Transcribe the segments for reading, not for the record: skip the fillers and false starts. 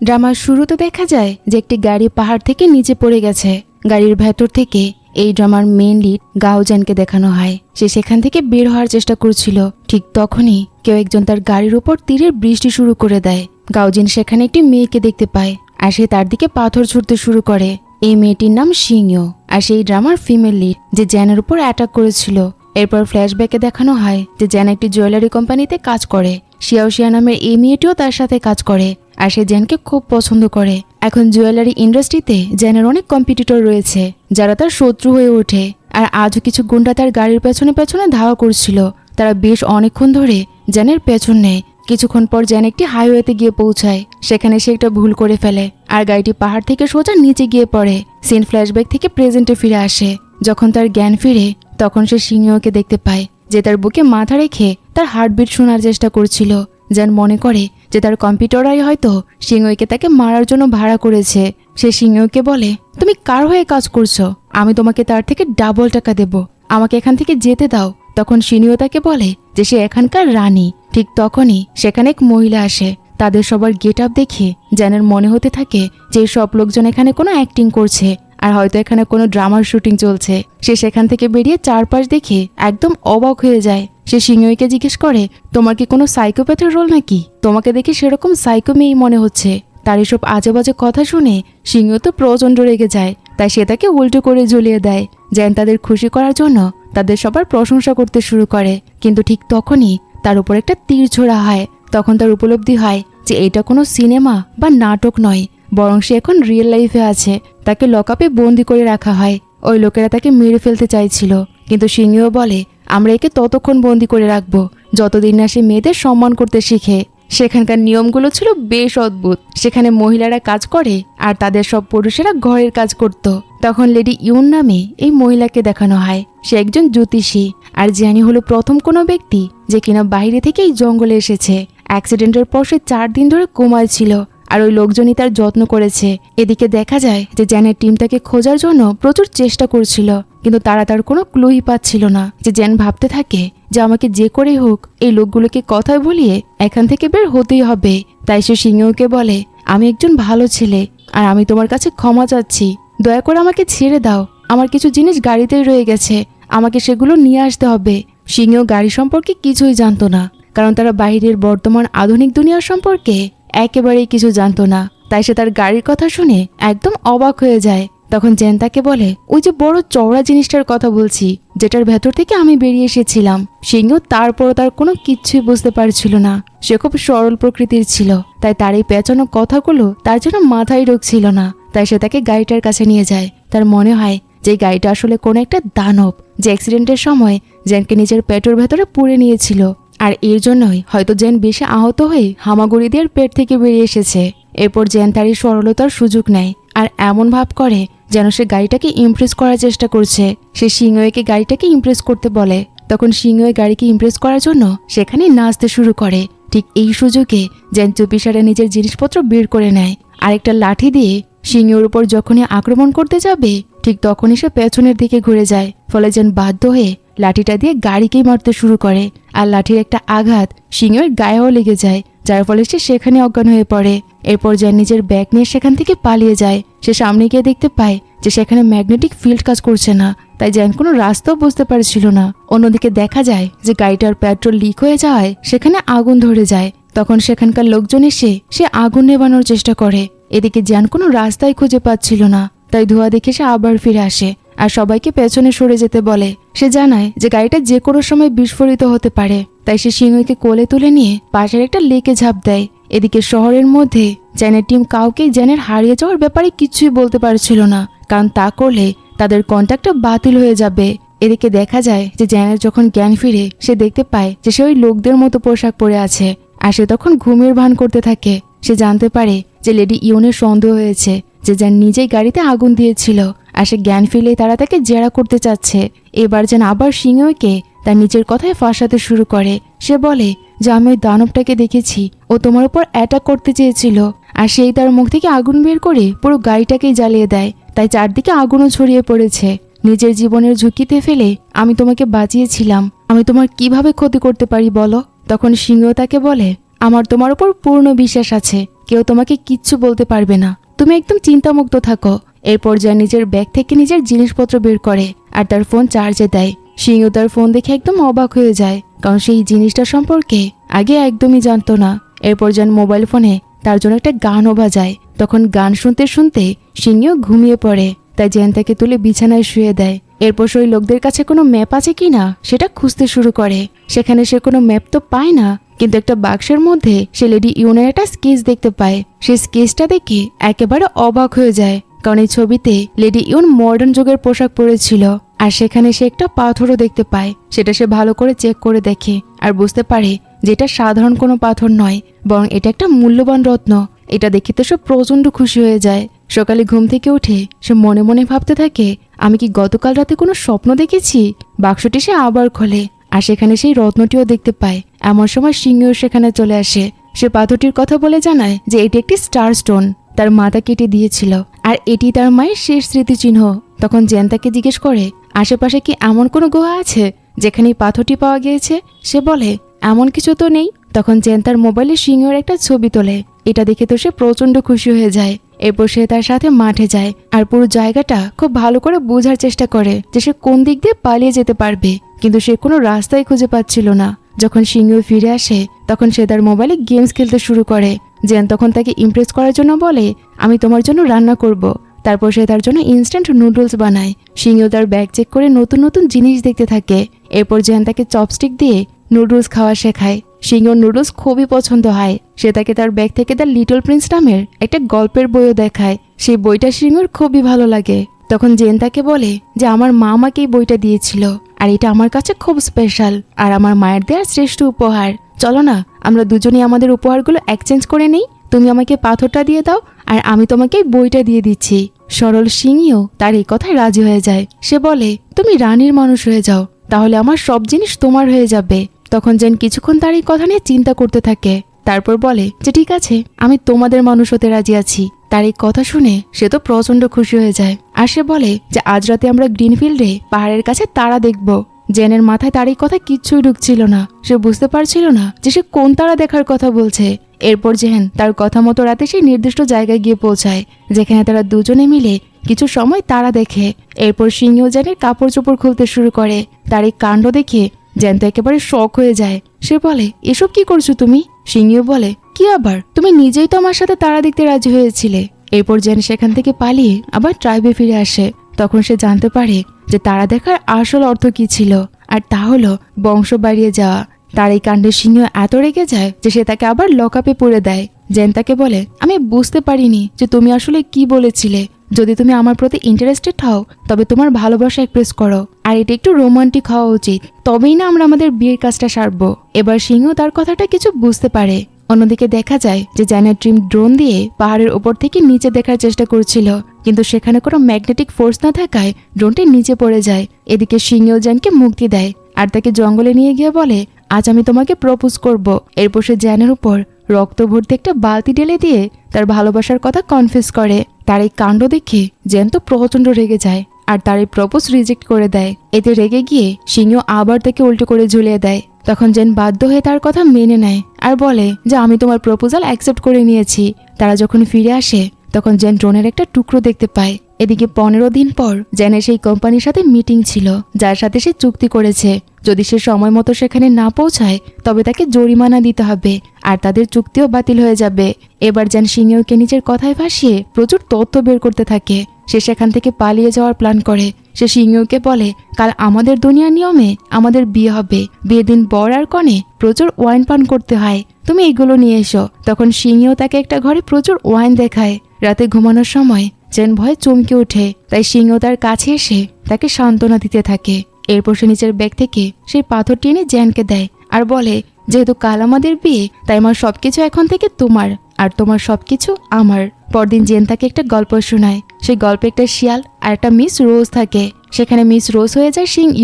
ড্রামার শুরুতে দেখা যায় যে একটি গাড়ি পাহাড় থেকে নিচে পড়ে গেছে। গাড়ির ভেতর থেকে এই ড্রামার মেন লিড গাওজানকে দেখানো হয়। সে সেখান থেকে বের হওয়ার চেষ্টা করছিল। ঠিক তখনই কেউ একজন তার গাড়ির উপর তীরের বৃষ্টি শুরু করে দেয়। গাওজিন সেখানে একটি মেয়েকে দেখতে পায় আর সে তার দিকে পাথর ছুড়তে শুরু করে। এই মেয়েটির নাম সিংয়ো আর সেই ড্রামার ফিমেল লিড যে জ্যানের উপর অ্যাটাক করেছিল। এরপর ফ্ল্যাশব্যাকে দেখানো হয় যে জ্যান একটি জুয়েলারি কোম্পানিতে কাজ করে। শিয়াওশিয়া নামের এই মেয়েটিও তার সাথে কাজ করে আর সে জ্যানকে খুব পছন্দ করে। এখন জুয়েলারি ইন্ডাস্ট্রিতে জ্যানের অনেক কম্পিটিটর রয়েছে যারা তার শত্রু হয়ে ওঠে। আর আজও কিছু গুন্ডা তার গাড়ির পেছনে পেছনে ধাওয়া করছিল। তারা বেশ অনেকক্ষণ ধরে জ্যানের পেছন নেয়। কিছুক্ষণ পর জ্যান একটি হাইওয়েতে গিয়ে পৌঁছায়। সেখানে সে একটা ভুল করে ফেলে আর গাড়িটি পাহাড় থেকে সোজা নিচে গিয়ে পড়ে। সিন ফ্ল্যাশব্যাক থেকে প্রেজেন্টে ফিরে আসে। যখন তার জ্ঞান ফিরে তখন সে সিংহকে দেখতে পায় যে তার বুকে মাথা রেখে তার হার্টবিট শোনার চেষ্টা করছিল। জ্যান মনে করে যে তার কম্পিউটারই হয়তো সিংহকে তাকে মারার জন্য ভাড়া করেছে। সে সিংহকে বলে, তুমি কার হয়ে কাজ করছো? আমি তোমাকে তার থেকে ডাবল টাকা দেব, আমাকে এখান থেকে যেতে দাও। তখন সিনিও তাকে বলে যে সে এখানকার রানী। ঠিক তখনই সেখানে এক মহিলা আসে। তাদের সবার গেট আপ দেখে জ্যানের মনে হতে থাকে যে সব লোকজন এখানে কোনো অ্যাক্টিং করছে আর হয়তো এখানে কোনো ড্রামার শুটিং চলছে। সে সেখান থেকে বেরিয়ে চারপাশ দেখে একদম অবাক হয়ে যায়। সে সিংহকে জিজ্ঞেস করে, তোমার কি কোনো সাইকোপ্যাথের রোল নাকি? তোমাকে দেখে সেরকম সাইকো মেয়েই মনে হচ্ছে। তার এসব আজে বাজে কথা শুনে সিংহ তো প্রচণ্ড রেগে যায়। তাই সে তাকে উল্টো করে ঝুলিয়ে দেয়। জ্যান তাদের খুশি করার জন্য তাদের সবার প্রশংসা করতে শুরু করে। কিন্তু ঠিক তখনই তার উপর একটা তীর ছোড়া হয়। তখন তার উপলব্ধি হয় যে এটা কোনো সিনেমা বা নাটক নয়, বরং সে এখন রিয়েল লাইফে আছে। তাকে লকআপে বন্দি করে রাখা হয়। ওই লোকেরা তাকে মেরে ফেলতে চাইছিল, কিন্তু সিংহ বলে, আমরা একে ততক্ষণ বন্দি করে রাখবো যতদিন না সে মেয়েদের সম্মান করতে শিখে। সেখানকার নিয়মগুলো ছিল বেশ অদ্ভুত। সেখানে মহিলারা কাজ করে আর তাদের সব পুরুষেরা ঘরের কাজ করত। তখন লেডি ইউন নামে এই মহিলাকে দেখানো হয়। সে একজন জ্যোতিষী আর জ্যানি হলো প্রথম কোনো ব্যক্তি যে কিনা বাইরে থেকে এই জঙ্গলে এসেছে। অ্যাক্সিডেন্টের পর সে 4 দিন ধরে কোমায় ছিল আর ওই লোকজনই তার যত্ন করেছে। এদিকে দেখা যায় যে জ্যানের টিম তাকে খোঁজার জন্য প্রচুর চেষ্টা করছিল, কিন্তু তারা তার কোনো ক্লুই পাচ্ছিল না। যে জ্যান ভাবতে থাকে যে আমাকে যে করেই হোক এই লোকগুলোকে কথায় ভুলিয়ে এখান থেকে বের হতেই হবে। তাই সে সিংহকে বলে, আমি একজন ভালো ছেলে আর আমি তোমার কাছে ক্ষমা চাচ্ছি। দয়া করে আমাকে ছেড়ে দাও। আমার কিছু জিনিস গাড়িতেই রয়ে গেছে, আমাকে সেগুলো নিয়ে আসতে হবে। সিংহ গাড়ি সম্পর্কে কিছুই জানতো না, কারণ তারা বাইরের বর্তমান আধুনিক দুনিয়া সম্পর্কে একেবারেই কিছু জানতো না। তাই সে তার গাড়ির কথা শুনে একদম অবাক হয়ে যায়। তখন জ্যান তাকে বলে, ওই যে বড় চওড়া জিনিসটার কথা বলছি, যেটার ভেতর থেকে আমি বেরিয়ে এসেছিলাম। সিংহ তারপরও তার কোনো কিচ্ছুই বুঝতে পারছিল না। সে খুব সরল প্রকৃতির ছিল, তাই তার এই পেঁচানো কথাগুলো তার জন্য মাথায় ঢুকছিল না। তাই সে তাকে গাড়িটার কাছে নিয়ে যায়। তার মনে হয় যে গাড়িটা আসলে কোনো একটা দানব, যে অ্যাক্সিডেন্টের সময় জ্যানকে নিজের পেটের ভেতরে পুড়ে নিয়েছিল। আর এর জন্যই হয়তো জ্যান বেশি আহত হয়ে হামাগুড়ি দিয়ে পেট থেকে বেরিয়ে এসেছে। এরপর জ্যান তার এই সরলতার সুযোগ নেয় আর এমন ভাব করে যেন সে গাড়িটাকে ইমপ্রেস করার চেষ্টা করছে। সে সিংহকে গাড়িটাকে ইমপ্রেস করতে বলে। তখন সিংহ গাড়িকে ইমপ্রেস করার জন্য সেখানে নাচতে শুরু করে। ঠিক এই সুযোগে জ্যান চুপিসারে নিজের জিনিসপত্র বের করে নেয়। আরেকটা লাঠি দিয়ে সিংহের উপর যখনই আক্রমণ করতে যাবে ঠিক তখনই সে পেছনের দিকে ঘুরে যায়। ফলে জ্যান বাধ্য হয়ে লাঠিটা দিয়ে গাড়িকেই মারতে শুরু করে। আর লাঠির একটা আঘাত সিংহের গায়েও লেগে যায়, যার ফলে সে সেখানে অজ্ঞান হয়ে পড়ে। এরপর জ্যান নিজের ব্যাগ নিয়ে সেখান থেকে পালিয়ে যায়। সে সামনে গিয়ে দেখতে পায় যে সেখানে ম্যাগনেটিক ফিল্ড কাজ করছে না, তাই জ্যান কোনো রাস্তাও বুঝতে পারছিল না। অন্যদিকে দেখা যায় যে গাড়িটার পেট্রোল লিক হয়ে যাওয়ায় সেখানে আগুন ধরে যায়। তখন সেখানকার লোকজন এসে সে আগুন নেভানোর চেষ্টা করে। এদিকে জ্যান কোনো রাস্তাই খুঁজে পাচ্ছিল না, তাই ধোঁয়া দেখে সে আবার ফিরে আসে আর সবাইকে পেছনে সরে যেতে বলে। সে জানায় যে গাড়িটা যে কোনো সময় বিস্ফোরিত হতে পারে, তাই সে সিংহকে কোলে তুলে নিয়ে পাশের একটা লেকে ঝাঁপ দেয়। এদিকে শহরের মধ্যে জ্যানের টিম কাউকেই জ্যানের হারিয়ে যাওয়ার ব্যাপারে কিছুই বলতে পারছিল না, কারণ তা করলে তাদের কন্ট্যাক্টটা বাতিল হয়ে যাবে। এদিকে দেখা যায় যে জ্যানের যখন জ্ঞান ফিরে সে দেখতে পায় যে সে ওই লোকদের মতো পোশাক পরে আছে আর সে তখন ঘুমের ভান করতে থাকে। সে জানতে পারে যে লেডি ইউনের সন্দেহ হয়েছে যে জ্যান নিজেই গাড়িতে আগুন দিয়েছিল আর সে জ্ঞান ফিরলেই তারা তাকে জেরা করতে চাচ্ছে। এবার জ্যান আবার সিংহকে তার নিজের কথায় ফাঁসাতে শুরু করে। সে বলে যে আমি ওই দানবটাকে দেখেছি, ও তোমার উপর অ্যাটাক করতে চেয়েছিল আর সেই তার মুখ থেকে আগুন বের করে পুরো গাড়িটাকেই জ্বালিয়ে দেয়। তাই চারদিকে আগুনও ছড়িয়ে পড়েছে। নিজের জীবনের ঝুঁকিতে ফেলে আমি তোমাকে বাঁচিয়েছিলাম, আমি তোমার কিভাবে ক্ষতি করতে পারি বলো? তখন সিংহ তাকে বলে, আমার তোমার উপর পূর্ণ বিশ্বাস আছে, কেউ তোমাকে কিচ্ছু বলতে পারবে না, তুমি একদম চিন্তামুক্ত থাকো। এরপর জেন নিজের ব্যাগ থেকে নিজের জিনিসপত্র বের করে আর তার ফোন চার্জে দেয়। সিংহ তার ফোন দেখে একদম অবাক হয়ে যায়, কারণ সেই জিনিসটা সম্পর্কে আগে একদমই জানতো না। এরপর জেন মোবাইল ফোনে তার জন্য একটা গানও বাজায়। তখন গান শুনতে শুনতে সিংহ ঘুমিয়ে পড়ে, তাই জেন তাকে তুলে বিছানায় শুয়ে দেয়। এরপর ওই লোকদের কাছে কোনো ম্যাপ আছে কিনা সেটা খুঁজতে শুরু করে। সেখানে সে কোনো ম্যাপ তো পায় না, কিন্তু একটা বাক্সের মধ্যে সে লেডি ইউনের একটা স্কেচ দেখতে পায়। সেই স্কেচটা দেখে একেবারে অবাক হয়ে যায়, কারণ এই ছবিতে লেডি ইউন মডার্ন যুগের পোশাক পরেছিল। আর সেখানে সে একটা পাথরও দেখতে পায়। সেটা সে ভালো করে চেক করে দেখে আর বুঝতে পারে যে এটা সাধারণ কোনো পাথর নয়, বরং এটা একটা মূল্যবান রত্ন। এটা দেখে তো সে প্রচন্ড খুশি হয়ে যায়। সকালে ঘুম থেকে উঠে সে মনে মনে ভাবতে থাকে, আমি কি গতকাল রাতে কোনো স্বপ্ন দেখেছি? বাক্সটি সে আবার খোলে আর সেখানে সেই রত্নটিও দেখতে পায়। এমন সময় সিংহ সেখানে চলে আসে। সে পাথরটির কথা বলে জানায় যে এটি একটি স্টার স্টোন, তার মাতা কেটে দিয়েছিল আর এটি তার মায়ের শেষ স্মৃতিচিহ্ন। তখন জেন তাকে জিজ্ঞেস করে, আশেপাশে কি এমন কোনো গুহা আছে যেখানে এই পাথরটি পাওয়া গিয়েছে? সে বলে, এমন কিছু তো নেই। তখন জেন তার মোবাইলে সিংহের একটা ছবি তোলে। এটা দেখে তো সে প্রচন্ড খুশি হয়ে যায়। এরপর সে তার সাথে মাঠে যায় আর পুরো জায়গাটা খুব ভালো করে বোঝার চেষ্টা করে যে সে কোন দিক দিয়ে পালিয়ে যেতে পারবে, কিন্তু সে কোনো রাস্তাই খুঁজে পাচ্ছিল না। যখন সিংহ ফিরে আসে তখন সে তার মোবাইলে গেমস খেলতে শুরু করে। জেন তখন তাকে ইমপ্রেস করার জন্য বলে, আমি তোমার জন্য রান্না করব। তারপর সে তার জন্য ইনস্ট্যান্ট নুডলস বানায়। সিংহ তার ব্যাগ চেক করে নতুন নতুন জিনিস দেখতে থাকে। এরপর জেন তাকে চপস্টিক দিয়ে নুডলস খাওয়া শেখায়। সিংহ নুডলস খুবই পছন্দ হয়। সে তাকে তার ব্যাগ থেকে দ্য লিটল প্রিন্স নামের একটা গল্পের বইও দেখায়। সেই বইটা সিংহর খুবই ভালো লাগে। তখন জেন তাকে বলে যে আমার মা আমাকে এই বইটা দিয়েছিল আর এটা আমার কাছে খুব স্পেশাল আর আমার মায়ের দেওয়ার শ্রেষ্ঠ উপহার। চলো না আমরা দুজনেই আমাদের উপহারগুলো এক্সচেঞ্জ করে নেই। তুমি আমাকে পাথরটা দিয়ে দাও আর আমি তোমাকে বইটা দিয়ে দিচ্ছি। সরল সিংহ তার এই কথায় রাজি হয়ে যায়। সে বলে, তুমি রানীর মানুষ হয়ে যাও, তাহলে আমার সব জিনিস তোমার হয়ে যাবে। তখন জেন কিছুক্ষণ তার এই কথা নিয়ে চিন্তা করতে থাকে। তারপর বলে যে ঠিক আছে, আমি তোমাদের মানুষ হতে রাজি আছি। তার এই কথা শুনে সে তো প্রচন্ড খুশি হয়ে যায়। আর সে বলে যে আজ রাতে আমরা গ্রিনফিল্ডে পাহাড়ের কাছে তারা দেখব। জেনের মাথায় তার এই কথা কিচ্ছুই ঢুকছিল না। সে বুঝতে পারছিল না যে সে কোন তারা দেখার কথা বলছে। এরপর জেন তার কথা মতো রাতে সেই নির্দিষ্ট জায়গায় গিয়ে পৌঁছায়, যেখানে তারা দুজনে মিলে কিছু সময় তারা দেখে। এরপর সিংহ জেনের কাপড় চোপড় খুলতে শুরু করে। তার এই কাণ্ড দেখে জেন তো একেবারে শক হয়ে যায়। সে বলে, এসব কি করছো তুমি? সিংহ বলে, কি আবার, তুমি নিজেই তো আমার সাথে তারা দেখতে রাজি হয়েছিলে। এরপর জেন সেখান থেকে পালিয়ে আবার ট্রাইবে ফিরে আসে। তখন সে জানতে পারে যে তারা দেখার আসল অর্থ কি ছিল, আর তা হলো বংশ বাড়িয়ে যাওয়া। তার এই কাণ্ডে সিংহ এত রেগে যায় যে সে তাকে আবার লকআপে পুরে দেয়। জেন তাকে বলে, আমি বুঝতে পারিনি যে তুমি আসলে কি বলেছিলে। যদি তুমি আমার প্রতি ইন্টারেস্টেড হও তবে তোমার ভালোবাসা এক্সপ্রেস করো, আর এটা একটু রোমান্টিক হওয়া উচিত, তবেই না আমরা আমাদের বিয়ের কাজটা সারবো। এবার সিংহ তার কথাটা কিছু বুঝতে পারে। অন্যদিকে দেখা যায় যে জেনের ট্রিম ড্রোন দিয়ে পাহাড়ের উপর থেকে নিচে দেখার চেষ্টা করছিল, কিন্তু সেখানে কোনো ম্যাগনেটিক ফোর্স না থাকায় ড্রোনটি নিচে পড়ে যায়। এদিকে সিংহ জেনকে মুক্তি দেয় আর তাকে জঙ্গলে নিয়ে গিয়ে বলে, আজ আমি তোমাকে প্রপোজ করব। এরপর সে জেনের উপর রক্ত ভর্তি একটা বালতি ঢেলে দিয়ে তার ভালোবাসার কথা কনফেস করে। তার এই কাণ্ড দেখে জেন তো প্রচন্ড রেগে যায় আর তার এই প্রপোজ রিজেক্ট করে দেয়। এতে রেগে গিয়ে সিংহ আবার তাকে উল্টো করে ঝুলিয়ে দেয়। তখন জেন বাধ্য হয়ে তার কথা মেনে নেয় আর বলে যে আমি তোমার প্রপোজাল অ্যাকসেপ্ট করে নিয়েছি। তারা যখন ফিরে আসে তখন জেন ড্রোনের একটা টুকরো দেখতে পায়। এদিকে 15 দিন পর জেনের সেই কোম্পানির সাথে মিটিং ছিল, যার সাথে সে চুক্তি করেছে যদি সে সময় মতো সেখানে না পৌঁছায় তবে তাকে জরিমানা দিতে হবে আর তাদের চুক্তিও বাতিল হয়ে যাবে। এবার জেন সিংহকে নিজের কথায় ভাসিয়ে প্রচুর তথ্য বের করতে থাকে। সে সেখান থেকে পালিয়ে যাওয়ার প্ল্যান করে। সে সিংহকে বলে, কাল আমাদের দুনিয়ার নিয়মে আমাদের বিয়ে হবে। বিয়ের দিন বর আর কনে প্রচুর ওয়াইন পান করতে হয়, তুমি এগুলো নিয়ে এসো। তখন সিংহ তাকে একটা ঘরে প্রচুর ওয়াইন দেখায়। রাতে ঘুমানোর সময় জেন ভয়ে চমকে ওঠে, তাই সিংহ তার কাছে এসে তাকে সান্ত্বনা দিতে থাকে। এরপর সে নিচের ব্যাগ থেকে সেই পাথরটি এনে জেনকে দেয় আর বলে, যেহেতু কাল আমাদের বিয়ে তাই আমার সবকিছু এখন থেকে তোমার আর তোমার সবকিছু আমার। পরদিন জেন তাকে একটা গল্প শোনায়। সেই গল্পে একটা শিয়াল আর একটা মিস রোজ থাকে। সেখানে মিস রোজ হয়ে যায় সিংহ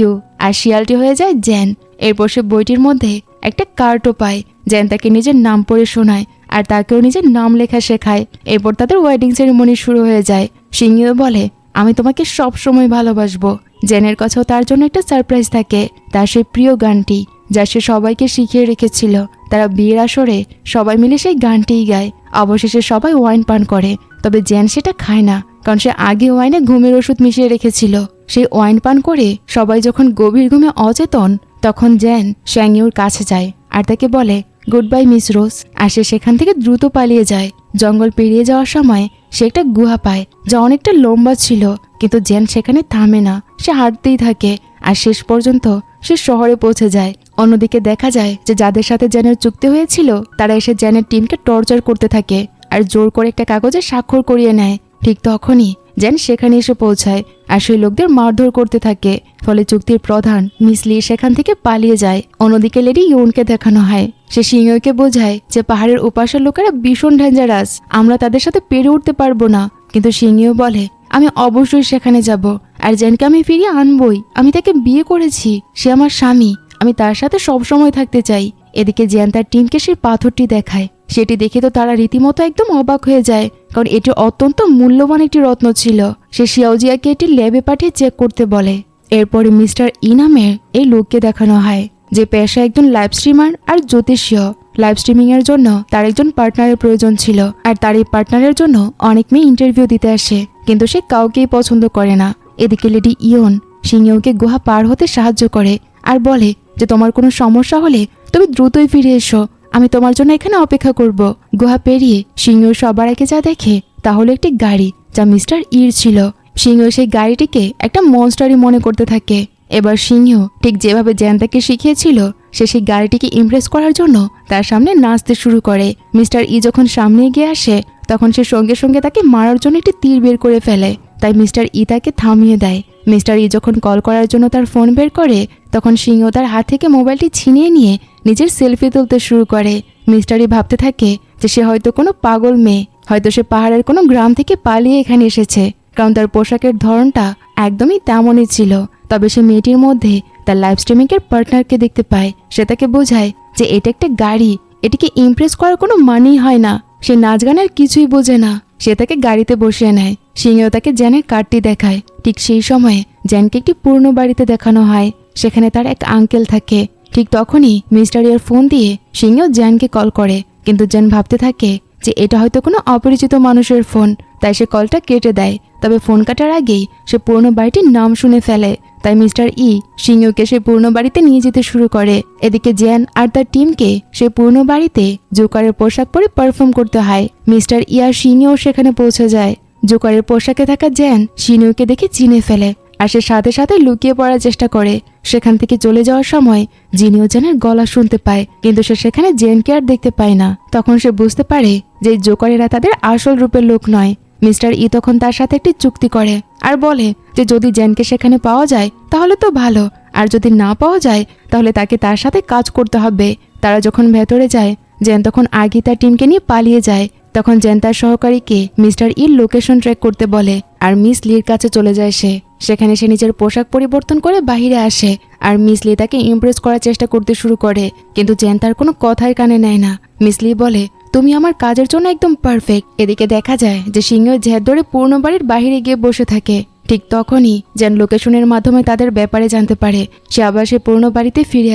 আর শিয়ালটি হয়ে যায় জেন। এরপর সে বইটির মধ্যে একটা কার্ডও পায়। জেন তাকে নিজের নাম পড়ে শোনায় আর তাকেও নিজের নাম লেখা শেখায়। এরপর তাদের ওয়েডিং সেরেমনি শুরু হয়ে যায়। সিংহ বলে, আমি তোমাকে সব সময় ভালোবাসবো। জেনের কাছেও তার জন্য একটা সারপ্রাইজ থাকে, তার সেই প্রিয় গানটি। যা সে সবাইকে শিখিয়ে রেখেছিল। তারা বিয়ের আসরে সবাই মিলে সেই গানটিই গায়। অবশেষে সবাই ওয়াইন পান করে, তবে জেন সেটা খায় না, কারণ সে আগে ওয়াইনে ঘুমের ওষুধ মিশিয়ে রেখেছিল। সেই ওয়াইন পান করে সবাই যখন গভীর ঘুমে অচেতন, তখন জেন শ্যাংইউর কাছে যায় আর তাকে বলে গুড বাই মিস রোজ। আর সে সেখান থেকে দ্রুত পালিয়ে যায়। জঙ্গল পেরিয়ে যাওয়ার সময় সে একটা গুহা পায় যা অনেকটা লম্বা ছিল, কিন্তু জেন সেখানে থামে না, সে হাঁটতেই থাকে। আর শেষ পর্যন্ত সে শহরে পৌঁছে যায়। অন্যদিকে দেখা যায় যে যাদের সাথে জেনের চুক্তি হয়েছিল তারা এসে জেনের টিমকে টর্চার করতে থাকে আর জোর করে একটা কাগজে স্বাক্ষর করিয়ে নেয়। ঠিক তখনই জেন সেখানে এসে পৌঁছায় আর সেই লোকদের মারধর করতে থাকে। ফলে চুক্তির প্রধান মিস লি সেখান থেকে পালিয়ে যায়। অন্যদিকে লেডি ইউনকে দেখানো হয়। সে সিংহকে বোঝায় যে পাহাড়ের উপাসের লোকেরা ভীষণ ডেঞ্জারাস, আমরা তাদের সাথে পেরে উঠতে পারবো না। কিন্তু সিংহ বলে আমি অবশ্যই সেখানে যাব, আর জেনকে আমি ফিরিয়ে আনবই। আমি তাকে বিয়ে করেছি, সে আমার স্বামী, আমি তার সাথে সবসময় থাকতে চাই। এদিকে জেন তার টিমকে সেই পাথরটি দেখায়। সেটি দেখে তো তারা রীতিমতো একদম অবাক হয়ে যায়, কারণ এটি অত্যন্ত মূল্যবান একটি রত্ন ছিল। সে শিয়াওজিয়াকে এটি ল্যাবে পাঠিয়ে চেক করতে বলে। এরপরে মিস্টার ই নামের এই লোককে দেখানো হয়, যে পেশা একজন লাইভ স্ট্রিমার আর জ্যোতিষীয়। লাইভ স্ট্রিমিং এর জন্য তার একজন পার্টনারের প্রয়োজন ছিল, আর তার এই পার্টনারের জন্য অনেক মেয়ে ইন্টারভিউ দিতে আসে, কিন্তু সে কাউকেই পছন্দ করে না। এদিকে লেডি ইয়ন সিংহকে গুহা পার হতে সাহায্য করে আর বলে যে তোমার কোনো সমস্যা হলে তুমি দ্রুতই ফিরে এসো, আমি তোমার জন্য এখানে অপেক্ষা করব। গুহা পেরিয়ে সিংহ সবার আগে যা দেখে তা হলো একটি গাড়ি যা মিস্টার ইর ছিল। সিংহ সেই গাড়িটিকে একটা মনস্টারই মনে করতে থাকে। এবার সিংহ ঠিক যেভাবে জেন তাকে শিখিয়েছিল, সে সেই গাড়িটিকে ইমপ্রেস করার জন্য তার সামনে নাচতে শুরু করে। মিস্টার ই যখন সামনে এগিয়ে আসে, তখন সে সঙ্গে সঙ্গে তাকে মারার জন্য একটি তীর বের করে ফেলে। তাই মিস্টার ই তাকে থামিয়ে দেয়। মিস্টার ই যখন কল করার জন্য তার ফোন বের করে, তখন সিংহ তার হাত থেকে মোবাইলটি ছিনিয়ে নিয়ে নিজের সেলফি তুলতে শুরু করে। মিস্টার ই ভাবতে থাকে যে সে হয়তো কোনো পাগল মেয়ে, হয়তো সে পাহাড়ের কোনো গ্রাম থেকে পালিয়ে এখানে এসেছে, কারণ তার পোশাকের ধরনটা একদমই তেমনই ছিল। তবে সে মেয়েটির মধ্যে তার লাইভ স্ট্রিমিংয়ের পার্টনারকে দেখতে পায়। সে তাকে বোঝায় যে এটা একটা গাড়ি, এটিকে ইমপ্রেস করার কোনো মানেই হয় না। সে নাচ গানের কিছুই বোঝে না। সে তাকে গাড়িতে বসিয়ে নেয়। সিংহ তাকে জেনের কার্ডটি দেখায়। ঠিক সেই সময়ে জেনকে একটি পুরনো বাড়িতে দেখানো হয়, সেখানে তার এক আঙ্কেল থাকে। ঠিক তখনই মিস্টার ইয়ার ফোন দিয়ে সিংহ জেনকে কল করে, কিন্তু জেন ভাবতে থাকে যে এটা হয়তো কোনো অপরিচিত মানুষের ফোন, তাই সে কলটা কেটে দেয়। তবে ফোন কাটার আগেই সে পুরনো বাড়িটির নাম শুনে ফেলে। তাই মিস্টার ই সিংহকে সে পুরনো বাড়িতে নিয়ে যেতে শুরু করে। এদিকে জেন আর তার টিমকে সে পুরনো বাড়িতে জোকারের পোশাক পরে পারফর্ম করতে হয়। মিস্টার ই আর সিনিও সেখানে পৌঁছে যায়। জোকারের পোশাকে থাকা জেন সিনিওকে দেখে চিনে ফেলে, আর সে সাথে সাথে লুকিয়ে পড়ার চেষ্টা করে। সেখান থেকে চলে যাওয়ার সময় জিনিও জেনের গলা শুনতে পায়, কিন্তু সে সেখানে জেনকে আর দেখতে পায় না। তখন সে বুঝতে পারে যে জোকারেরা তাদের আসল রূপের লোক নয়। মিস্টার ই তখন তার সাথে একটি চুক্তি করে আর বলে যে যদি জেনকে সেখানে পাওয়া যায় তাহলে তো ভালো, আর যদি না পাওয়া যায় তাহলে তাকে তার সাথে কাজ করতে হবে। তারা যখন ভেতরে যায়, জেন তখন আগে তার টিমকে নিয়ে পালিয়ে যায়। তখন জেন তার সহকারীকে মিস্টার ইর লোকেশন ট্র্যাক করতে বলে, আর মিস লির কাছে চলে যায় সে। সেখানে সে নিজের পোশাক পরিবর্তন করে বাহিরে আসে, আর মিস লি তাকে ইমপ্রেস করার চেষ্টা করতে শুরু করে, কিন্তু জেন তার কোনো কথাই কানে নেয় না। মিস লি বলে তুমি আমার কাজের জন্য একদম পারফেক্ট। এদিকে দেখা যায় যে সিংহ ঝেড় ধরে পুরনো বাড়ির বাহিরে গিয়ে বসে থাকে। ঠিক তখনই জেন লোকেশনের মাধ্যমে তাদের ব্যাপারে জানতে পারে। সে আবার সে পুরনো বাড়িতে ফিরে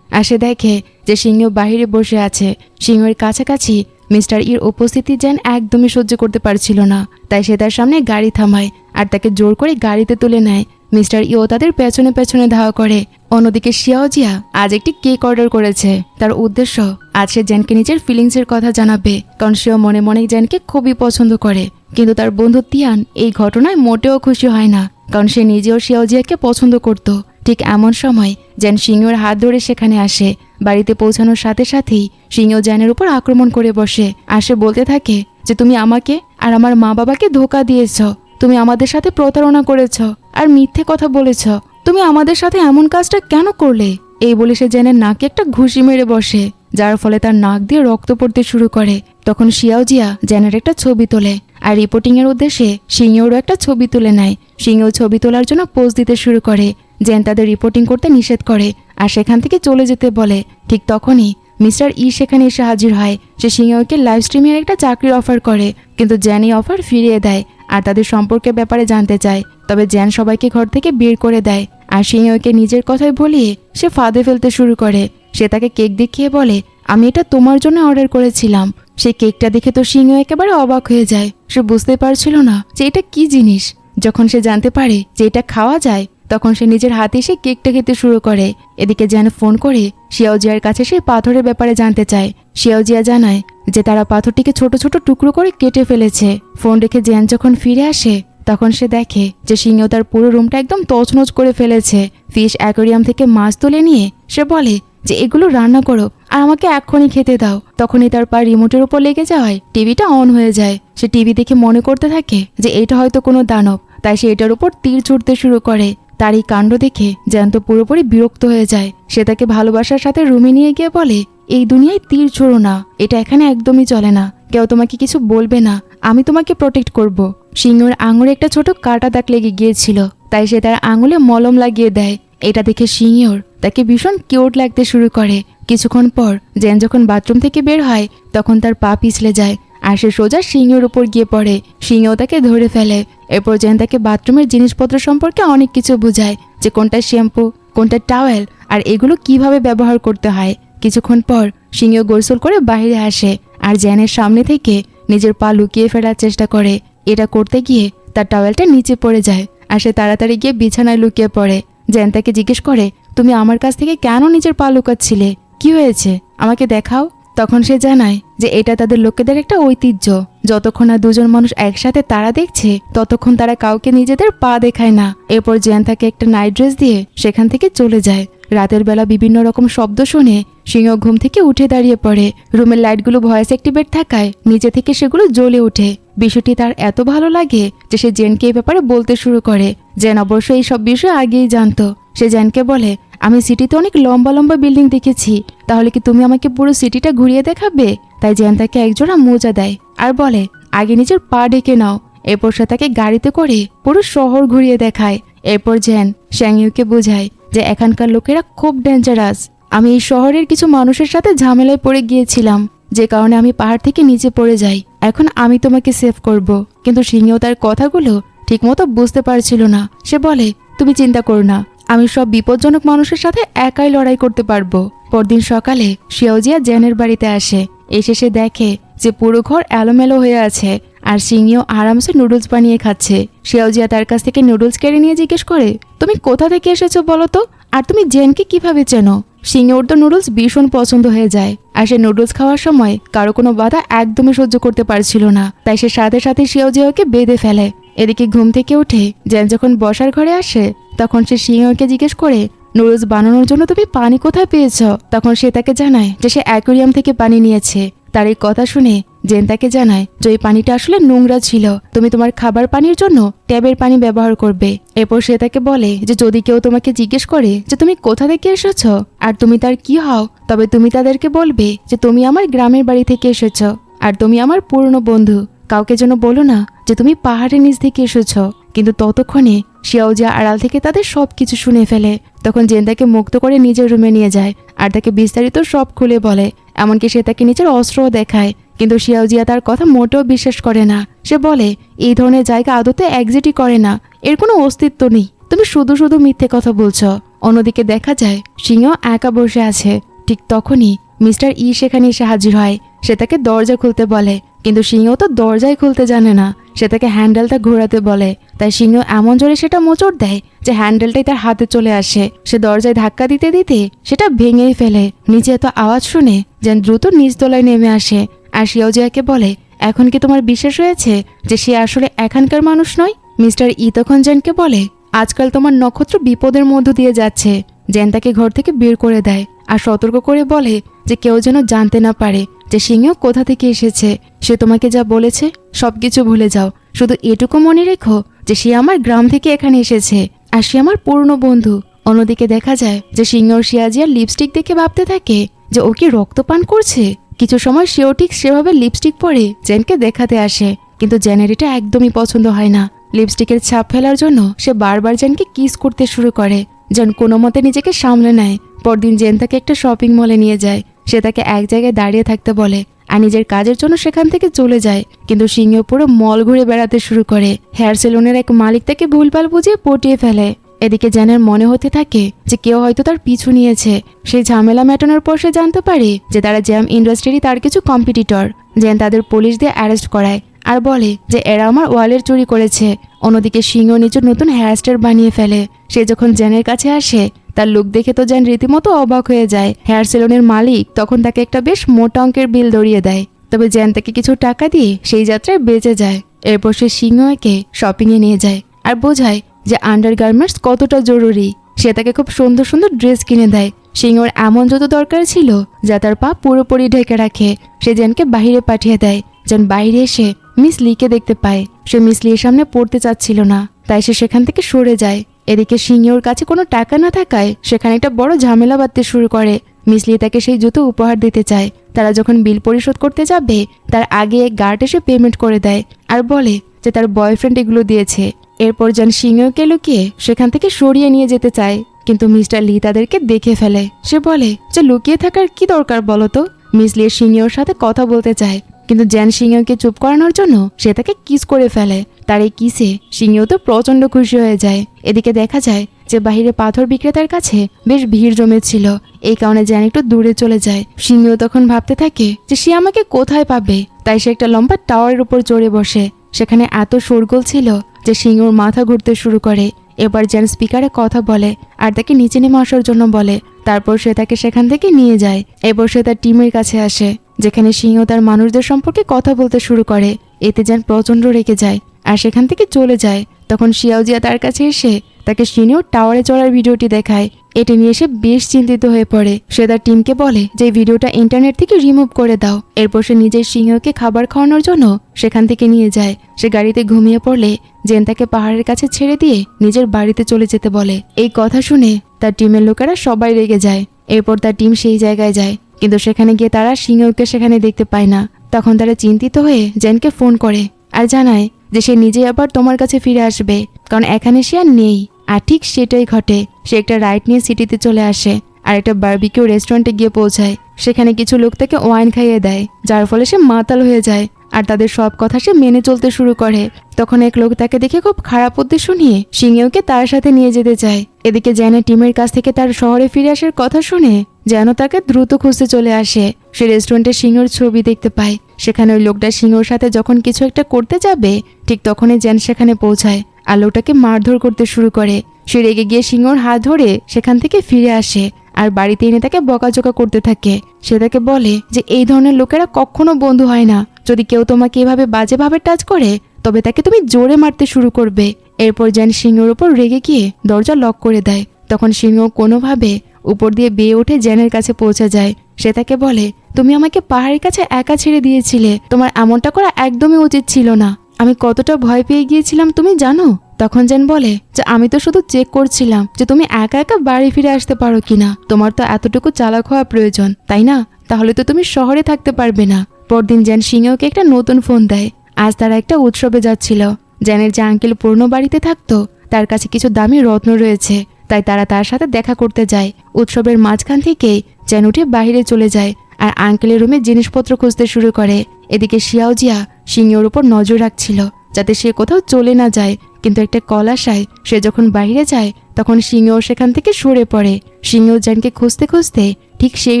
আসে দেখে যে সিংহ বাহিরে বসে আছে। সিংহের কাছাকাছি মিস্টার ইর উপস্থিতি জেন একদমই সহ্য করতে পারছিল না, তাই সে তার সামনে গাড়ি থামায় আর তাকে জোর করে গাড়িতে তুলে নেয়। মিস্টার ইও তাদের পেছনে পেছনে ধাওয়া করে। অন্যদিকে শিয়াওজিয়া আজ একটি কেক অর্ডার করেছে। তার উদ্দেশ্য আজ সে জেনকে নিজের ফিলিংসের কথা জানাবে, কারণ সেও মনে মনে জেনকে খুবই পছন্দ করে। কিন্তু তার বন্ধু তিয়ান এই ঘটনায় মোটেও খুশি হয় না, কারণ সে নিজেও শিয়াওজিয়াকে পছন্দ করত। ঠিক এমন সময় জেন সিংহের হাত ধরে সেখানে আসে। বাড়িতে পৌঁছানোর সাথে সাথেই সিংহ জেনের উপর আক্রমণ করে বসে। আর সে বলতে থাকে যে তুমি আমাকে আর আমার মা বাবাকে ধোঁকা দিয়েছ, তুমি আমাদের সাথে প্রতারণা করেছ আর মিথ্যে কথা বলেছ, তুমি আমাদের সাথে এমন কাজটা কেন করলে? এই বলে সে জেনের নাকে একটা ঘুষি মেরে বসে, যার ফলে তার নাক দিয়ে রক্ত পড়তে শুরু করে। তখন শিয়াওজিয়া জেনের একটা ছবি তোলে, আর রিপোর্টিং এর উদ্দেশ্যে সিংহেরও একটা ছবি তুলে নেয়। সিংহ ছবি তোলার জন্য পোজ দিতে শুরু করে। জেন তাদের রিপোর্টিং করতে নিষেধ করে আর সেখান থেকে চলে যেতে বলে। ঠিক তখনই মিস্টার ই সেখানে এসে হাজির হয়। সে সিংহকে লাইভ স্ট্রিমের একটা চাকরির অফার করে, কিন্তু জেন এই অফার ফিরিয়ে দেয় আর তাদের সম্পর্কের ব্যাপারে জানতে চায়। তবে জেন সবাইকে ঘর থেকে বের করে দেয় আর সিংহকে নিজের কথায় বলিয়ে সে ফাঁদে ফেলতে শুরু করে। সে তাকে কেক দেখিয়ে বলে, আমি এটা তোমার জন্য অর্ডার করেছিলাম। সেই কেকটা দেখে তো সিংহ একেবারে অবাক হয়ে যায়। সে বুঝতে পারছিল না যে এটা কি জিনিস। যখন সে জানতে পারে যে এটা খাওয়া যায়, তখন সে নিজের হাতে সে কেকটা খেতে শুরু করে। এদিকে জ্যান ফোন করে শিয়াওজিয়ার কাছে সেই পাথরের ব্যাপারে জানতে চায়। শিয়াওজিয়া জানায় যে তারা পাথরটিকে ছোট ছোট টুকরো করে কেটে ফেলেছে। ফোন রেখে জ্যান যখন ফিরে আসে, তখন সে দেখে যে সিংহ তার পুরো রুমটা একদম তছনছ করে ফেলেছে। ফিশ অ্যাকোরিয়াম থেকে মাছ তুলে নিয়ে সে বলে যে এগুলো রান্না করো আর আমাকে এক্ষুনি খেতে দাও। তখনই তার পা রিমোটের উপর লেগে যাওয়ায় টিভিটা অন হয়ে যায়। সে টিভি দেখে মনে করতে থাকে যে এটা হয়তো কোনো দানব, তাই সে এটার উপর তীর ছুটতে শুরু করে। তার এই কাণ্ড দেখে জ্যান তো পুরোপুরি বিরক্ত হয়ে যায়। সে তাকে ভালোবাসার সাথে রুমে নিয়ে গিয়ে বলে, এই দুনিয়ায় তীর ছোড়ো না, এটা এখানে একদমই চলে না। কেউ তোমাকে কিছু বলবে না, আমি তোমাকে প্রোটেক্ট করব। সিংহর আঙুলে একটা ছোট কাটা দাগ লেগে গিয়েছিল, তাই সে তার আঙুলে মলম লাগিয়ে দেয়। এটা দেখে সিংহর তাকে ভীষণ কিউট লাগতে শুরু করে। কিছুক্ষণ পর জ্যান যখন বাথরুম থেকে বের হয়, তখন তার পা পিছলে যায় আর সে সোজা সিংহের উপর গিয়ে পড়ে। সিংহ তাকে ধরে ফেলে। এরপর জ্যান তাকে বাথরুমের জিনিসপত্র সম্পর্কে অনেক কিছু বোঝায়, যে কোনটা শ্যাম্পু, কোনটা টাওয়েল আর এগুলো কিভাবে ব্যবহার করতে হয়। কিছুক্ষণ পর সিংহ গোসল করে বাইরে আসে আর জ্যানের সামনে থেকে নিজের পা লুকিয়ে ফেলার চেষ্টা করে। এটা করতে গিয়ে তার টাওয়েলটা নিচে পড়ে যায় আর সে তাড়াতাড়ি গিয়ে বিছানায় লুকিয়ে পড়ে। জ্যান তাকে জিজ্ঞেস করে, তুমি আমার কাছ থেকে কেন নিজের পা লুকাচ্ছিলে? কি হয়েছে, আমাকে দেখাও। তখন সে জানায় যে এটা তাদের লোকেদের একটা ঐতিহ্য। যতক্ষণ না দুজন মানুষ একসাথে তারা দেখছে, ততক্ষণ তারা কাউকে নিজেদের পা দেখায় না। এরপর জ্যান তাকে একটা নাইট ড্রেস দিয়ে সেখান থেকে চলে যায়। রাতের বেলা বিভিন্ন রকম শব্দ শুনে সিংহ ঘুম থেকে উঠে দাঁড়িয়ে পড়ে। রুমের লাইটগুলো ভয়েস অ্যাক্টিভেট থাকায় নিচে থেকে সেগুলো জ্বলে ওঠে। বিষয়টি তার এত ভালো লাগে যে সে জেনকে এই ব্যাপারে বলতে শুরু করে। জেন অবশ্য এই সব বিষয় আগেই জানতো। সে জেনকে বলে, আমি সিটিতে অনেক লম্বা লম্বা বিল্ডিং দেখেছি, তাহলে কি তুমি আমাকে পুরো সিটিটা ঘুরিয়ে দেখাবে? তাই জেন তাকে একজোড়া মোজা দেয় আর বলে, আগে নিজের পা ঢেকে নাও। এরপর সে তাকে গাড়িতে করে পুরো শহর ঘুরিয়ে দেখায়। এরপর জেন শ্যাংইউকে বোঝায় যে এখানকার লোকেরা খুব ডেঞ্জারাস। আমি এই শহরের কিছু মানুষের সাথে ঝামেলায় পড়ে গিয়েছিলাম, যে কারণে আমি পাহাড় থেকে নিচে পড়ে যাই। এখন আমি তোমাকে সেভ করব। কিন্তু সিংহ তার কথাগুলো ঠিকমতো বুঝতে পারছিল না। সে বলে, তুমি চিন্তা করো না, আমি সব বিপজ্জনক মানুষের সাথে একাই লড়াই করতে পারবো। পরদিন সকালে শিয়াওজিয়া জেনের বাড়িতে আসে। এসে সে দেখে যে পুরো ঘর এলোমেলো হয়ে আছে আর সিংহ আরামসে নুডলস বানিয়ে খাচ্ছে। শিয়াওজিয়া তার কাছ থেকে নুডলস কেড়ে নিয়ে জিজ্ঞেস করে, তুমি কোথা থেকে এসেছো বলো তো, আর তুমি জেনকে কিভাবে চেনো? সিংহর তো নুডলস ভীষণ পছন্দ হয়ে যায় আর সে নুডলস খাওয়ার সময় কারো কোনো বাধা একদমই সহ্য করতে পারছিল না। তাই সে সাথে সাথে শিয়াওজিয়াকে বেঁধে ফেলে। এদিকে ঘুম থেকে উঠে জেন যখন বসার ঘরে আসে, তখন সে সিংহকে জিজ্ঞেস করে, নুডলস বানানোর জন্য তুমি পানি কোথায় পেয়েছ? তখন সে তাকে জানায় যে সে অ্যাকোয়ারিয়াম থেকে পানি নিয়েছে। তার এই কথা শুনে জেন তাকে জানায় যে এই পানিটা আসলে নোংরা ছিল, তুমি তোমার খাবার পানির জন্য ট্যাবের পানি ব্যবহার করবে। এরপর সে তাকে বলে যে যদি কেউ তোমাকে জিজ্ঞেস করে যে তুমি কোথা থেকে এসেছ আর তুমি তার কি হও, তবে তুমি তাদেরকে বলবে যে তুমি আমার গ্রামের বাড়ি থেকে এসেছ আর তুমি আমার পুরনো বন্ধু। কাউকে যেন বলো না যে তুমি পাহাড়ের নিচ থেকে এসেছ। কিন্তু ততক্ষণে শিয়াওজিয়া আড়াল থেকে তাদের সবকিছু শুনে ফেলে। তখন জেন তাকে মুক্ত করে নিজের রুমে নিয়ে যায় আর তাকে বিস্তারিত সব খুলে বলে। এমনকি সে তাকে নিজের অস্ত্রও দেখায়। কিন্তু শিয়াওজিয়া তার কথা মোটেও বিশ্বাস করে না। সে বলে, এই ধরনের জায়গা আদতে এক্সিটই করে না, এর কোনো অস্তিত্ব নেই, তুমি শুধু শুধু মিথ্যে কথা বলছো। অন্যদিকে দেখা যায় সিংহ একা বসে আছে। ঠিক তখনই মিস্টার ই সেখানে এসে হাজির হয়। সে তাকে দরজা খুলতে বলে, কিন্তু সিংহ তো দরজাই খুলতে জানে না। সে তাকে হ্যান্ডেলটা ঘোরাতে বলে, তাই সিংহ এমন জোরে সেটা মোচড় দেয় যে হ্যান্ডেলটাই তার হাতে চলে আসে। সে দরজায় ধাক্কা দিতে দিতে সেটা ভেঙেই ফেলে। নিচে এত আওয়াজ শুনে যেন দ্রুত নিচতলায় নেমে আসে আর শিয়াওজিয়াকে বলে, এখন কি তোমার বিশ্বাস হয়েছে যে সে আসলে এখানকার মানুষ নয়? মিস্টার ই তখন জেনকে বলে, আজকাল তোমার নক্ষত্র বিপদের মধ্য দিয়ে যাচ্ছে। জেন তাকে ঘর থেকে বের করে দেয় আর সতর্ক করে বলে যে কেউ যেন জানতে না পারে যে সিংহ কোথা থেকে এসেছে। সে তোমাকে যা বলেছে সবকিছু ভুলে যাও, শুধু এটুকু মনে রেখো যে সে আমার গ্রাম থেকে এখানে এসেছে আর সে আমার পুরনো বন্ধু। অন্যদিকে দেখা যায় যে সিংহ শিয়াজিয়ার লিপস্টিক দেখে ভাবতে থাকে যে ও কি রক্তপান করছে। কিছু সময় সেও ঠিক সেভাবে লিপস্টিক পরে জেনকে দেখাতে আসে, কিন্তু জেনের এটা একদমই পছন্দ হয় না। লিপস্টিকের ছাপ ফেলার জন্য সে বারবার জেনকে কিস করতে শুরু করে। জেন কোনো মতে নিজেকে সামলে নেয়। পরদিন জেন তাকে একটা শপিং মলে নিয়ে যায়। সে তাকে এক জায়গায় দাঁড়িয়ে থাকতে বলে আর নিজের কাজের জন্য সেখান থেকে চলে যায়। কিন্তু সিংহ পুরো মল ঘুরে বেড়াতে শুরু করে। হেয়ার সেলুনের এক মালিক তাকে ভুলভাল বুঝিয়ে পটিয়ে ফেলে। এদিকে জেনের মনে হতে থাকে যে কেউ হয়তো তার পিছু নিয়েছে। সেই ঝামেলা মেটানোর পর সে জানতে পারে যে তারা জ্যাম ইন্ডাস্ট্রিরই তার কিছু কম্পিটিটর। জেন তাদের পুলিশ দিয়ে অ্যারেস্ট করায় আর বলে যে এরা আমার ওয়ালেট চুরি করেছে। অন্যদিকে সিংহ নিজের নতুন হেয়ারস্টাইল বানিয়ে ফেলে। সে যখন জেনের কাছে আসে তার লুক দেখে তো জেন রীতিমতো অবাক হয়ে যায়। হেয়ার সেলুনের মালিক তখন তাকে একটা বেশ মোটা অঙ্কের বিল ধরিয়ে দেয়। তবে জেন তাকে কিছু টাকা দিয়ে সেই যাত্রায় বেঁচে যায়। এরপর সে সিংহকে শপিংয়ে নিয়ে যায় আর বোঝায় যে আন্ডারগার্মেন্টস কতটা জরুরি। সে তাকে খুব সুন্দর সুন্দর ড্রেস কিনে দেয়। সিংহর এমন জুতো দরকার ছিল যা তার পা পুরোপুরি ঢেকে রাখে। সে জেনকে বাইরে পাঠিয়ে দেয়। জেন বাইরে এসে মিস লিকে দেখতে পায়। সে মিস লির সামনে পড়তে চাচ্ছিল না, তাই সে সেখান থেকে সরে যায়। এদিকে সিংহর কাছে কোনো টাকা না থাকায় সেখানে একটা বড় ঝামেলা বাঁধতে শুরু করে। মিসলি তাকে সেই জুতো উপহার দিতে চায়। তারা যখন বিল পরিশোধ করতে যাবে তার আগে এক গার্ড এসে পেমেন্ট করে দেয় আর বলে যে তার বয়ফ্রেন্ড এগুলো দিয়েছে। এরপর যেন সিংহকে লুকিয়ে সেখান থেকে সরিয়ে নিয়ে যেতে চায়, কিন্তু মিস্টার লি তাদেরকে দেখে ফেলে। সে বলে যে লুকিয়ে থাকার কি দরকার বলো তো। মিসলি সিংহর সাথে কথা বলতে চায়, কিন্তু জ্যান সিংহকে চুপ করানোর জন্য সে তাকে কিস করে ফেলে। তার এই কিসে সিংহ তো প্রচন্ড খুশি হয়ে যায়। এদিকে দেখা যায় যে বাহিরে পাথর বিক্রেতার কাছে বেশ ভিড় জমেছিল। এই কারণে জ্যান একটু দূরে চলে যায়। সিংহ তখন ভাবতে থাকে যে সে আমাকে কোথায় পাবে, তাই সে একটা লম্বা টাওয়ারের উপর চড়ে বসে। সেখানে এত শোরগোল ছিল যে সিংহর মাথা ঘুরতে শুরু করে। এবার জ্যান স্পিকারে কথা বলে আর তাকে নিচে নেমে আসার জন্য বলে। তারপর সে তাকে সেখান থেকে নিয়ে যায়। এরপর সে তার টিমের কাছে আসে, যেখানে সিংহ তার মানুষদের সম্পর্কে কথা বলতে শুরু করে। এতে জ্যান প্রচন্ড রেগে যায় আর সেখান থেকে চলে যায়। তখন শিয়াওজিয়া তার কাছে এসে তাকে সিংহ টাওয়ারে চড়ার ভিডিওটি দেখায়। এটি নিয়ে সে বেশ চিন্তিত হয়ে পড়ে। সে তার টিমকে বলে যে ভিডিওটা ইন্টারনেট থেকে রিমুভ করে দাও। এরপর সে নিজের সিংহকে খাবার খাওয়ানোর জন্য সেখান থেকে নিয়ে যায়। সে গাড়িতে ঘুমিয়ে পড়লে জেন তাকে পাহাড়ের কাছে ছেড়ে দিয়ে নিজের বাড়িতে চলে যেতে বলে। এই কথা শুনে তার টিমের লোকেরা সবাই রেগে যায়। এরপর তার টিম সেই জায়গায় যায়, কিন্তু সেখানে গিয়ে তারা সিংহকে সেখানে দেখতে পায় না। তখন তারা চিন্তিত হয়ে জেনকে ফোন করে আর জানায় যে সে নিজেই আবার তোমার কাছে ফিরে আসবে, কারণ এখানে সে আর নেই। আর ঠিক সেটাই ঘটে। সে একটা রাইড নিয়ে সিটিতে চলে আসে আর একটা বারবিকিউ রেস্টুরেন্টে গিয়ে পৌঁছায়। সেখানে কিছু লোক তাকে ওয়াইন খাইয়ে দেয়, যার ফলে সে মাতাল হয়ে যায় আর তাদের সব কথা সে মেনে চলতে শুরু করে। তখন এক লোক তাকে দেখে খুব খারাপ উদ্দেশ্য নিয়ে সিংহকে তার সাথে নিয়ে যেতে চায়। এদিকে জ্যানের টিমের কাছ থেকে তার শহরে ফিরে আসার কথা শুনে যেন তাকে দ্রুত খুঁজতে চলে আসে। সে রেস্টুরেন্টে সিংহর ছবি দেখতে পায়। সেখানে ওই লোকটা সিংহর সাথে যখন কিছু একটা করতে যাবে ঠিক তখনই জ্যান সেখানে পৌঁছায় আর লোকটাকে মারধর করতে শুরু করে। সে রেগে গিয়ে সিংহর হাত ধরে সেখান থেকে ফিরে আসে আর বাড়িতে এনে তাকে বকাঝকা করতে থাকে। সে তাকে বলে যে এই ধরনের লোকেরা কখনো বন্ধু হয় না। যদি কেউ তোমাকে এভাবে বাজেভাবে টাচ করে তবে তাকে তুমি জোরে মারতে শুরু করবে। এরপর জ্যান সিংহর উপর রেগে গিয়ে দরজা লক করে দেয়। তখন সিংহ কোনোভাবে উপর দিয়ে বেয়ে উঠে জ্যানের কাছে পৌঁছে যায়। সে তাকে বলে তুমি আমাকে পাহাড়ের কাছে একা ছেড়ে দিয়েছিলে, তোমার এমনটা করা একদমই উচিত ছিল না। আমি কতটা ভয় পেয়ে গিয়েছিলাম তুমি জানো। তখন জ্যান বলে যে আমি তো শুধু চেক করছিলাম যে তুমি একা একা বাড়ি ফিরে আসতে পারো কিনা। তোমার তো এতটুকু চালাক হওয়া প্রয়োজন, তাই না? তাহলে তো তুমি শহরে থাকতে পারবে না। পরদিন জ্যান সিংহকে একটা নতুন ফোন দেয়। আজ তারা একটা উৎসবে যাচ্ছিল। জ্যানের যে আঙ্কেল পুরনো বাড়িতে থাকতো তার কাছে কিছু দামি রত্ন রয়েছে, তাই তারা তার সাথে দেখা করতে যায়। উৎসবের মাঝখান থেকেই জ্যান উঠে বাইরে চলে যায় আর আঙ্কেলের রুমে জিনিসপত্র খুঁজতে শুরু করে। এদিকে শিয়াওজিয়া সিংহর উপর নজর রাখছিল যাতে সে কোথাও চলে না যায়, কিন্তু একটা কল আসায় সে যখন বাইরে যায় তখন সিংহ সেখান থেকে সরে পড়ে। সিংহ জ্যানকে খুঁজতে খুঁজতে ঠিক সেই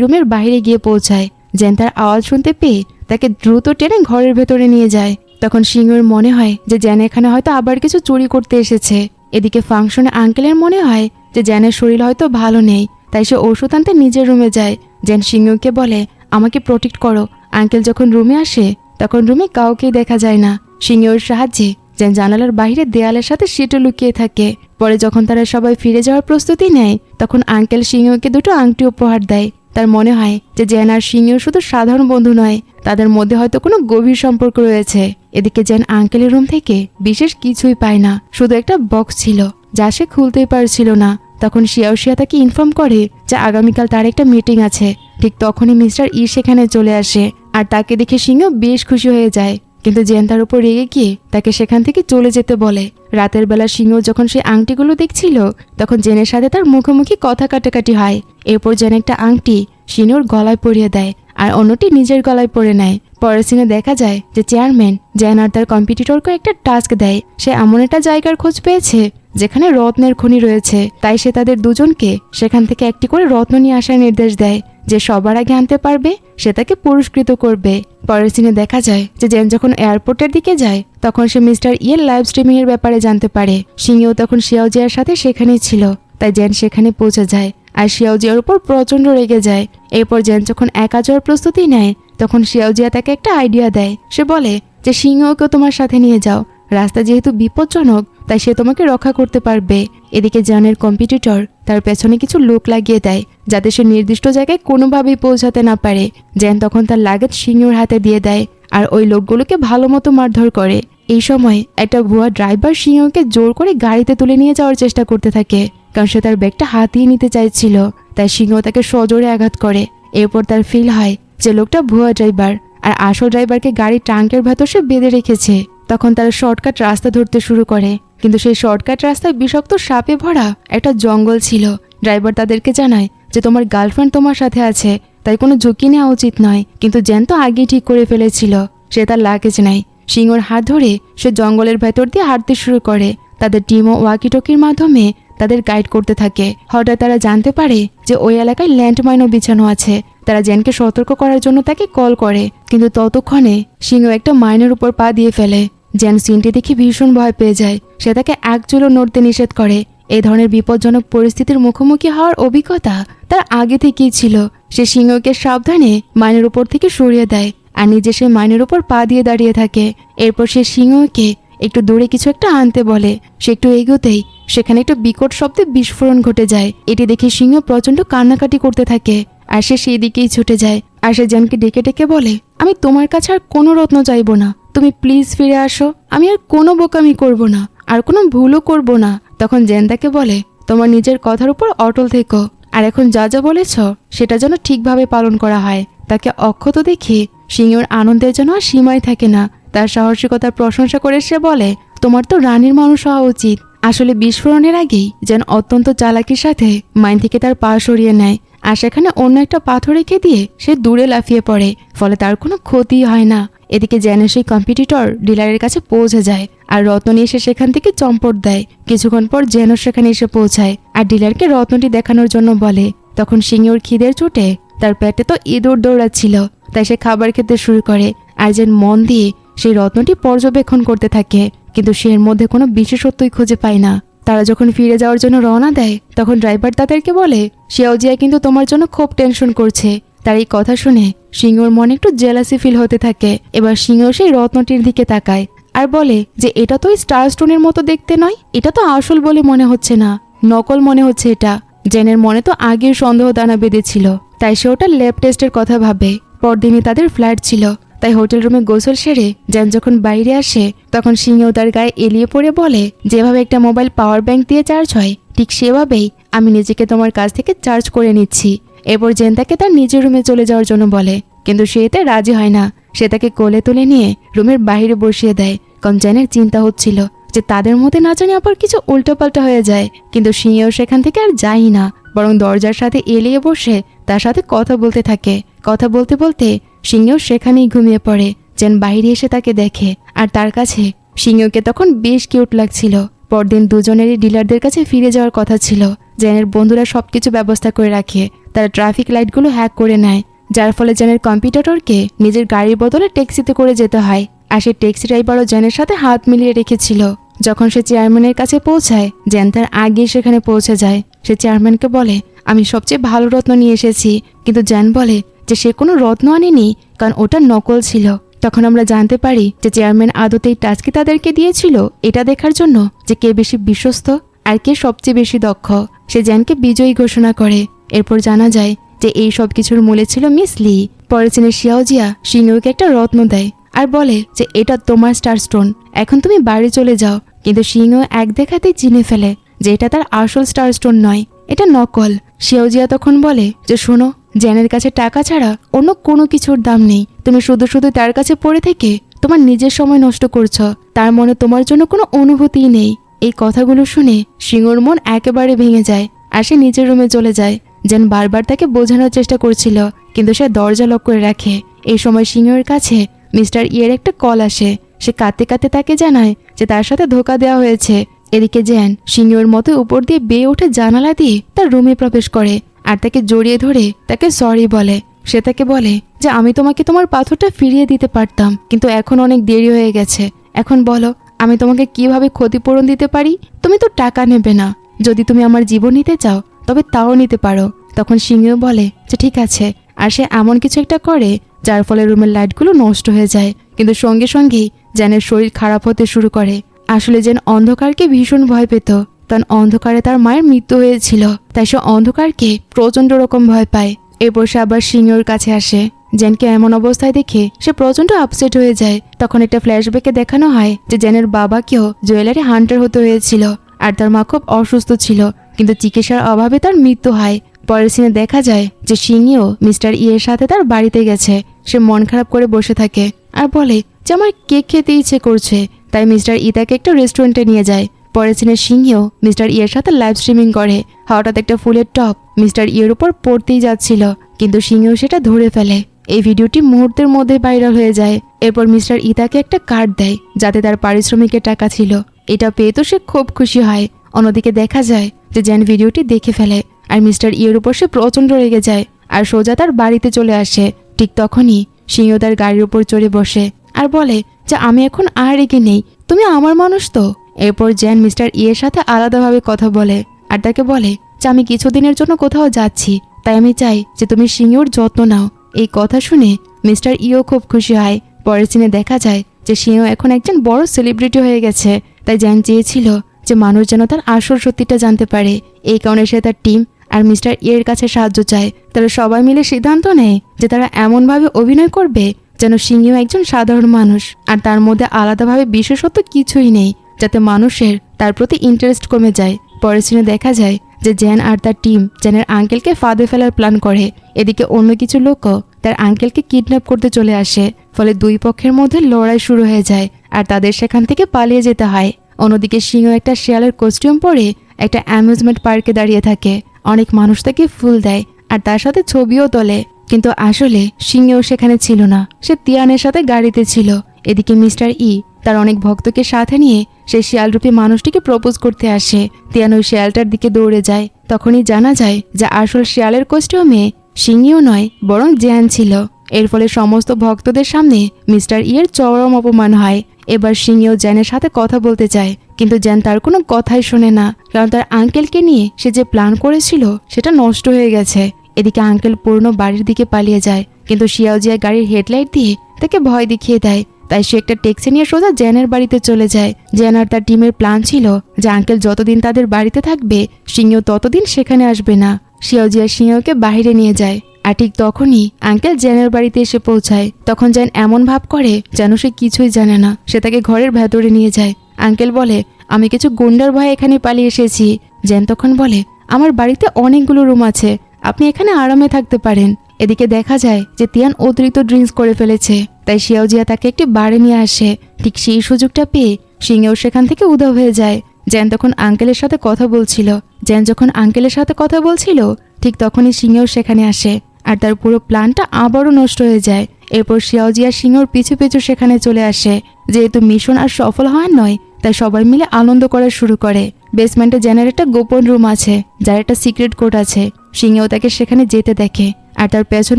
রুমের বাইরে গিয়ে পৌঁছায়। জ্যান তার আওয়াজ শুনতে পেয়ে তাকে দ্রুত টেনে ঘরের ভেতরে নিয়ে যায়। তখন সিংহর মনে হয় যে জ্যান এখানে হয়তো আবার কিছু চুরি করতে এসেছে। এদিকে ফাংশনে আঙ্কেলের মনে হয় যে জ্যানের শরীর হয়তো ভালো নেই, তাই সে ওষুধ আনতে নিজের রুমে যায়। জ্যান সিংহকে বলে আমাকে প্রোটেক্ট করো। আঙ্কেল যখন রুমে আসে তখন রুমে কাউকেই দেখা যায় না। সিংহর সাহায্যে জ্যান জানালার বাইরে দেয়ালের সাথে সেটা লুকিয়ে থাকে। পরে যখন তারা সবাই ফিরে যাওয়ার প্রস্তুতি নেয় তখন আঙ্কেল সিংহকে দুটো আংটি উপহার দেয়। তার মনে হয় যে জ্যান আর সিংহ শুধু সাধারণ বন্ধু নয়, তাদের মধ্যে হয়তো কোনো গভীর সম্পর্ক রয়েছে। এদিকে জ্যান আঙ্কেলের রুম থেকে বিশেষ কিছুই পায় না, শুধু একটা বক্স ছিল যা সে খুলতেই পারছিল না। তখন শিয়া তাকে ইনফর্ম করে যে আগামীকাল তার একটা মিটিং আছে। ঠিক তখনই মিস্টার ই সেখানে চলে আসে আর তাকে দেখে সিংহ বেশ খুশি হয়ে যায়, কিন্তু জ্যান তার উপর রেগে গিয়ে তাকে সেখান থেকে চলে যেতে বলে। রাতের বেলা সিংহ যখন সেই আংটিগুলো দেখছিল তখন জেনের সাথে তার মুখোমুখি কথা কাটাকাটি হয়। এরপর জেন একটা আংটি সিংহর গলায় পরিয়ে দেয় আর অন্যটি নিজের গলায় পরে নেয়। পরের সিনে দেখা যায় যে চেয়ারম্যান জ্যান আর তার কম্পিটিটরকে একটা টাস্ক দেয়। সে এমন একটা জায়গার খোঁজ পেয়েছে যেখানে রত্নের খনি রয়েছে। তাই সে তাদের দুজনকে সেখান থেকে একটি করে রত্ন নিয়ে আসার নির্দেশ দেয়। যে সবার আগে আনতে পারবে সে তাকে পুরস্কৃত করবে। পরের সিনে দেখা যায় যে জেন যখন এয়ারপোর্টের দিকে যায় তখন সে মিস্টার ইয়ের লাইভ স্ট্রিমিং এর ব্যাপারে জানতে পারে। সিংহেও তখন শিয়াওজিয়ার সাথে সেখানেই ছিল। তাই জেন সেখানে পৌঁছে যায় আর শিয়াওজিয়ার উপর প্রচন্ড রেগে যায়। এরপর জেন যখন একা যাওয়ার প্রস্তুতি নেয় তখন শিয়াওজিয়া তাকে একটা আইডিয়া দেয়। সে বলে যে সিংহকেও তোমার সাথে নিয়ে যাও, রাস্তা যেহেতু বিপজ্জনক তাই সে তোমাকে রক্ষা করতে পারবে। এদিকে জেনের কম্পিটিটর তার পেছনে কিছু লোক লাগিয়ে দেয় যাতে সে নির্দিষ্ট জায়গায় কোনোভাবেই পৌঁছাতে না পারে। জেন তখন তার লাগেজ সিংহর হাতে দিয়ে দেয় আর ওই লোকগুলোকে ভালো মতো মারধর করে। এই সময় একটা ভুয়া ড্রাইভার সিংহকে জোর করে গাড়িতে তুলে নিয়ে যাওয়ার চেষ্টা করতে থাকে, কারণ সে তার ব্যাগটা হাতিয়ে নিতে চাইছিল। তাই সিংহ তাকে সজোরে আঘাত করে। এরপর তার ফিল হয় যে লোকটা ভুয়া ড্রাইভার আর আসল ড্রাইভারকে গাড়ির ট্রাঙ্কের ভেতর সে বেঁধে রেখেছে। তখন তারা শর্টকাট রাস্তা ধরতে শুরু করে, কিন্তু সেই শর্টকাট রাস্তায় বিষাক্ত সাপে ভরা একটা জঙ্গল ছিল। ড্রাইভার তাদেরকে জানায় যে তোমার গার্লফ্রেন্ড তোমার সাথে আছে, তাই কোনো ঝুঁকি নেওয়া উচিত নয়। কিন্তু জেন তো আগেই ঠিক করে ফেলেছিল সে তার লাগেজ নেয়। সিংহর হাত ধরে সে জঙ্গলের ভেতর দিয়ে হাঁটতে শুরু করে। তাদের টিম ও ওয়াকিটকির মাধ্যমে তাদের গাইড করতে থাকে। হঠাৎ তারা জানতে পারে যে ওই এলাকায় ল্যান্ডমাইনও বিছানো আছে। তারা জেনকে সতর্ক করার জন্য তাকে কল করে, কিন্তু ততক্ষণে সিংহ একটা মাইনের উপর পা দিয়ে ফেলে। জেন সিনটি দেখে ভীষণ ভয় পেয়ে যায়। সে তাকে এক চুলো নড়তে নিষেধ করে। এই ধরনের বিপজ্জনক পরিস্থিতির মুখোমুখি হওয়ার অভিজ্ঞতা তার আগে থেকেই ছিল। সে সিংহকে সাবধানে মাইনের উপর থেকে সরিয়ে দেয় আর নিজে সে মাইনের উপর পা দিয়ে দাঁড়িয়ে থাকে। এরপর সে সিংহকে একটু দূরে কিছু একটা আনতে বলে। সে একটু এগোতেই সেখানে একটা বিকট শব্দে বিস্ফোরণ ঘটে যায়। এটি দেখে সিংহ প্রচন্ড কান্নাকাটি করতে থাকে আর সে সেই দিকেই ছুটে যায়। আর সে জেনকে ডেকে ডেকে বলে, আমি তোমার কাছে আর কোনো রত্ন চাইবো না, তুমি প্লিজ ফিরে আসো। আমি আর কোনো বোকামি করব না, আর কোনো ভুলও করব না। তখন জেন তাকে বলে, তোমার নিজের কথার উপর অটল থেকো, আর এখন যা যা বলেছ সেটা যেন ঠিকভাবে পালন করা হয়। তাকে অক্ষত দেখে সিংহর আনন্দের জন্য আর সীমাই থাকে না। তার সাহসিকতার প্রশংসা করে সে বলে, তোমার তো রানীর মানুষ হওয়া উচিত। আসলে বিস্ফোরণের আগেই যেন অত্যন্ত চালাকির সাথে মাইন থেকে তার পা সরিয়ে নেয় আর সেখানে অন্য একটা পাথর রেখে দিয়ে সে দূরে লাফিয়ে পড়ে, ফলে তার কোনো ক্ষতি হয় না। এদিকে জেনের সেই কম্পিটিটর ডিলারের কাছে পৌঁছে যায় আর রত্ন নিয়ে এসে সেখান থেকে চম্পট দেয়। কিছুক্ষণ পর জেনও সেখানে এসে পৌঁছায় আর ডিলারকে রত্নটি দেখানোর জন্য বলে। তখন সিংহর খিদের চোটে তার পেটে তো ইঁদুর দৌড়াচ্ছিল, তাই সে খাবার খেতে শুরু করে। আর জেন মন দিয়ে সেই রত্নটি পর্যবেক্ষণ করতে থাকে, কিন্তু সে এর মধ্যে কোনো বিশেষত্বই খুঁজে পায় না। তারা যখন ফিরে যাওয়ার জন্য রওনা দেয় তখন ড্রাইভার তাদেরকে বলে, শিয়াওজিয়া কিন্তু তোমার জন্য খুব টেনশন করছে। তার এই কথা শুনে সিংহর মনে একটু জেলাসি ফিল হতে থাকে। এবার সিংহ সেই রত্নটির দিকে তাকায় আর বলে যে এটা তো স্টার স্টোনের মতো দেখতে নয়, এটা তো আসল বলে মনে হচ্ছে না, নকল মনে হচ্ছে এটা। জেনের মনে তো আগের সন্দেহ দানা বেঁধেছিল, তাই সে ওটা ল্যাব টেস্টের কথা ভাবে। পরদিনই তাদের ফ্লাইট ছিল, তাই হোটেল রুমে গোসল সেরে জেন যখন বাইরে আসে তখন সিংহ তার গায়ে এলিয়ে পড়ে বলে, যেভাবে একটা মোবাইল পাওয়ার ব্যাংক দিয়ে চার্জ হয় ঠিক সেভাবেই আমি নিজেকে তোমার কাছ থেকে চার্জ করে নিচ্ছি। এরপর জেন তাকে তার নিজের রুমে চলে যাওয়ার জন্য বলে, কিন্তু সে এতে রাজি হয় না। সে তাকে কোলে তুলে নিয়ে রুমের বাইরে বসিয়ে দেয়, কারণ জেনের চিন্তা হচ্ছিল যে তাদের মধ্যে না জানি আবার কিছু উল্টোপাল্টা হয়ে যায়। কিন্তু সিংহ সেখান থেকে আর যায় না, বরং দরজার সাথে এলিয়ে বসে তার সাথে কথা বলতে থাকে। কথা বলতে বলতে সিংহ সেখানেই ঘুমিয়ে পড়ে। জেন বাইরে এসে তাকে দেখে আর তার কাছে সিংহকে তখন বেশ কিউট লাগছিল। পরদিন দুজনেরই ডিলারদের কাছে ফিরে যাওয়ার কথা ছিল। জেনের বন্ধুরা সবকিছু ব্যবস্থা করে রাখে। তারা ট্রাফিক লাইটগুলো হ্যাক করে নেয়, যার ফলে জেনের কম্পিউটারকে নিজের গাড়ির বদলে ট্যাক্সিতে করে যেতে হয়। আর সে ট্যাক্সি ড্রাইভারও জেনের সাথে হাত মিলিয়ে রেখেছিল। যখন সে চেয়ারম্যানের কাছে পৌঁছায় জেন তার আগেই সেখানে পৌঁছে যায়। সে চেয়ারম্যানকে বলে, আমি সবচেয়ে ভালো রত্ন নিয়ে এসেছি। কিন্তু জেন বলে যে সে কোনো রত্ন আনেনি, কারণ ওটা নকল ছিল। তখন আমরা জানতে পারি যে চেয়ারম্যান আদতেই টাস্কি তাদেরকে দিয়েছিল এটা দেখার জন্য যে কে বেশি বিশ্বস্ত আর কে সবচেয়ে বেশি দক্ষ। সে জেনকে বিজয়ী ঘোষণা করে। এরপর জানা যায় যে এই সব কিছুর মূলে ছিল মিস লি। পরে চীনের শিয়াওজিয়া সিংহকে একটা রত্ন দেয় আর বলে যে এটা তোমার স্টার স্টোন, এখন তুমি বাড়ি চলে যাও। কিন্তু সিংহ এক দেখাতেই চিনে ফেলে যে এটা তার আসল স্টার স্টোন নয়, এটা নকল। শিয়াওজিয়া তখন বলে যে শোনো, জেনের কাছে টাকা ছাড়া অন্য কোনো কিছুর দাম নেই। তুমি শুধু শুধু তার কাছে পড়ে থেকে তোমার নিজের সময় নষ্ট করছো। তার মনে তোমার জন্য কোনো অনুভূতিই নেই। এই কথাগুলো শুনে সিংহর মন একেবারে ভেঙে যায় আর সে নিজের রুমে চলে যায়। জেন বারবার তাকে বোঝানোর চেষ্টা করছিল, কিন্তু সে দরজা লক করে রাখে। এই সময় সিংহের কাছে মিস্টার ইয়ের একটা কল আসে। সে কাঁদতে কাঁদতে তাকে জানায় যে তার সাথে ধোঁকা দেওয়া হয়েছে, এদিকে জ্যান সিংহের মতো উপর দিয়ে বেয়ে উঠে জানালা দিয়ে তার রুমে প্রবেশ করে আর তাকে জড়িয়ে ধরে তাকে সরি বলে। সে তাকে বলে যে আমি তোমাকে তোমার পাথরটা ফিরিয়ে দিতে পারতাম, কিন্তু এখন অনেক দেরি হয়ে গেছে। এখন বলো আমি তোমাকে কিভাবে ক্ষতিপূরণ দিতে পারি? তুমি তো টাকা নেবে না, যদি তুমি আমার জীবন নিতে চাও তবে তাও নিতে পারো। তখন সিংহ বলে যে ঠিক আছে, আর সে এমন কিছু একটা করে যার ফলে রুমের লাইটগুলো নষ্ট হয়ে যায়, কিন্তু সঙ্গে সঙ্গেই জ্যানের শরীর খারাপ হতে শুরু করে। আসলে জ্যান অন্ধকারকে ভীষণ ভয় পেত, কারণ অন্ধকারে তার মায়ের মৃত্যু হয়েছিল, তাই সে অন্ধকারকে প্রচন্ড রকম ভয় পায়। এরপর সে আবার সিংহের কাছে আসে। জ্যানকে এমন অবস্থায় দেখে সে প্রচন্ড আপসেট হয়ে যায়। তখন একটা ফ্ল্যাশব্যাকে দেখানো হয় যে জ্যানের বাবাকেও জুয়েলারি হান্টার হতে হয়েছিল, আর তার মা খুব অসুস্থ ছিল, কিন্তু চিকিৎসার অভাবে তার মৃত্যু হয়। পরের সিনে দেখা যায় যে সিংহেও মিস্টার ইয়ের সাথে তার বাড়িতে গেছে। সে মন খারাপ করে বসে থাকে আর বলে যে আমার কেক খেতে ইচ্ছে করছে, তাই মিস্টার ই তাকে একটা রেস্টুরেন্টে নিয়ে যায়। পরের সিনে সিংহেও মিস্টার ইয়ের সাথে লাইভ স্ট্রিমিং করে। হঠাৎ একটা ফুলের টপ মিস্টার ইয়ের উপর পড়তেই যাচ্ছিল, কিন্তু সিংহেও সেটা ধরে ফেলে। এই ভিডিওটি মুহূর্তের মধ্যে ভাইরাল হয়ে যায়। এরপর মিস্টার ই তাকে একটা কার্ড দেয় যাতে তার পারিশ্রমিকের টাকা ছিল। এটা পেয়ে তো সে খুব খুশি হয়। অন্যদিকে দেখা যায় যে জ্যান ভিডিওটি দেখে ফেলে আর মিস্টার ইয়ের উপর সে প্রচন্ড রেগে যায় আর সোজা তার বাড়িতে চলে আসে। ঠিক তখনই সিংহ তার গাড়ির উপর চড়ে বসে আর বলে যে আমি এখন আর রেগে নেই, তুমি আমার মানুষ তো। এরপর জ্যান মিস্টার ইয়ের সাথে আলাদাভাবে কথা বলে আর তাকে বলে যে আমি কিছুদিনের জন্য কোথাও যাচ্ছি, তাই আমি চাই যে তুমি সিংহর যত্ন নাও। এই কথা শুনে মিস্টার ইও খুব খুশি হয়। পরের সিনে দেখা যায় যে সিংহ এখন একজন বড় সেলিব্রিটি হয়ে গেছে, তাই জ্যান চেয়েছিল যে মানুষ যেন তার আসল সত্যিটা জানতে পারে। এই কারণে সে তার টিম আর মিস্টার ইয়ের কাছে সাহায্য চায়। তারা সবাই মিলে সিদ্ধান্ত নেয় যে তারা এমনভাবে অভিনয় করবে যেন সিংহ একজন সাধারণ মানুষ, আর তার মধ্যে আলাদাভাবে বিশেষত্ব কিছুই নেই, যাতে মানুষের তার প্রতি ইন্টারেস্ট কমে যায়। পরের সিনে দেখা যায় যে জ্যান আর তার টিম জ্যানের আঙ্কেলকে ফাঁদে ফেলার প্ল্যান করে। এদিকে অন্য কিছু লোকও তার আঙ্কেলকে কিডন্যাপ করতে চলে আসে, ফলে দুই পক্ষের মধ্যে লড়াই শুরু হয়ে যায় আর তাদের সেখান থেকে পালিয়ে যেতে হয়। অন্যদিকে সিংহ একটা শিয়ালের কস্টিউম পরে একটা অ্যামিউজমেন্ট পার্কে দাঁড়িয়ে থাকে। অনেক মানুষ তাকে ফুল দেয় আর তার সাথে ছবিও তোলে, কিন্তু আসলে সিংহও সেখানে ছিল না, সে তিয়ানের সাথে গাড়িতে ছিল। এদিকে মিস্টার ই তার অনেক ভক্তকে সাথে নিয়ে সেই শিয়ালরূপী মানুষটিকে প্রপোজ করতে আসে। তিয়ান ওই শিয়ালটার দিকে দৌড়ে যায়। তখনই জানা যায় যে আসল শিয়ালের কস্টিউমে সিংহও নয় বরং জ্যান ছিল। এর ফলে সমস্ত ভক্তদের সামনে মিস্টার ইয়ের চরম অপমান হয়। এবার সিংহ জ্যানের সাথে কথা বলতে চায়, কিন্তু জ্যান তার কোনো কথাই শোনে না, কারণ তার আঙ্কেলকে নিয়ে সে যে প্ল্যান করেছিল সেটা নষ্ট হয়ে গেছে। এদিকে আঙ্কেল পুরনো বাড়ির দিকে পালিয়ে যায়, কিন্তু শিয়াওজিয়া গাড়ির হেডলাইট দিয়ে তাকে ভয় দেখিয়ে দেয়। তাই সে একটা ট্যাক্সি নিয়ে সোজা জ্যানের বাড়িতে চলে যায়। জ্যান আর তার টিমের প্ল্যান ছিল যে আঙ্কেল যতদিন তাদের বাড়িতে থাকবে সিংহ ততদিন সেখানে আসবে না। শিয়াওজিয়া সিংহকে বাইরে নিয়ে যায়, আর ঠিক তখনই আঙ্কেল জ্যানের বাড়িতে এসে পৌঁছায়। তখন জ্যান এমন ভাব করে যেন সে কিছুই জানে না। সে তাকে ঘরের ভেতরে নিয়ে যায়। আঙ্কেল বলে আমি কিছু গুন্ডার ভয়ে এখানে পালিয়ে এসেছি। জ্যান তখন বলে আমার বাড়িতে অনেকগুলো রুম আছে, আপনি এখানে আরামে থাকতে পারেন। এদিকে দেখা যায় যে তিয়ান অতিরিক্ত ড্রিঙ্কস করে ফেলেছে, তাই শিয়াওজিয়া তাকে একটি বারে নিয়ে আসে। ঠিক সেই সুযোগটা পেয়ে সিংহেও সেখান থেকে উধাও হয়ে যায়। জ্যান তখন আঙ্কেলের সাথে কথা বলছিল। জ্যান যখন আঙ্কেলের সাথে কথা বলছিল ঠিক তখনই সিংহেও সেখানে আসে, আর তার পুরো প্ল্যানটা আবারও নষ্ট হয়ে যায়। এরপর শিয়াওজিয়া সিংহর পিছু পিছু সেখানে চলে আসে। যেহেতু মিশন আর সফল হয় নয়, তাই সবাই মিলে আনন্দ করা শুরু করে। বেসমেন্টে জ্যানের একটা গোপন রুম আছে যার একটা সিক্রেট কোড আছে। সিংহেও তাকে সেখানে যেতে দেখে, আর তার পেছন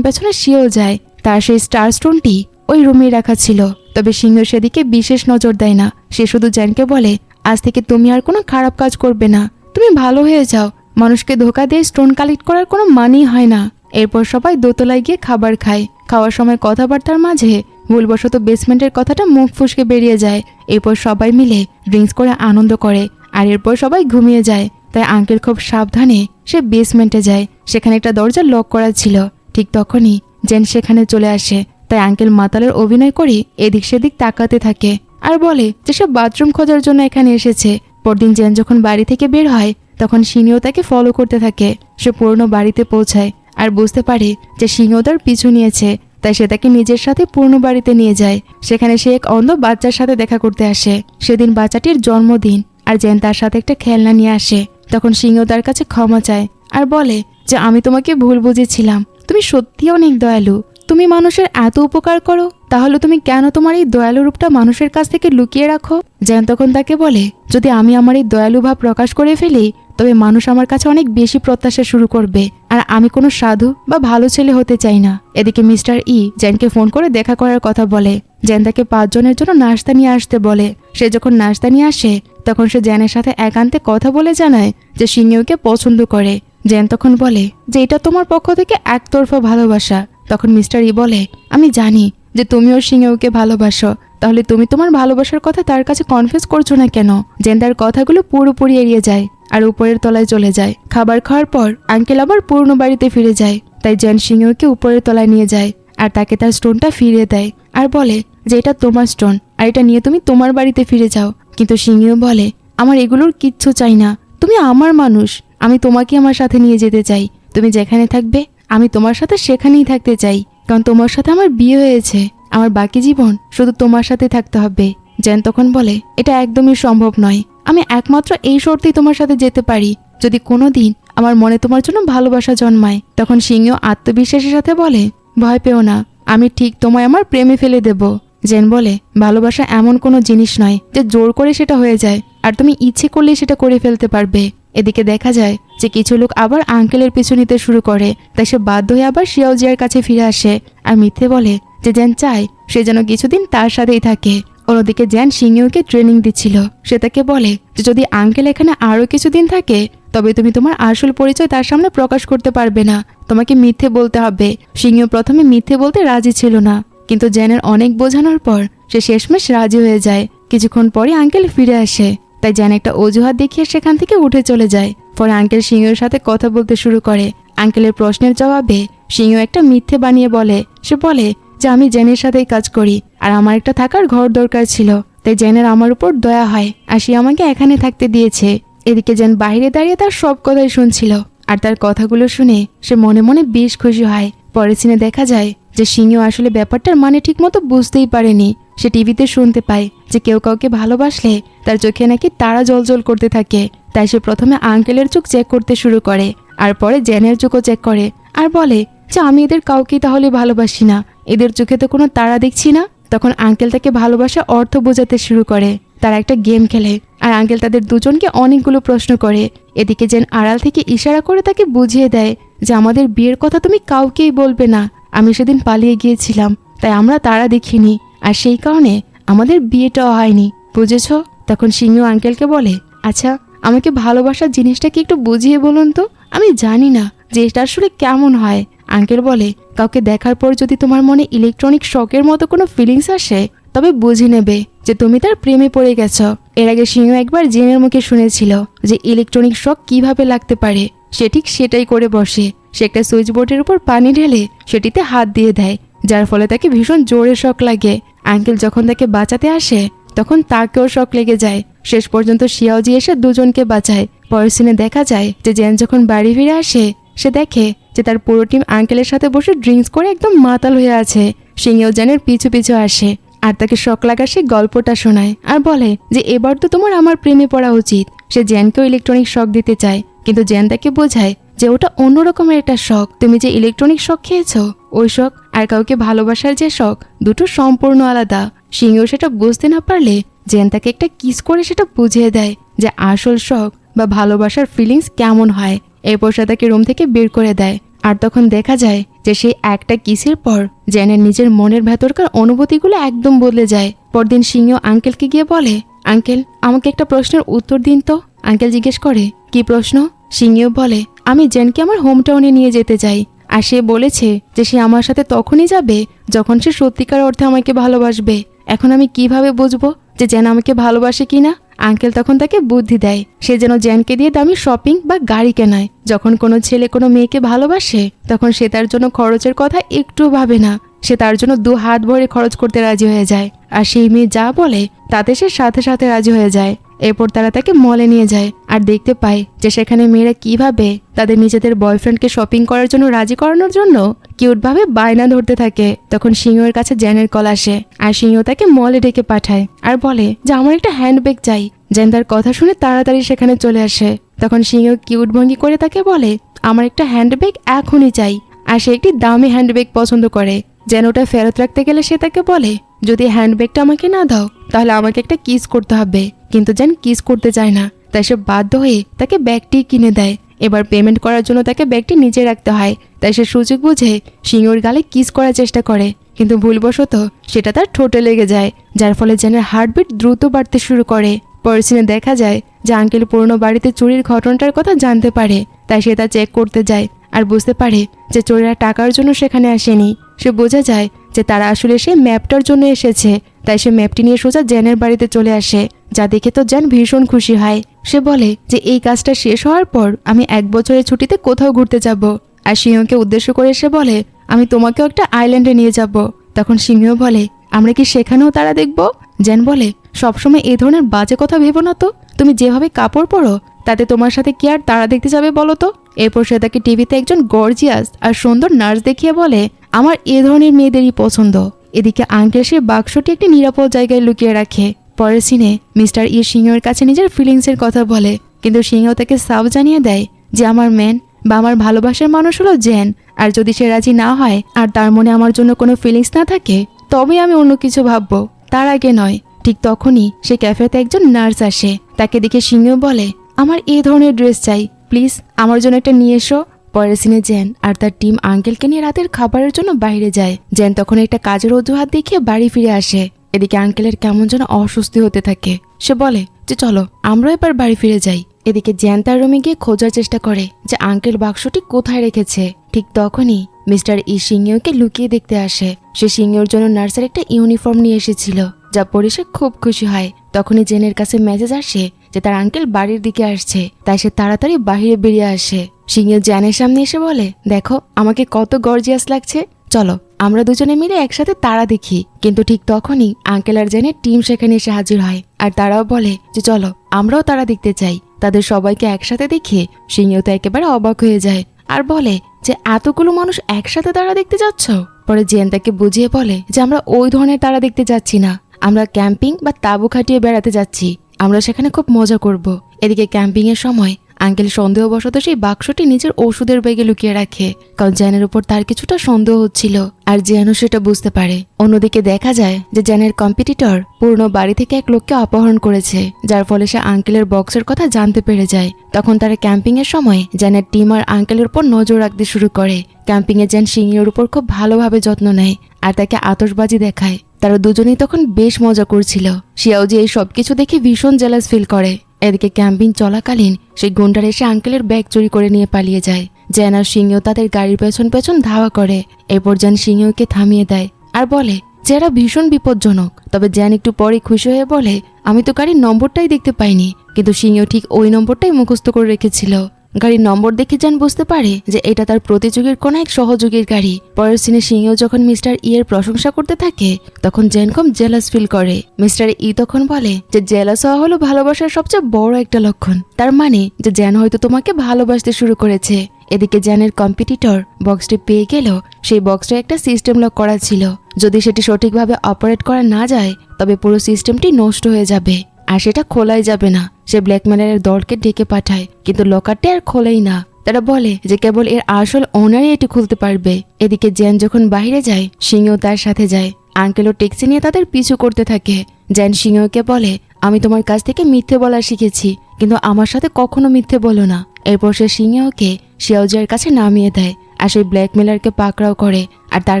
পেছনে সেও যায়। তার সেই স্টার স্টোনটি ওই রুমেই রাখা ছিল, তবে সিংহ সেদিকে বিশেষ নজর দেয় না। সে শুধু জ্যানকে বলে আজ থেকে তুমি আর কোনো খারাপ কাজ করবে না, তুমি ভালো হয়ে যাও। মানুষকে ধোকা দিয়ে স্টোন কালেক্ট করার কোনো মানেই হয় না। এরপর সবাই দোতলায় গিয়ে খাবার খায়। খাওয়ার সময় কথাবার্তার মাঝে ভুলবশত বেসমেন্টের কথাটা মুখ ফুসকে বেরিয়ে যায়। এরপর সবাই মিলে ড্রিঙ্কস করে আনন্দ করে, আর এরপর সবাই ঘুমিয়ে যায়। তাই আঙ্কেল খুব সাবধানে সে বেসমেন্টে যায়। সেখানে একটা দরজা লক করা ছিল। ঠিক তখনই জেন সেখানে চলে আসে। তাই আঙ্কেল মাতালের অভিনয় করে এদিক সেদিক তাকাতে থাকে আর বলে যে সে বাথরুম খোঁজার জন্য এখানে এসেছে। পরদিন জেন যখন বাড়ি থেকে বের হয় তখন সিংহ তাকে ফলো করতে থাকে। সে পুরনো বাড়িতে পৌঁছায় আর বুঝতে পারে যে সিংহ তার পিছু নিয়েছে, তাই সে তাকে নিজের সাথে পুরনো বাড়িতে নিয়ে যায়। সেখানে সে এক অন্ধ বাচ্চার সাথে দেখা করতে আসে। সেদিন বাচ্চাটির জন্মদিন, আর জেন তার সাথে একটা খেলনা নিয়ে আসে। তখন সিংহ তার কাছে ক্ষমা চায় আর বলে যে আমি তোমাকে ভুল বুঝেছিলাম, তুমি সত্যি অনেক দয়ালু, তুমি মানুষের এত উপকার করো, তাহলে তুমি কেন তোমার এই দয়ালু রূপটা মানুষের কাছ থেকে লুকিয়ে রাখো? জেন তখন তাকে বলে, যদি আমি আমার এই দয়ালু ভাব প্রকাশ করে ফেলি তবে মানুষ আমার কাছে অনেক বেশি প্রত্যাশা শুরু করবে, আর আমি কোনো সাধু বা ভালো ছেলে হতে চাই না। এদিকে মিস্টার ই জেনকে ফোন করে দেখা করার কথা বলে। জেন তাকে 5 জনের জন্য নাস্তা নিয়ে আসতে বলে। সে যখন নাস্তা নিয়ে আসে তখন সে জেনের সাথে একান্তে কথা বলে জানায় যে সিংহকে পছন্দ করে। জেন তখন বলে যে এটা তোমার পক্ষ থেকে একতরফা ভালোবাসা। তখন মিস্টার ই বলে, আমি জানি যে তুমিও সিংহকে ভালোবাসো, তাহলে তুমি তোমার ভালোবাসার কথা তার কাছে কনফেস করছো না কেন? জেন তার কথাগুলো পুরোপুরি এড়িয়ে যায় আর উপরের তলায় চলে যায়। খাবার খাওয়ার পর আঙ্কেল আবার পুরনো বাড়িতে ফিরে যায়। তাই জেন সিংহকে উপরের তলায় নিয়ে যায় আর তাকে তার স্টোনটা ফিরিয়ে দেয় আর বলে যে এটা তোমার স্টোন, আর এটা নিয়ে তুমি তোমার বাড়িতে ফিরে যাও। কিন্তু সিংহ বলে, আমার এগুলোর কিচ্ছু চাই না, তুমি আমার মানুষ, আমি তোমাকে আমার সাথে নিয়ে যেতে চাই। তুমি যেখানে থাকবে আমি তোমার সাথে সেখানেই থাকতে চাই, কারণ তোমার সাথে আমার বিয়ে হয়েছে, আমার বাকি জীবন শুধু তোমার সাথে থাকতে হবে। জেন তখন বলে, এটা একদমই সম্ভব নয়, আমি একমাত্র এই শর্তেই তোমার সাথে যেতে পারি যদি কোনোদিন আমার মনে তোমার জন্য ভালোবাসা জন্মায়। তখন সিংহ আত্মবিশ্বাসের সাথে বলে, ভয় পেও না, আমি ঠিক তোমায় আমার প্রেমে ফেলে দেব। জেন বলে, ভালোবাসা এমন কোনো জিনিস নয় যে জোর করে সেটা হয়ে যায়, আর তুমি ইচ্ছে করলে সেটা করে ফেলতে পারবে। এদিকে দেখা যায় যে কিছু লোক আবার আঙ্কেলের পিছু নিতে শুরু করে। তাই সে বাধ্য হয়ে আবার শিয়াওজিয়ার কাছে ফিরে আসে আর মিথ্যে বলে যে জেন চায় সে যেন কিছুদিন তার সাথেই থাকে। অন্যদিকে জেন সিংহকে ট্রেনিং দিচ্ছিল। সে তাকে বলে যে যদি আঙ্কেল এখানে আরো কিছুদিন থাকে তবে তুমি তোমার আসল পরিচয় তার সামনে প্রকাশ করতে পারবে না, তোমাকে মিথ্যে বলতে হবে। সিংহ প্রথমে মিথ্যে বলতে রাজি ছিল না, কিন্তু জেনের অনেক বোঝানোর পর সে শেষমেশ রাজি হয়ে যায়। কিছুক্ষণ পরে আঙ্কেল ফিরে আসে, তাই জেন একটা অজুহাত দেখিয়ে সেখান থেকে উঠে চলে যায়। পরে আঙ্কেল সিংহের সাথে কথা বলতে শুরু করে। আঙ্কেলের প্রশ্নের জবাবে সিংহ একটা মিথ্যে বানিয়ে বলে, সে বলে যে আমি জেনের সাথেই কাজ করি আর আমার একটা থাকার ঘর দরকার ছিল, তাই জেনের আমার উপর দয়া হয় আর সে আমাকে এখানে থাকতে দিয়েছে। এদিকে জেন বাইরে দাঁড়িয়ে তার সব কথাই শুনছিল আর তার কথাগুলো শুনে সে মনে মনে বেশ খুশি হয়। পরের সিনে দেখা যায় যে সিংহ আসলে ব্যাপারটার মানে ঠিকমতো বুঝতেই পারেনি। সে টিভিতে শুনতে পায় যে কেউ কাউকে ভালোবাসলে তার চোখে নাকি তারা জ্বলজ্বল করতে থাকে। তাই সে প্রথমে আঙ্কেলের চোখ চেক করতে শুরু করে আর পরে জেনের চোখও চেক করে আর বলে যে আমি এদের কাউকেই তাহলে ভালোবাসি না, এদের চোখে তো কোনো তারা দেখছি না। তখন আঙ্কেল তাকে ভালোবাসা অর্থ বোঝাতে শুরু করে। তারা একটা গেম খেলে আর আঙ্কেল তাদের দুজনকে অনেকগুলো প্রশ্ন করে। এদিকে জেন আড়াল থেকে ইশারা করে তাকে বুঝিয়ে দেয় যে আমাদের বিয়ের কথা তুমি কাউকেই বলবে না, আমি সেদিন পালিয়ে গিয়েছিলাম তাই আমরা তারা দেখিনি, আর সেই কারণে আমাদের বিয়েটাও হয়নি, বুঝেছ? তখন সিংহ আঙ্কেলকে বলে, আচ্ছা আমাকে ভালোবাসার জিনিসটা কি একটু বুঝিয়ে বলুন তো, আমি জানি না যে এটা আসলে কেমন হয়। আঙ্কেল বলে, কাউকে দেখার পর যদি তোমার মনে ইলেকট্রনিক শকের মতো কোনো ফিলিংস আসে তবে বুঝে নেবে যে তুমি তার প্রেমে পড়ে গেছ। এর আগে সিংহ একবার জেনের মুখে শুনেছিল যে ইলেকট্রনিক শক কিভাবে লাগতে পারে, সে ঠিক সেটাই করে বসে। সে একটা সুইচ বোর্ডের উপর পানি ঢেলে সেটিতে হাত দিয়ে দেয়, যার ফলে তাকে ভীষণ জোরে শক লাগে। আঙ্কেল যখন তাকে বাঁচাতে আসে তখন তাকেও শক লেগে যায়। শেষ পর্যন্ত শিয়াওজি এসে দুজনকে বাঁচায়। পরের সিনে দেখা যায় যে জেন যখন বাড়ি ফিরে আসে সে দেখে যে তার পুরো টিম আঙ্কেলের সাথে বসে ড্রিঙ্কস করে একদম মাতাল হয়ে আছে। সিংহ জেনের পিছু পিছু আসে আর তাকে শক লাগা সেই গল্পটা শোনায় আর বলে যে এবার তো তোমার আমার প্রেমে পড়া উচিত। সে জেনকেও ইলেকট্রনিক শক দিতে চায়, কিন্তু জেন তাকে বোঝায় যে ওটা অন্যরকমের একটা শক, তুমি যে ইলেকট্রনিক শক খেয়েছো ওই শক আর কাউকে ভালোবাসার যে শক দুটো সম্পূর্ণ আলাদা। সিংহ সেটা বুঝতে না পারলে জেন তাকে একটা কিস করে সেটা বুঝিয়ে দেয় যে আসল শক বা ভালোবাসার ফিলিংস কেমন হয়। এরপর সে তাকে রুম থেকে বের করে দেয় আর তখন দেখা যায় যে সেই একটা কিসের পর জেনের নিজের মনের ভেতরকার অনুভূতিগুলো একদম বদলে যায়। পরদিন সিংহ আঙ্কেলকে গিয়ে বলে, আঙ্কেল আমাকে একটা প্রশ্নের উত্তর দিন তো। আঙ্কেল জিজ্ঞেস করে, কি প্রশ্ন? সিংহ বলে, আমি জেনকে আমার হোম টাউনে নিয়ে যেতে চাই, আর সে বলেছে যে সে আমার সাথে তখনই যাবে যখন সে সত্যিকার অর্থে আমাকে ভালোবাসবে। এখন আমি কিভাবে বুঝবো যে জেন আমাকে ভালোবাসে কিনা? আঙ্কেল তখন তাকে বুদ্ধি দেয় সে যেন জেনকে দিয়ে দামি শপিং বা গাড়ি কেনায়। যখন কোনো ছেলে কোনো মেয়েকে ভালোবাসে তখন সে তার জন্য খরচের কথা একটু ভাবে না, সে তার জন্য 2 হাত ভরে খরচ করতে রাজি হয়ে যায়। আর সেই মেয়ে যা বলে তাতে সে সাথে সাথে রাজি হয়ে যায়। এরপর তারা তাকে মলে নিয়ে যায় আর দেখতে পায় যে সেখানে মেয়েরা কিভাবে তাদের নিজেদের বয়ফ্রেন্ডকে শপিং করার জন্য রাজি করানোর জন্য কিউটভাবে বায়না ধরতে থাকে। তখন সিংহের কাছে জেনের কল আসে আর সিংহ তাকে মলে ডেকে পাঠায় আর বলে যে আমার একটা হ্যান্ডব্যাগ চাই। জেন তার কথা শুনে তাড়াতাড়ি সেখানে চলে আসে। তখন সিংহ কিউট ভঙ্গি করে তাকে বলে, আমার একটা হ্যান্ডব্যাগ এখনই চাই। আর সে একটি দামি হ্যান্ডব্যাগ পছন্দ করে। যেন ওটা ফেরত রাখতে গেলে সে তাকে বলে, যদি হ্যান্ডব্যাগটা আমাকে না দাও তাহলে আমাকে একটা কিস করতে হবে। কিন্তু জেন কিস করতে চায় না, তাই সে বাধ্য হয়ে তাকে ব্যাগটি কিনে দেয়। এবার পেমেন্ট করার জন্য তাকে ব্যাগটি নিচে রাখতে হয়, তাই সে সুযোগ বুঝে সিংহর গালে কিস করার চেষ্টা করে, কিন্তু ভুলবশত সেটা তার ঠোঁটে লেগে যায়, যার ফলে জেনের হার্টবিট দ্রুত বাড়তে শুরু করে। পরের সিনে দেখা যায় যে আঙ্কেল পুরনো বাড়িতে চুরির ঘটনাটার কথা জানতে পারে, তাই সে তা চেক করতে যায় আর বুঝতে পারে যে চোরেরা টাকার জন্য সেখানে আসেনি। সে বোঝা যায় যে তারা আসলে সেই ম্যাপটার জন্য এসেছে, তাই সে ম্যাপটি নিয়ে সোজা জেনের বাড়িতে চলে আসে, যা দেখে তো জেন ভীষণ খুশি হয়। সে বলে যে এই কাজটা শেষ হওয়ার পর আমি 1 বছরের ছুটিতে কোথাও ঘুরতে যাব। আর সিংহকে উদ্দেশ্য করে সে বলে, আমি তোমাকেও একটা আইল্যান্ডে নিয়ে যাব। তখন সিংহ বলে, আমরা কি সেখানেও তারা দেখব? জেন বলে, সবসময় এই ধরনের বাজে কথা ভেবো না তো, তুমি যেভাবে কাপড় পরো তাতে তোমার সাথে কি আর তারা দেখতে যাবে বলো তো? এরপর সে তাকে টিভিতে একজন গর্জিয়াস আর সুন্দর নার্স দেখিয়ে বলে, আমার এ ধরনের মেয়েদেরই পছন্দ। এদিকে আঙ্কেল সে বাক্সটি একটি নিরাপদ জায়গায় লুকিয়ে রাখে। পরের সিনে মিস্টার ই সিংহের কাছে নিজের ফিলিংসের কথা বলে, কিন্তু সিংহ তাকে সাফ জানিয়ে দেয় যে আমার ম্যান বা আমার ভালোবাসার মানুষ হলো জেন, আর যদি সে রাজি না হয় আর তার মনে আমার জন্য কোনো ফিলিংস না থাকে তবে আমি অন্য কিছু ভাববো, তার আগে নয়। ঠিক তখনই সে ক্যাফেতে একজন নার্স আসে। তাকে দেখে সিংহ বলে, আমার এই ধরনের ড্রেস চাই, প্লিজ আমার জন্য একটা নিয়ে এসো। পরের সিনে জেন আর তার টিম আঙ্কেলকে নিয়ে রাতের খাবারের জন্য বাইরে যায়। জেন তখন একটা কাজের অজুহাত দেখিয়ে বাড়ি ফিরে আসে। এদিকে আঙ্কেলের কেমন যেন অস্বস্তি হতে থাকে। সে বলে যে চলো আমরা এবার বাড়ি ফিরে যাই। এদিকে জেন তার রুমে গিয়ে খোঁজার চেষ্টা করে যে আঙ্কেল বাক্সটি কোথায় রেখেছে। ঠিক তখনই মিস্টার ই সিংহকে লুকিয়ে দেখতে আসে। সে সিংহের জন্য নার্সের একটা ইউনিফর্ম নিয়ে এসেছিল, যা পরে সে খুব খুশি হয়। তখনই জেনের কাছে মেসেজ আসে যে তার আঙ্কেল বাড়ির দিকে আসছে, তাই সে তাড়াতাড়ি বাহিরে বেরিয়ে আসে। সিংহ জেনের সামনে এসে বলে, দেখো আমাকে কত গর্জিয়াস লাগছে, চলো আমরা দুজনে মিলে একসাথে তারা দেখি। কিন্তু ঠিক তখনই আঙ্কেল আর জেনের টিম সেখানে এসে হাজির হয়, আর তারাও বলে যে চলো আমরাও তারা দেখতে চাই। তাদের সবাইকে একসাথে দেখে সিংহ তো একেবারে অবাক হয়ে যায় আর বলে যে এতগুলো মানুষ একসাথে তারা দেখতে যাচ্ছ? পরে জেন তাকে বুঝিয়ে বলে যে আমরা ওই ধরনের তারা দেখতে যাচ্ছি না, আমরা ক্যাম্পিং বা তাঁবু খাটিয়ে বেড়াতে যাচ্ছি, আমরা সেখানে খুব মজা করব। এদিকে ক্যাম্পিং এর সময় আঙ্কেল সন্দেহবশত সেই বাক্সটি নিজের ওষুধের ব্যাগে লুকিয়ে রাখে, কারণ জ্যানের উপর তার কিছুটা সন্দেহ হচ্ছিল, আর জ্যানও সেটা বুঝতে পারে। অন্যদিকে দেখা যায় যে জ্যানের কম্পিটিটর পুরনো বাড়ি থেকে এক লোককে অপহরণ করেছে, যার ফলে সে আঙ্কেলের বক্সের কথা জানতে পেরে যায়। তখন তারা ক্যাম্পিং এর সময় জ্যানের টিম আর আঙ্কেলের উপর নজর রাখতে শুরু করে। ক্যাম্পিং এ জ্যান সিংহের উপর খুব ভালোভাবে যত্ন নেয় আর তাকে আতশবাজি দেখায়। তারা দুজনেই তখন বেশ মজা করছিল। শিয়াওজি এই সবকিছু দেখে ভীষণ জেলাস ফিল করে। এদিকে ক্যাম্পিং চলাকালীন সেই গুন্ডার এসে আঙ্কেলের ব্যাগ চুরি করে নিয়ে পালিয়ে যায়। জ্যান আর সিংহ তাদের গাড়ির পেছন পেছন ধাওয়া করে। এরপর জ্যান সিংহকে থামিয়ে দেয় আর বলে যে এরা ভীষণ বিপজ্জনক। তবে জ্যান একটু পরে খুশি হয়ে বলে, আমি তো গাড়ির নম্বরটাই দেখতে পাইনি, কিন্তু সিংহ ঠিক ওই নম্বরটাই মুখস্থ করে রেখেছিল। গাড়ির নম্বর দেখে জ্যান বুঝতে পারে যে এটা তার প্রতিযোগীর কোনো এক সহযোগীর গাড়ি। পরের সিনে সিংহ যখন মিস্টার ই এর প্রশংসা করতে থাকে তখন জ্যান খুব জেলাস ফিল করে। মিস্টার ই তখন বলে যে জেলাস হওয়া হলো ভালোবাসার সবচেয়ে বড় একটা লক্ষণ, তার মানে যে জ্যান হয়তো তোমাকে ভালোবাসতে শুরু করেছে। এদিকে জ্যানের কম্পিটিটর বক্সটি পেয়ে গেল। সেই বক্সটা একটা সিস্টেম লক করা ছিল, যদি সেটি সঠিকভাবে অপারেট করা না যায় তবে পুরো সিস্টেমটি নষ্ট হয়ে যাবে আর সেটা খোলাই যাবে না। সে ব্ল্যাকমেলারের দলকে ডেকে পাঠায়, কিন্তু লকারটি আর খোলেই না। তারা বলে যে কেবল এর আসল ওনারই এটি খুলতে পারবে। এদিকে জ্যান যখন বাইরে যায় সিংহ তার সাথে যায়। আঙ্কেলও ট্যাক্সি নিয়ে তাদের পিছু করতে থাকে। জ্যান সিংহকে বলে, আমি তোমার কাছ থেকে মিথ্যে বলা শিখেছি, কিন্তু আমার সাথে কখনো মিথ্যে বলো না। এরপর সে সিংহকে শিয়াওজির কাছে নামিয়ে দেয় আর সেই ব্ল্যাকমেলারকে পাকড়াও করে আর তার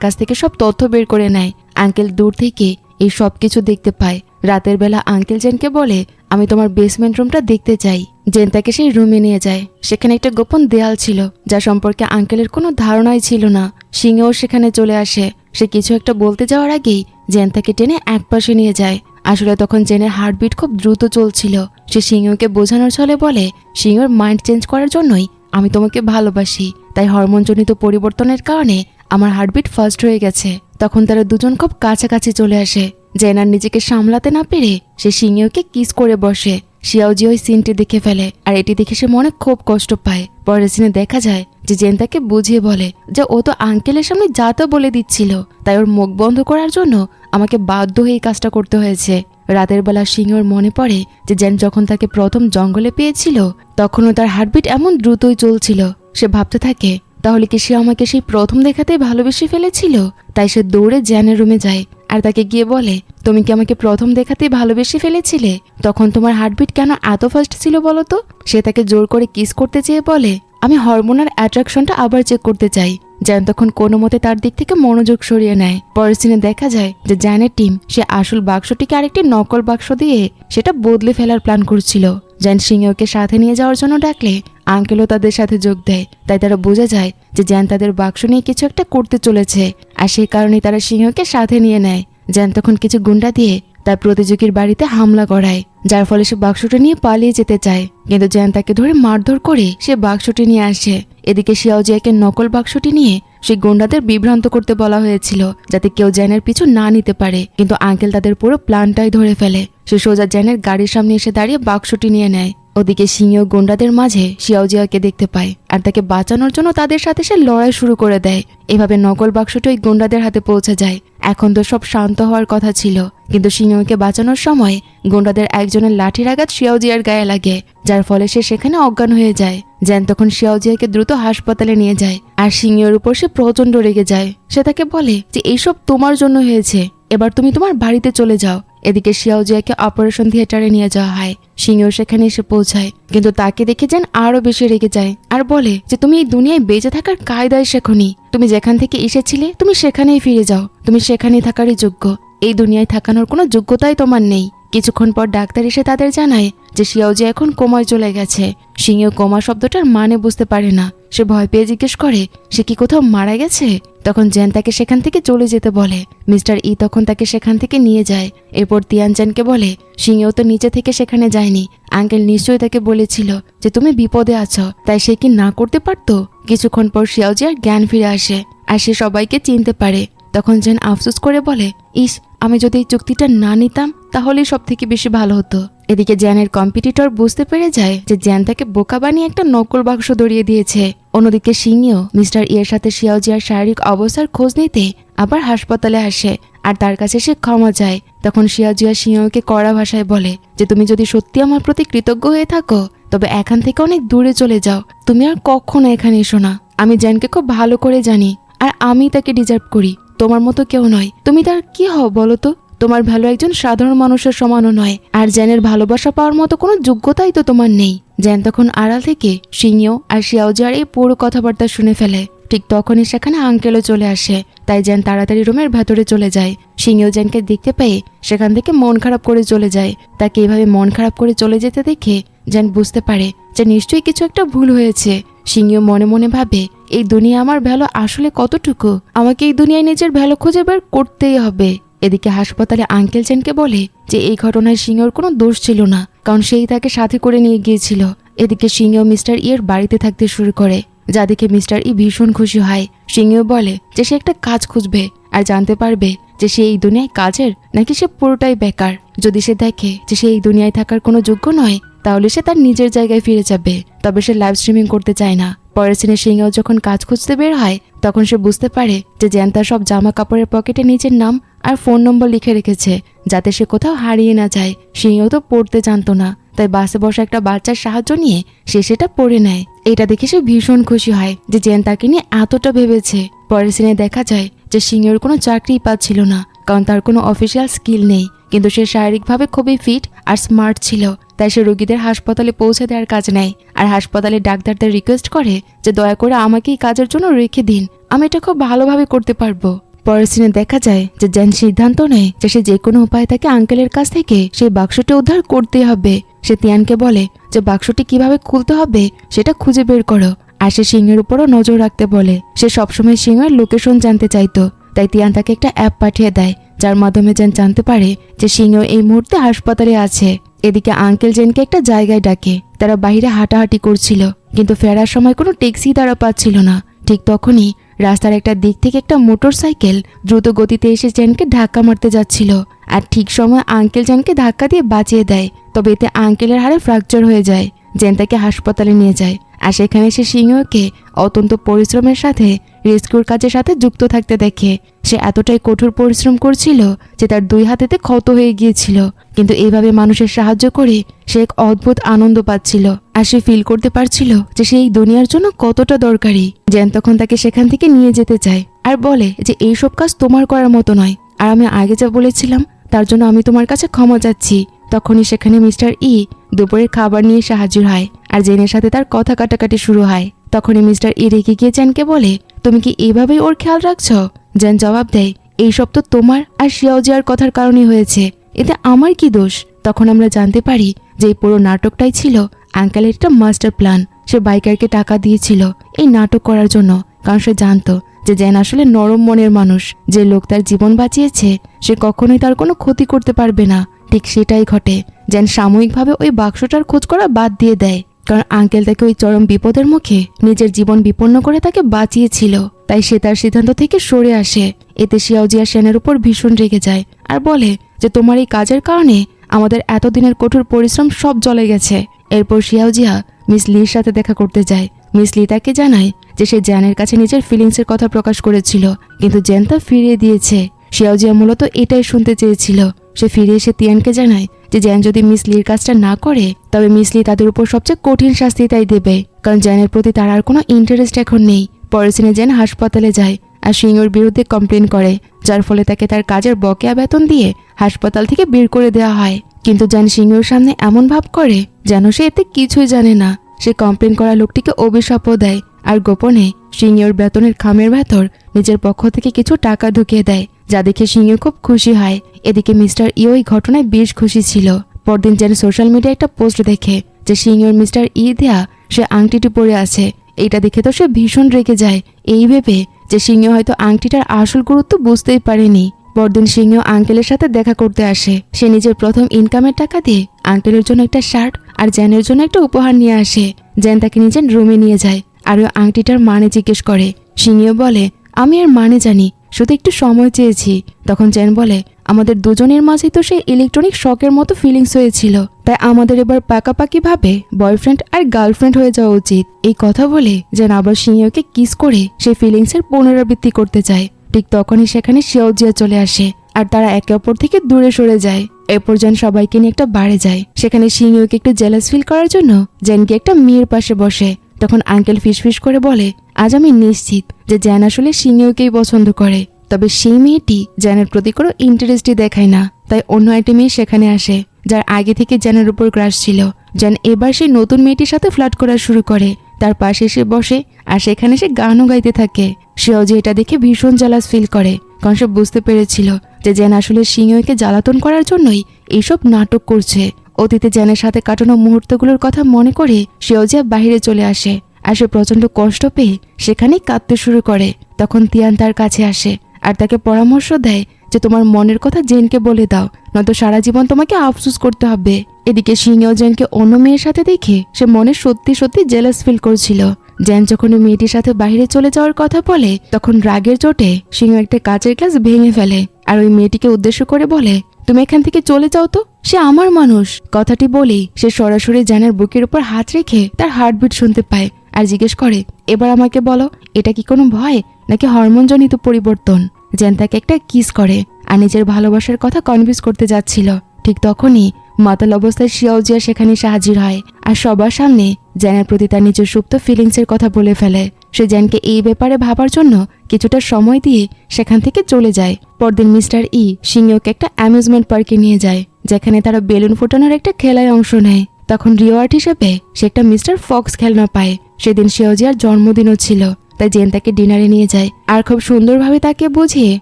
কাছ থেকে সব তথ্য বের করে নেয়। আঙ্কেল দূর থেকে এই সব কিছু দেখতে পায়। রাতের বেলা আঙ্কেল জেনকে বলে, আমি তোমার বেসমেন্ট রুমটা দেখতে চাই। জেন তাকে সেই রুমে নিয়ে যায়। সেখানে একটা গোপন দেয়াল ছিল যা সম্পর্কে আঙ্কেলের কোনো ধারণাই ছিল না। সিংহও সেখানে চলে আসে। সে কিছু একটা বলতে যাওয়ার আগেই জেন তাকে টেনে একপাশে নিয়ে যায়। আসলে তখন জেনের হার্টবিট খুব দ্রুত চলছিল। সে সিংহকে বোঝানোর ছলে বলে, সিংহর মাইন্ড চেঞ্জ করার জন্যই আমি তোমাকে ভালোবাসি, তাই হরমোনজনিত পরিবর্তনের কারণে আমার হার্টবিট ফাস্ট হয়ে গেছে। তখন তারা দুজন খুব কাছাকাছি চলে আসে। জেন আর নিজেকে সামলাতে না পেরে সে সিংহকে কিস করে বসে। শিয়াওজি ওই সিনটি দেখে ফেলে আর এটি দেখে সে মনে খুব কষ্ট পায়। পরের সিনে দেখা যায় যে জেন তাকে বুঝিয়ে বলে যে ও তো আঙ্কেলের সামনে যা তা বলে দিচ্ছিল, তাই ওর মুখ বন্ধ করার জন্য আমাকে বাধ্য হয়ে এই কাজটা করতে হয়েছে। রাতের বেলা সিংহর মনে পড়ে যে জেন যখন তাকে প্রথম জঙ্গলে পেয়েছিল তখনও তার হার্টবিট এমন দ্রুতই চলছিল। সে ভাবতে থাকে তাহলে কি সে আমাকে সেই প্রথম দেখাতেই ভালোবেসে ফেলেছিল? তাই সে দৌড়ে জ্যানের রুমে যায় আর তাকে গিয়ে বলে, তুমি কি আমাকে প্রথম দেখাতেই ভালোবেসে ফেলেছিলে? তখন তোমার হার্টবিট কেন এত ফাস্ট ছিল বলো তো? সে তাকে জোর করে কিস করতে চেয়ে বলে, আমি হরমোনাল অ্যাট্রাকশনটা আবার চেক করতে চাই। জ্যান তখন কোনো মতে তার দিক থেকে মনোযোগ সরিয়ে নেয়। পরের সিনে দেখা যায় যে জ্যানের টিম সে আসল বাক্সটিকে আরেকটি নকল বাক্স দিয়ে সেটা বদলে ফেলার প্ল্যান করছিল। জ্যান সিংহকে সাথে নিয়ে যাওয়ার জন্য ডাকলে আঙ্কেলও তাদের সাথে যোগ দেয়। তাই তারা বোঝা যায় যে জ্যান তাদের বাক্স নিয়ে কিছু একটা করতে চলেছে, আর সেই কারণেই তারা সিংহকে সাথে নিয়ে নেয়। জ্যান তখন কিছু গুন্ডা দিয়ে তার প্রতিযোগীর বাড়িতে হামলা করায়, যার ফলে সে বাক্সটা নিয়ে পালিয়ে যেতে চায়। কিন্তু জ্যান তাকে ধরে মারধর করে সে বাক্সটি নিয়ে আসে। এদিকে শিয়াওজিয়াকে নকল বাক্সটি নিয়ে সেই গুন্ডাদের বিভ্রান্ত করতে বলা হয়েছিল, যাতে কেউ জ্যানের পিছু না নিতে পারে। কিন্তু আঙ্কেল তাদের পুরো প্ল্যানটাই ধরে ফেলে। সে সোজা জ্যানের গাড়ির সামনে এসে দাঁড়িয়ে বাক্সটি নিয়ে নেয়। ওদিকে সিংহ গুন্ডাদের মাঝে শিয়াওজিয়াকে দেখতে পায় আর তাকে বাঁচানোর জন্য তাদের সাথে সে লড়াই শুরু করে দেয়। এভাবে নকল বাক্সটি ওই গুন্ডাদের হাতে পৌঁছে যায়। এখন তো সব শান্ত হওয়ার কথা ছিল, কিন্তু সিংহকে বাঁচানোর সময় গুন্ডাদের একজনের লাঠির আঘাত শিয়াওজিয়ার গায়ে লাগে, যার ফলে সে সেখানে অজ্ঞান হয়ে যায়। জ্যান তখন শিয়াওজিয়াকে দ্রুত হাসপাতালে নিয়ে যায় আর সিংহের উপর সে প্রচন্ড রেগে যায়। সে তাকে বলে যে এইসব তোমার জন্য হয়েছে, এবার তুমি তোমার বাড়িতে চলে যাও। এদিকে শিয়াওজিয়াকে অপারেশন থিয়েটারে নিয়ে যাওয়া হয়। সিংহ সেখানে এসে পৌঁছায়, কিন্তু তাকে দেখে জ্যান আরো বেশি রেগে যায় আর বলে যে তুমি এই দুনিয়ায় বেঁচে থাকার কায়দায় শেখনি। তুমি যেখান থেকে এসেছিলে তুমি সেখানেই ফিরে যাও, তুমি সেখানেই থাকারই যোগ্য। এই দুনিয়ায় থাকানোর কোনো যোগ্যতাই তোমার নেই। কিছুক্ষণ পর ডাক্তার এসে তাদের জানায় যে শিয়াওজি এখন কোমায় চলে গেছে। সিংহ কোমা শব্দটার মানে বুঝতে পারে না। সে ভয় পেয়ে জিজ্ঞেস করে সে কি কোথাও মারা গেছে। তখন জ্যান তাকে সেখান থেকে চলে যেতে বলে। মিস্টার ই তখন তাকে সেখান থেকে নিয়ে যায়। এরপর তিয়ান জ্যানকে বলে সিংহ তো নিচে থেকে সেখানে যায়নি, আঙ্কেল নিশ্চয়ই তাকে বলেছিল যে তুমি বিপদে আছো, তাই সে কি না করতে পারতো। কিছুক্ষণ পর শিয়াওজি আর জ্ঞান ফিরে আসে আর সে সবাইকে চিনতে পারে। তখন জ্যান আফসোস করে বলে, ইস, আমি যদি এই চুক্তিটা না নিতাম তাহলেই সব থেকে বেশি ভালো হতো। এদিকে জ্যানের কম্পিটিটর বুঝতে পেরে যায় যে জ্যান তাকে বোকা বানিয়ে একটা নকল বাক্স ধরিয়ে দিয়েছে। অন্যদিকে সিংহ মিস্টার ইয়ের সাথে শিয়াওজিয়ার শারীরিক অবস্থার খোঁজ নিতে আবার হাসপাতালে আসে আর তার কাছে সে ক্ষমা চায়। তখন শিয়াওজিয়া সিংহকে কড়া ভাষায় বলে যে তুমি যদি সত্যি আমার প্রতি কৃতজ্ঞ হয়ে থাকো তবে এখান থেকে অনেক দূরে চলে যাও, তুমি আর কখনো এখানে এসো না। আমি জ্যানকে খুব ভালো করে জানি আর আমি তাকে ডিজার্ভ করি, তোমার মতো কেউ নয়। তুমি তার কি হও বলো তো? তোমার ভালো একজন সাধারণ মানুষের সমানও নয়, আর জ্যানের ভালোবাসা পাওয়ার মতো কোনো যোগ্যতাই তো তোমার নেই। জ্যান তখন আড়াল থেকে সিংহ আর শিয়াওজিয়ার এই পুরো কথাবার্তা শুনে ফেলে। ঠিক তখনই সেখানে আঙ্কেলও চলে আসে। তাই জ্যান তাড়াতাড়ি রুমের ভেতরে চলে যায়। সিংহ জ্যানকে দেখতে পেয়ে সেখান থেকে মন খারাপ করে চলে যায়। তাকে এভাবে মন খারাপ করে চলে যেতে দেখে জ্যান বুঝতে পারে যে নিশ্চয়ই কিছু একটা ভুল হয়েছে। সিংহ মনে মনে ভাবে এই দুনিয়া আমার ভ্যালু আসলে কতটুকু, আমাকে এই দুনিয়ায় নিজের ভ্যালু খুঁজে বের করতেই হবে। এদিকে হাসপাতালে আঙ্কেল জ্যানকে বলে যে এই ঘটনায় সিংহর কোনো দোষ ছিল না, কারণ সেই তাকে সাথে করে নিয়ে গিয়েছিল। এদিকে সিংহ মিস্টার ইয়ের বাড়িতে থাকতে শুরু করে, যা দেখে মিস্টার ই ভীষণ খুশি হয়। সিংহ বলে যে সে একটা কাজ খুঁজবে আর জানতে পারবে যে সে এই দুনিয়ায় কাজের নাকি সে পুরোটাই বেকার। যদি সে দেখে যে সে এই দুনিয়ায় থাকার কোনো যোগ্য নয় তাহলে সে তার নিজের জায়গায় ফিরে যাবে, তবে সে লাইভ স্ট্রিমিং করতে চায় না। পরের সিনে সিংহ যখন কাজ খুঁজতে বের হয় তখন সে বুঝতে পারে যে জ্যান তার সব জামা কাপড়ের পকেটে নিজের নাম আর ফোন নম্বর লিখে রেখেছে, যাতে সে কোথাও হারিয়ে না যায়। সিংহ তো পড়তে জানতো না, তাই বাসে বসা একটা বাচ্চার সাহায্য নিয়ে সে সেটা পড়ে নেয়। এটা দেখে সে ভীষণ খুশি হয় যে জ্যান তাকে নিয়ে এতটা ভেবেছে। পরের সিনে দেখা যায় যে সিংহের কোনো চাকরিই পাচ্ছিল না, কারণ তার কোনো অফিসিয়াল স্কিল নেই। কিন্তু সে শারীরিকভাবে খুবই ফিট আর স্মার্ট ছিল, তাই সে রোগীদের হাসপাতালে পৌঁছে দেওয়ার কাজ নেয় আর হাসপাতালে ডাক্তারদের রিকোয়েস্ট করে যে দয়া করে আমাকে এই কাজের জন্য রেখে দিন, আমি এটা খুব ভালোভাবে করতে পারবো। পরের সিনে দেখা যায় যে জ্যান সিদ্ধান্ত নেয় যে সে যে কোনো উপায় তাকে আঙ্কেলের কাছ থেকে সেই বাক্সটি উদ্ধার করতেই হবে। সে তিয়ানকে বলে যে বাক্সটি কিভাবে খুলতে হবে সেটা খুঁজে বের করো, আর সে সিংহের উপরও নজর রাখতে বলে। সে সবসময় সিংহের লোকেশন জানতে চাইতো, তাই তিয়ান তাকে একটা অ্যাপ পাঠিয়ে দেয়, যার মাধ্যমে জ্যান জানতে পারে যে সিংহ এই মুহূর্তে হাসপাতালে আছে। এদিকে আঙ্কেল জ্যানকে একটা জায়গায় ডাকে। তারা বাইরে হাঁটাহাঁটি করছিল, কিন্তু ফেরার সময় কোনো ট্যাক্সি তারা পাচ্ছিল না। ঠিক তখনই রাস্তার একটা দিক থেকে একটা মোটরসাইকেল দ্রুত গতিতে এসে জ্যানকে ধাক্কা মারতে যাচ্ছিল, আর ঠিক সময় আঙ্কেল জ্যানকে ধাক্কা দিয়ে বাঁচিয়ে দেয়। তবে এতে আঙ্কেলের হাড়ে ফ্র্যাকচার হয়ে যায়। জ্যান তাকে হাসপাতালে নিয়ে যায় আর সেখানে সে সিংহকে অত্যন্ত পরিশ্রমের সাথে রেস্কিউর কাজের সাথে যুক্ত থাকতে দেখে। সে এতটাই কঠোর পরিশ্রম করছিল যে তার 2 হাতেতে ক্ষত হয়ে গিয়েছিল, কিন্তু এইভাবে মানুষের সাহায্য করে সে এক অদ্ভুত আনন্দ পাচ্ছিল। আর সে ফিল করতে পারছিল যে সে এই দুনিয়ার জন্য কতটা দরকারি। জ্যান তখন তাকে সেখান থেকে নিয়ে যেতে চায় আর বলে যে এইসব কাজ তোমার করার মতো নয়, আর আমি আগে যা বলেছিলাম তার জন্য আমি তোমার কাছে ক্ষমা চাচ্ছি। তখনই সেখানে মিস্টার ই দুপুরের খাবার নিয়ে এসে হাজির হয় আর জেনের সাথে তার কথা কাটাকাটি শুরু হয়। তখনই মিস্টার ই রেগে গিয়ে জ্যানকে বলে, তুমি কি এইভাবেই ওর খেয়াল রাখছো? জ্যান জবাব দেয়, এইসব তো তোমার আর শিয়াওজিয়ার কথার কারণেই হয়েছে, এতে আমার কি দোষ? তখন আমরা জানতে পারি যে এই পুরো নাটকটাই ছিল আঙ্কেলের একটা মাস্টার প্ল্যান। সে বাইকারকে টাকা দিয়েছিল এই নাটক করার জন্য, কারণ সে জানতো যে জ্যান আসলে নরম মনের মানুষ। যে লোক তার জীবন বাঁচিয়েছে সে কখনোই তার কোনো ক্ষতি করতে পারবে না। ঠিক সেটাই ঘটে। জ্যান সাময়িকভাবে ওই বাক্সটার খোঁজ করা বাদ দিয়ে দেয়, কারণ আঙ্কেল তাকে ওই চরম বিপদের মুখে নিজের জীবন বিপন্ন করে তাকে বাঁচিয়েছিল। তাই সে তার সিদ্ধান্ত থেকে সরে আসে। এতে শিয়াওজিয়া সেনের উপর ভীষণ রেগে যায় আর বলে যে তোমার এই কাজের কারণে আমাদের এতদিনের কঠোর পরিশ্রম সব জ্বলে গেছে। এরপর শিয়াওজিয়া মিস লির সাথে দেখা করতে যায়। মিস লি তাকে জানায় যে সে জ্যানের কাছে নিজের ফিলিংসের কথা প্রকাশ করেছিল, কিন্তু জ্যান তা ফিরিয়ে দিয়েছে। শিয়াওজিয়া মূলত এটাই শুনতে চেয়েছিল। সে ফিরে এসে তিয়ানকে জানায় যে জ্যান যদি মিস লির কাজটা না করে তবে মিস লি তাদের উপর সবচেয়ে কঠিন শাস্তি তাই দেবে, কারণ জ্যানের প্রতি তার আর কোনো ইন্টারেস্ট এখন নেই। পরের দিনে জ্যান হাসপাতালে যায় আর সিংহর বিরুদ্ধে কমপ্লেন করে, যার ফলে তাকে তার কাজের বকেয়া বেতন দিয়ে হাসপাতাল থেকে বের করে দেওয়া হয়। কিন্তু জ্যান সিংহর সামনে এমন ভাব করে যেন সে এতে কিছুই জানে না। সে কমপ্লেন করা লোকটিকে অভিশাপও দেয় আর গোপনে সিংহর বেতনের খামের ভেতর নিজের পক্ষ থেকে কিছু টাকা ঢুকিয়ে দেয়, যা দেখে সিংহ খুব খুশি হয়। এদিকে মিস্টার ই ওই ঘটনায় বেশ খুশি ছিল। পরদিন জ্যান সোশ্যাল মিডিয়ায় একটা পোস্ট দেখে যে সিংহর মিস্টার ই দেয়া সে আংটিটি পরে আছে। এইটা দেখে তো সে ভীষণ রেগে যায়, এই ভেবে যে সিংহ হয়তো আংটিটার আসল গুরুত্ব বুঝতেই পারেনি। পরদিন সিংহ আঙ্কেলের সাথে দেখা করতে আসে। সে নিজের প্রথম ইনকামের টাকা দিয়ে আঙ্কেলের জন্য একটা শার্ট আর জ্যানের জন্য একটা উপহার নিয়ে আসে। জ্যান তাকে নিজের রুমে নিয়ে যায় আর ওই আংটিটার মানে জিজ্ঞেস করে। সিংহ বলে, আমি এর মানে জানি, শুধু একটু সময় চেয়েছি। তখন জ্যান বলে, আমাদের দুজনের মাঝেই তো সেই ইলেকট্রনিক শকের মতো ফিলিংস হয়েছিল, তাই আমাদের এবার পাকাপাকি ভাবে বয়ফ্রেন্ড আর গার্লফ্রেন্ড হয়ে যাওয়া উচিত। এই কথা বলে জ্যান আবার সিংহকে কিস করে সেই ফিলিংসের পুনরাবৃত্তি করতে চায়। ঠিক তখনই সেখানে শিয়াওজিয়া চলে আসে আর তারা একে অপর থেকে দূরে সরে যায়। এরপর জ্যান সবাইকে নিয়ে একটা বারে যায়। সেখানে সিংহকে একটু জেলাস ফিল করার জন্য জ্যানকে একটা মেয়ের পাশে বসে। তখন আঙ্কেল ফিসফিস করে বলে, আজ আমি নিশ্চিত যে জ্যান আসলে সিংহকেই পছন্দ করে, তবে সেই মেয়েটি জ্যানের প্রতি কোনো ইন্টারেস্টই দেখায় না। তাই অন্য একটি মেয়ে সেখানে আসে যার আগে থেকে জ্যানের উপর ক্রাশ ছিল। জ্যান এবার সেই নতুন মেয়েটির সাথে ফ্লার্ট করা শুরু করে। তার পাশে এসে বসে আর সেখানে সে গানও গাইতে থাকে। সেও যে এটা দেখে ভীষণ জালাস ফিল করে, কারণ সে বুঝতে পেরেছিল যে জ্যান আসলে সিংহকে জ্বালাতন করার জন্যই এইসব নাটক করছে। অতীতে জ্যানের সাথে কাটানো মুহূর্তগুলোর কথা মনে করে সেও যে বাইরে চলে আসে আর সে প্রচন্ড কষ্ট পেয়ে সেখানেই কাঁদতে শুরু করে। তখন তিয়ান তার কাছে আসে আর তাকে পরামর্শ দেয় যে তোমার মনের কথা জেনকে বলে দাও, নয়তো সারা জীবন তোমাকে আফসোস করতে হবে। এদিকে সিংহ জেনকে অন্য মেয়ের সাথে দেখে সে মনে সত্যি সত্যি জেলাস ফিল করছিল। জ্যান যখন মেয়েটির সাথে বাইরে চলে যাওয়ার কথা বলে তখন রাগের চোটে সিংহ একটা কাচের গ্লাস ভেঙে ফেলে আর ওই মেয়েটিকে উদ্দেশ্য করে বলে, তুমি এখান থেকে চলে যাও তো, সে আমার মানুষ। কথাটি বলেই সে সরাসরি জ্যানের বুকের উপর হাত রেখে তার হার্টবিট শুনতে পায় আর জিজ্ঞেস করে, এবার আমাকে বলো, এটা কি কোনো ভয় নাকি হরমোনজনিত পরিবর্তন? জ্যান তাকে একটা কিস করে আর নিজের ভালোবাসার কথা কনভিন্স করতে যাচ্ছিল। ঠিক তখনই মাতাল অবস্থায় শিয়াওজিয়া সেখানে হাজির হয় আর সবার সামনে জ্যানের প্রতি তার নিজের সুপ্ত ফিলিংসের কথা বলে ফেলে। সে জ্যানকে এই ব্যাপারে ভাবার জন্য কিছুটা সময় দিয়ে সেখান থেকে চলে যায়। পরদিন মিস্টার ই সিংহকে একটা অ্যামিউজমেন্ট পার্কে নিয়ে যায়, যেখানে তারা বেলুন ফোটানোর একটা খেলায় অংশ নেয়। তখন রিওয়ার্ড হিসেবে সে একটা মিস্টার ফক্স খেলনা পায়। সেদিন শিয়াওজিয়ার জন্মদিনও ছিল, তাই জেন তাকে ডিনারে নিয়ে যায় আর খুব সুন্দরভাবে তাকে বুঝিয়ে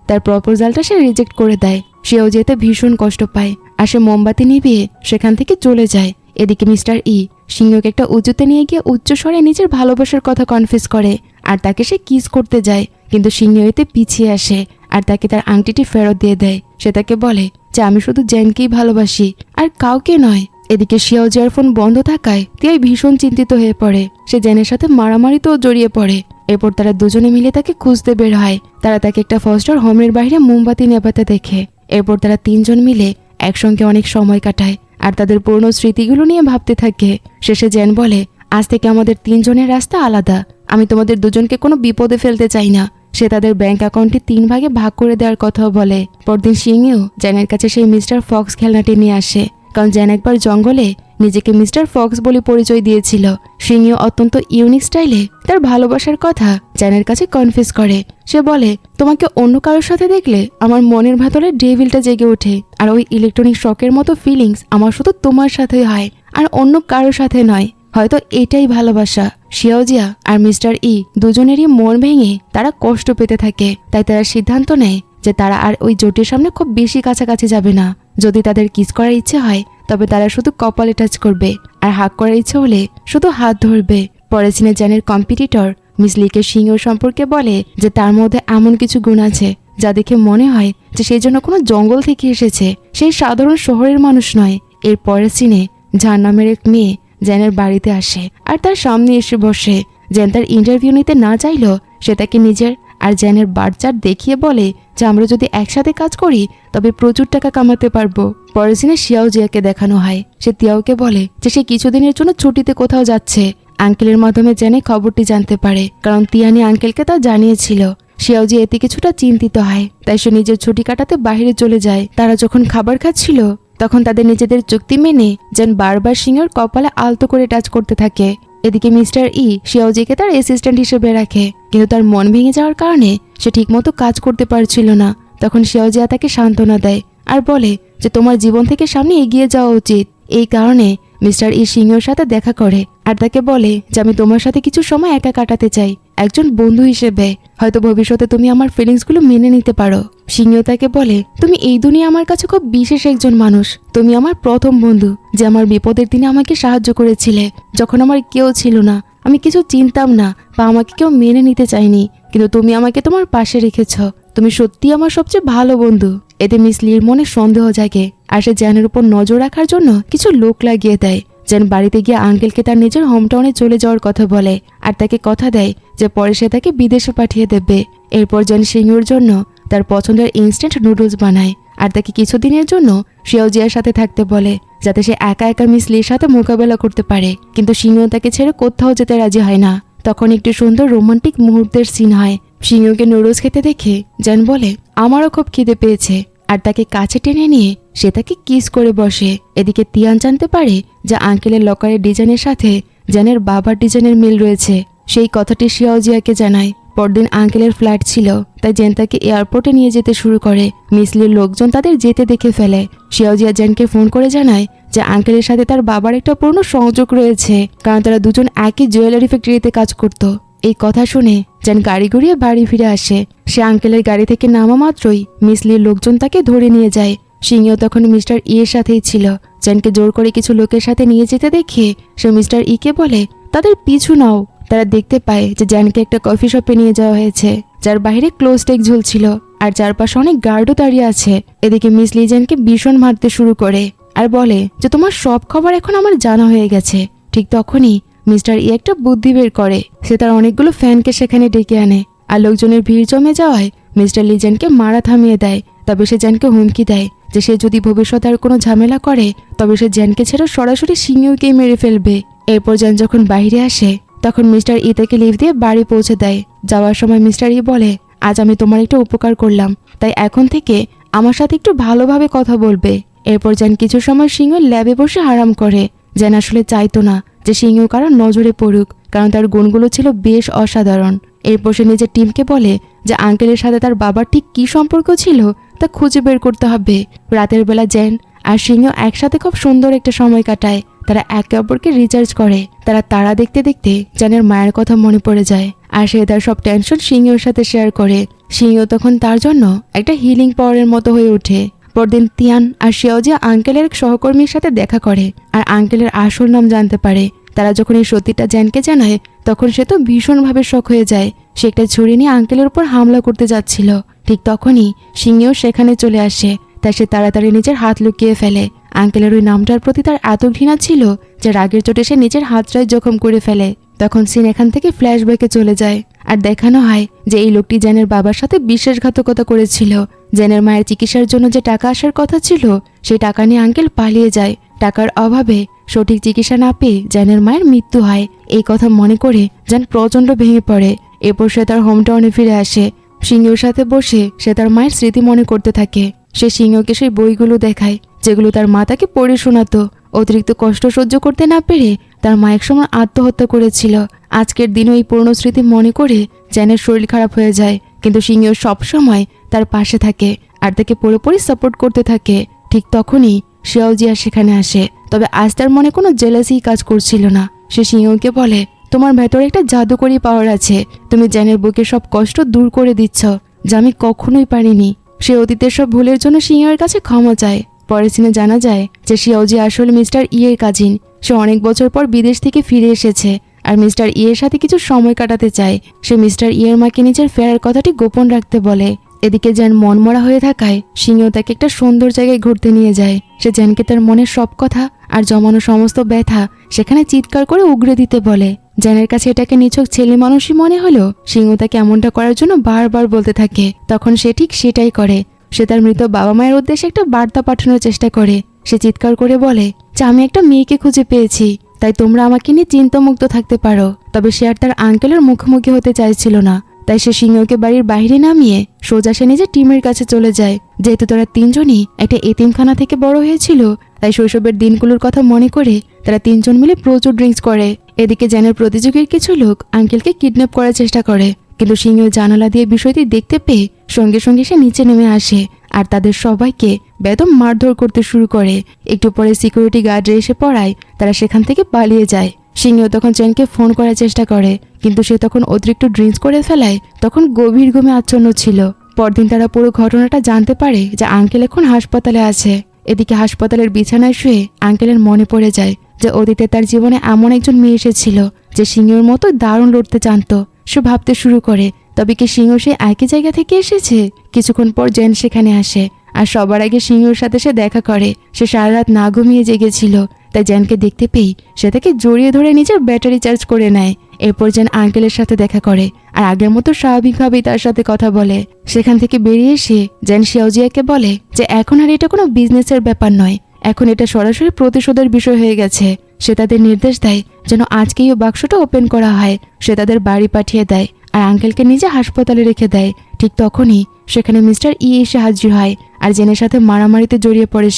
তার প্রপোজালটা সে রিজেক্ট করে দেয়। সেও যেতে ভীষণ কষ্ট পায় আর সে মোমবাতি নিভিয়ে সেখান থেকে চলে যায়। এদিকে মিস্টার ই সিংহকে একটা উঁচুতে নিয়ে গিয়ে উচ্চস্বরে নিজের ভালোবাসার কথা কনফেস করে আর তাকে সে কিস করতে যায়, কিন্তু সিংহ এতে পিছিয়ে আসে আর তাকে তার আংটিটি ফেরত দিয়ে দেয়। সে তাকে বলে যে আমি শুধু জেনকেই ভালোবাসি আর কাউকে নয়। এদিকে শিয়াওজিয়ার ফোন বন্ধ থাকায় তিয়াই ভীষণ চিন্তিত হয়ে পড়ে। সে জেনের সাথে মারামারিতেও জড়িয়ে পড়ে। এরপর তারা দুজনে মিলে তাকে খুঁজতে বের হয়। তারা তাকে একটা ফস্টার হোমের বাইরে মোমবাতি নেভাতে দেখে। এরপর তারা তিনজন মিলে একসঙ্গে অনেক সময় কাটায় আর তাদের পুরনো স্মৃতিগুলো নিয়ে ভাবতে থাকে। শেষে জেন বলে, আজ থেকে আমাদের 3 জনের রাস্তা আলাদা। আমি তোমাদের দুজনকে কোনো বিপদে ফেলতে চাই না। সে তাদের ব্যাংক অ্যাকাউন্টটি 3 ভাগে ভাগ করে দেওয়ার কথাও বলে। পরদিন সিংও জ্যানের কাছে সেই মিস্টার ফক্স খেলনাটি নিয়ে আসে, কারণ জ্যান একবার জঙ্গলে নিজেকে মিস্টার ফক্স বলে পরিচয় দিয়েছিল। সিংও অত্যন্ত ইউনিক স্টাইলে তার ভালোবাসার কথা জ্যানের কাছে কনফেস করে। সে বলে, তোমাকে অন্য কারোর সাথে দেখলে আমার মনের ভেতরে ডেভিলটা জেগে ওঠে, আর ওই ইলেকট্রনিক শকের মতো ফিলিংস আমার শুধু তোমার সাথে হয়, আর অন্য কারোর সাথে নয়। হয়তো এটাই ভালোবাসা। শিয়াওজিয়া আর মিস্টার ই দুজনেরই মন ভেঙে তারা কষ্ট পেতে থাকে। তাই তারা সিদ্ধান্ত নেয় যে তারা আর ওই জোটের সামনে খুব বেশি কাছাকাছি যাবে না। যদি তাদের কিস করার ইচ্ছে হয় তবে তারা শুধু কপালে টাচ করবে, আর হাগ করার ইচ্ছে হলে শুধু হাত ধরবে। পরের সিনে জ্যানের কম্পিটিটর মিস লিকে সিংহ সম্পর্কে বলে যে তার মধ্যে এমন কিছু গুণ আছে যা দেখে মনে হয় যে সেই জন্য কোনো জঙ্গল থেকে এসেছে, সেই সাধারণ শহরের মানুষ নয়। এর পরের সিনে ঝান নামের এক মেয়ে জ্যানের বাড়িতে আসে আর তার সামনে এসে বসে। জ্যান তার ইন্টারভিউ নিতে না চাইলেও সে তাকে নিজের আর জ্যানের বার্চার দেখিয়ে বলে যে আমরা যদি একসাথে কাজ করি তবে প্রচুর টাকা কামাতে পারবো। পরের দিনে শিয়াওজিয়াকে দেখানো হয়। সে তিয়াওকে বলে যে সে কিছুদিনের জন্য ছুটিতে কোথাও যাচ্ছে। আঙ্কেলের মাধ্যমে জ্যানে খবরটি জানতে পারে, কারণ তিয়ানি আঙ্কেলকে তা জানিয়েছিল। শিয়াওজি এতে কিছুটা চিন্তিত হয়, তাই সে নিজের ছুটি কাটাতে বাইরে চলে যায়। তারা যখন খাবার খাচ্ছিল তখন তাদের নিজেদের চুক্তি মেনে জ্যান বারবার সিংহের কপালে আলতো করে টাচ করতে থাকে। এদিকে মিস্টার ই শিয়াওজিকে তার অ্যাসিস্ট্যান্ট হিসেবে রাখে, কিন্তু তার মন ভেঙে যাওয়ার কারণে সে ঠিকমতো কাজ করতে পারছিল না। তখন শিয়াওজিয়া তাকে সান্ত্বনা দেয় আর বলে যে তোমার জীবন থেকে সামনে এগিয়ে যাওয়া উচিত। এই কারণে মিস্টার ই সিংহের সাথে দেখা করে আর তাকে বলে যে আমি তোমার সাথে কিছু সময় একা কাটাতে চাই, একজন বন্ধু হিসেবে। হয়তো ভবিষ্যতে তুমি আমার ফিলিংসগুলো মেনে নিতে পারো। সিংহ তাকে বলে, তুমি এই দুনিয়া আমার কাছে খুব বিশেষ একজন মানুষ। তুমি আমার প্রথম বন্ধু, যে আমার বিপদের দিনে আমাকে সাহায্য করেছিলে, যখন আমার কেউ ছিল না, আমি কিছু চিনতাম না বা আমাকে কেউ মেনে নিতে চায়নি, কিন্তু তুমি আমাকে তোমার পাশে রেখেছ। তুমি সত্যি আমার সবচেয়ে ভালো বন্ধু। এতে মিস লির মনে সন্দেহ জাগে আর সে জ্যানের উপর নজর রাখার জন্য কিছু লোক লাগিয়ে দেয়। জ্যান বাড়িতে গিয়ে আঙ্কেলকে তার নিজের হোমটাউনে চলে যাওয়ার কথা বলে আর তাকে কথা দেয় যে পরে সে তাকে বিদেশে পাঠিয়ে দেবে। এরপর জ্যান সিংহের জন্য তার পছন্দের ইনস্ট্যান্ট নুডলস বানায় আর তাকে কিছুদিনের জন্য শিয়াওজিয়ার সাথে থাকতে বলে, যাতে সে একা একা মিস লির সাথে মোকাবেলা করতে পারে। কিন্তু সিংহ তাকে ছেড়ে কোথাও যেতে রাজি হয় না। তখন একটি সুন্দর রোমান্টিক মুহূর্তের সিন হয়। সিংহকে নুডলস খেতে দেখে জ্যান বলে, আমারও খুব খিদে পেয়েছে, আর তাকে কাছে টেনে নিয়ে সে তাকে কিস করে বসে। এদিকে তিয়ান জানতে পারে যে আঙ্কেলের লকারের ডিজাইনের সাথে জ্যানের বাবার ডিজাইনের মিল রয়েছে। সেই কথাটি শিয়াওজিয়াকে জানায়। পরদিন আঙ্কেলের ফ্ল্যাট ছিল, তাই জ্যান তাকে এয়ারপোর্টে নিয়ে যেতে শুরু করে। মিসলির লোকজন তাদের যেতে দেখে ফেলে। শিয়াওজিয়া জ্যানকে ফোন করে জানায় যে আঙ্কেলের সাথে তার বাবার একটা পূর্ণ সংযোগ রয়েছে, কারণ তারা দুজন একই জুয়েলারি ফ্যাক্টরিতে কাজ করত। এই কথা শুনে জ্যান গাড়ি ঘুরিয়ে বাড়ি ফিরে আসে। সে আঙ্কেলের গাড়ি থেকে নামা মাত্রই মিসলির লোকজন তাকে ধরে নিয়ে যায়। সিংহ তখন মিস্টার ই এর সাথেই ছিল। জ্যানকে জোর করে কিছু লোকের সাথে নিয়ে যেতে দেখে সে মিস্টার ই কে বলে, তাদের পিছু নাও। তারা দেখতে পায় যে জ্যানকে একটা কফি শপে নিয়ে যাওয়া হয়েছে, যার বাইরে ক্লোজ টেক ঝুলছিল আর চারপাশে অনেক গার্ডও দাঁড়িয়ে আছে। এদিকে মিস লি জ্যানকে ভীষণ মারতে শুরু করে আর বলে যে তোমার সব খবর এখন আমার জানা হয়ে গেছে। ঠিক তখনই মিস্টার ই একটা বুদ্ধি বের করে। সে তার অনেকগুলো ফ্যানকে সেখানে ডেকে আনে আর লোকজনের ভিড় জমে যাওয়ায় মিস্টার লি জ্যানকে মারা থামিয়ে দেয়। তবে সে জ্যানকে হুমকি দেয় যে সে যদি ভবিষ্যতে আর কোনো ঝামেলা করে তবে সে জ্যানকে ছেড়ে সরাসরি সিংহকেই মেরে ফেলবে। এরপর জ্যান যখন বাইরে আসে তখন মিস্টার ই তাকে লিফট দিয়ে বাড়ি পৌঁছে দেয়। যাওয়ার সময় মিস্টার ই বলে, আজ আমি তোমার একটু উপকার করলাম, তাই এখন থেকে আমার সাথে একটু ভালোভাবে কথা বলবে। এরপর জ্যান কিছু সময় সিংহ ল্যাবে বসে আরাম করে। জ্যান আসলে চাইতো না যে সিংহ কারোর নজরে পড়ুক, কারণ তার গুণগুলো ছিল বেশ অসাধারণ। এরপর সে নিজের টিমকে বলে যে আঙ্কেলের সাথে তার বাবার ঠিক কি সম্পর্ক ছিল তা খুঁজে বের করতে হবে। রাতের বেলা জ্যান আর সিংহ একসাথে খুব সুন্দর একটা সময় কাটায়। তারা একে অপরকে রিচার্জ করে। তারা তারা দেখতে দেখতে জ্যানের মায়ের কথা মনে পড়ে যায় আর সে তার সব টেনশন সিংহের সাথে শেয়ার করে। সিংহ তখন তার জন্য একটা হিলিং পাওয়ারের মতো হয়ে ওঠে। পরদিন তিয়ান আর শিয়াওজিয়া আঙ্কেলের এক সহকর্মীর সাথে দেখা করে আর আঙ্কেলের আসল নাম জানতে পারে। তারা যখন এই সত্যিটা জ্যানকে জানায় তখন সে তো ভীষণভাবে শক হয়ে যায়। সে একটা ছুরি নিয়ে আঙ্কেলের উপর হামলা করতে যাচ্ছিল। ঠিক তখনই সিংহেও সেখানে চলে আসে, তাই সে তাড়াতাড়ি নিজের হাত লুকিয়ে ফেলে। আঙ্কেলের ওই নামটার প্রতি তার এত ঘৃণা ছিল যে রাগের চোটে সে নিজের হাতটাই জখম করে ফেলে। তখন সিন এখান থেকে ফ্ল্যাশব্যাকে চলে যায় আর দেখানো হয় যে এই লোকটি জ্যানের বাবার সাথে বিশ্বাসঘাতকতা করেছিল। জ্যানের মায়ের চিকিৎসার জন্য যে টাকা আসার কথা ছিল সেই টাকা নিয়ে আঙ্কেল পালিয়ে যায়। টাকার অভাবে সঠিক চিকিৎসা না পেয়ে জ্যানের মায়ের মৃত্যু হয়। এই কথা মনে করে জ্যান প্রচণ্ড ভেঙে পড়ে। এরপর সে তার হোম টাউনে ফিরে আসে। সিংহের সাথে বসে সে তার মায়ের স্মৃতি মনে করতে থাকে। সে সিংহকে সেই বইগুলো দেখায় যেগুলো তার মা তাকে পড়ে শোনাতো। অতিরিক্ত কষ্ট সহ্য করতে না পেরে তার মা একসময় আত্মহত্যা করেছিল। আজকের দিনও এই পুরনো স্মৃতি মনে করে জ্যানের শরীর খারাপ হয়ে যায়, কিন্তু সিংহ সবসময় তার পাশে থাকে আর তাকে পুরোপুরি সাপোর্ট করতে থাকে। ঠিক তখনই শিয়াওজিয়া সেখানে আসে। তবে আজ তার মনে কোনো জেলাসি কাজ করছিল না। সে সিংহকে বলে, তোমার ভেতরে একটা জাদুকরি পাওয়ার আছে। তুমি জ্যানের বুকে সব কষ্ট দূর করে দিচ্ছ, যা আমি কখনোই পারিনি। সে অতীতের সব ভুলের জন্য সিংহের কাছে ক্ষমা চায়। পরের সিনে জানা যায় যে শিয়াওজি আসলে মিস্টার ইয়ের কাজিন। সে অনেক বছর পর বিদেশ থেকে ফিরে এসেছে আর মিস্টার ইয়ের সাথে কিছু সময় কাটাতে চায়। সে মিস্টার ইয়ের মাকে নিজের ফেরার কথাটি গোপন রাখতে বলে। এদিকে জ্যান মনমরা হয়ে থাকায় সিংহ তাকে একটা সুন্দর জায়গায় ঘুরতে নিয়ে যায়। সে জ্যানকে তার মনের সব কথা আর জমানো সমস্ত ব্যথা সেখানে চিৎকার করে উগরে দিতে বলে। জ্যানের কাছে এটাকে নিছক ছেলে মানুষই মনে হলো সিংহ তাকে এমনটা করার জন্য বারবার বলতে থাকে। তখন সে ঠিক সেটাই করে। সে তার মৃত বাবা মায়ের উদ্দেশ্যে একটা বার্তা পাঠানোর চেষ্টা করে। সে চিৎকার করে বলে যে আমি একটা মেয়েকে খুঁজে পেয়েছি, তাই তোমরা আমাকে নিয়ে চিন্তামুক্ত থাকতে পারো। তবে সে আর তার আঙ্কেলের মুখোমুখি হতে চাইছিল না, তাই সে সিংহকে বাড়ির বাইরে নামিয়ে সোজা সে নিজের টিমের কাছে চলে যায়। যেহেতু তারা তিনজনই একটা এতিমখানা থেকে বড় হয়েছিল, তাই শৈশবের দিনগুলোর কথা মনে করে তারা তিনজন মিলে প্রচুর ড্রিঙ্কস করে। এদিকে জ্যানের প্রতিযোগীর কিছু লোক আঙ্কেলকে কিডন্যাপ করার চেষ্টা করে, কিন্তু সিংহ জানালা দিয়ে বিষয়টি দেখতে পেয়ে সঙ্গে সঙ্গে সে নিচে নেমে আসে আর তাদের সবাইকে বেদম মারধর করতে শুরু করে। একটু পরে সিকিউরিটি গার্ডরা এসে পড়ায় তারা সেখান থেকে পালিয়ে যায়। সিংহ তখন চ্যানকে ফোন করার চেষ্টা করে, কিন্তু সে তখন অতিরিক্ত ড্রিঙ্কস করে ফেলায় তখন গভীর ঘুমে আচ্ছন্ন ছিল। পরদিন তারা পুরো ঘটনাটা জানতে পারে যে আঙ্কেল এখন হাসপাতালে আছে। এদিকে হাসপাতালের বিছানায় শুয়ে আঙ্কেলের মনে পড়ে যায় যে অতীতে তার জীবনে এমন একজন মেয়ে এসেছিল যে সিংহের মতো দারুণ লড়তে জানত। সে ভাবতে শুরু করে, তবে কি সিংহ সে একই জায়গা থেকে এসেছে? কিছুক্ষণ পর জ্যান সেখানে আসে আর সবার আগে সিংহর সাথে সে দেখা করে। সে সারা রাত না ঘুমিয়ে জেগেছিল, তাই জ্যানকে দেখতে পেয়ে সে তাকে জড়িয়ে ধরে নিজের ব্যাটারি চার্জ করে নেয়। এরপর জ্যান আঙ্কেলের সাথে দেখা করে আর আগের মতো স্বাভাবিকভাবেই তার সাথে কথা বলে। সেখান থেকে বেরিয়ে এসে জ্যান শিয়াওজিয়াকে বলে যে এখন আর এটা কোনো বিজনেসের ব্যাপার নয়, এখন এটা সরাসরি প্রতিশোধের বিষয় হয়ে গেছে। সে তাদের নির্দেশ দেয় যেন আজকেই ও বাক্সটা ওপেন করা হয়। সে তাদের বাড়ি পাঠিয়ে দেয় আর আঙ্কেলকে নিজে হাসপাতালে রেখে দেয়। ঠিক তখনই সেখানে মিস্টার ই এসে হাজির হয় আর জেনের সাথে মারামারিতে জড়িয়ে পড়ে।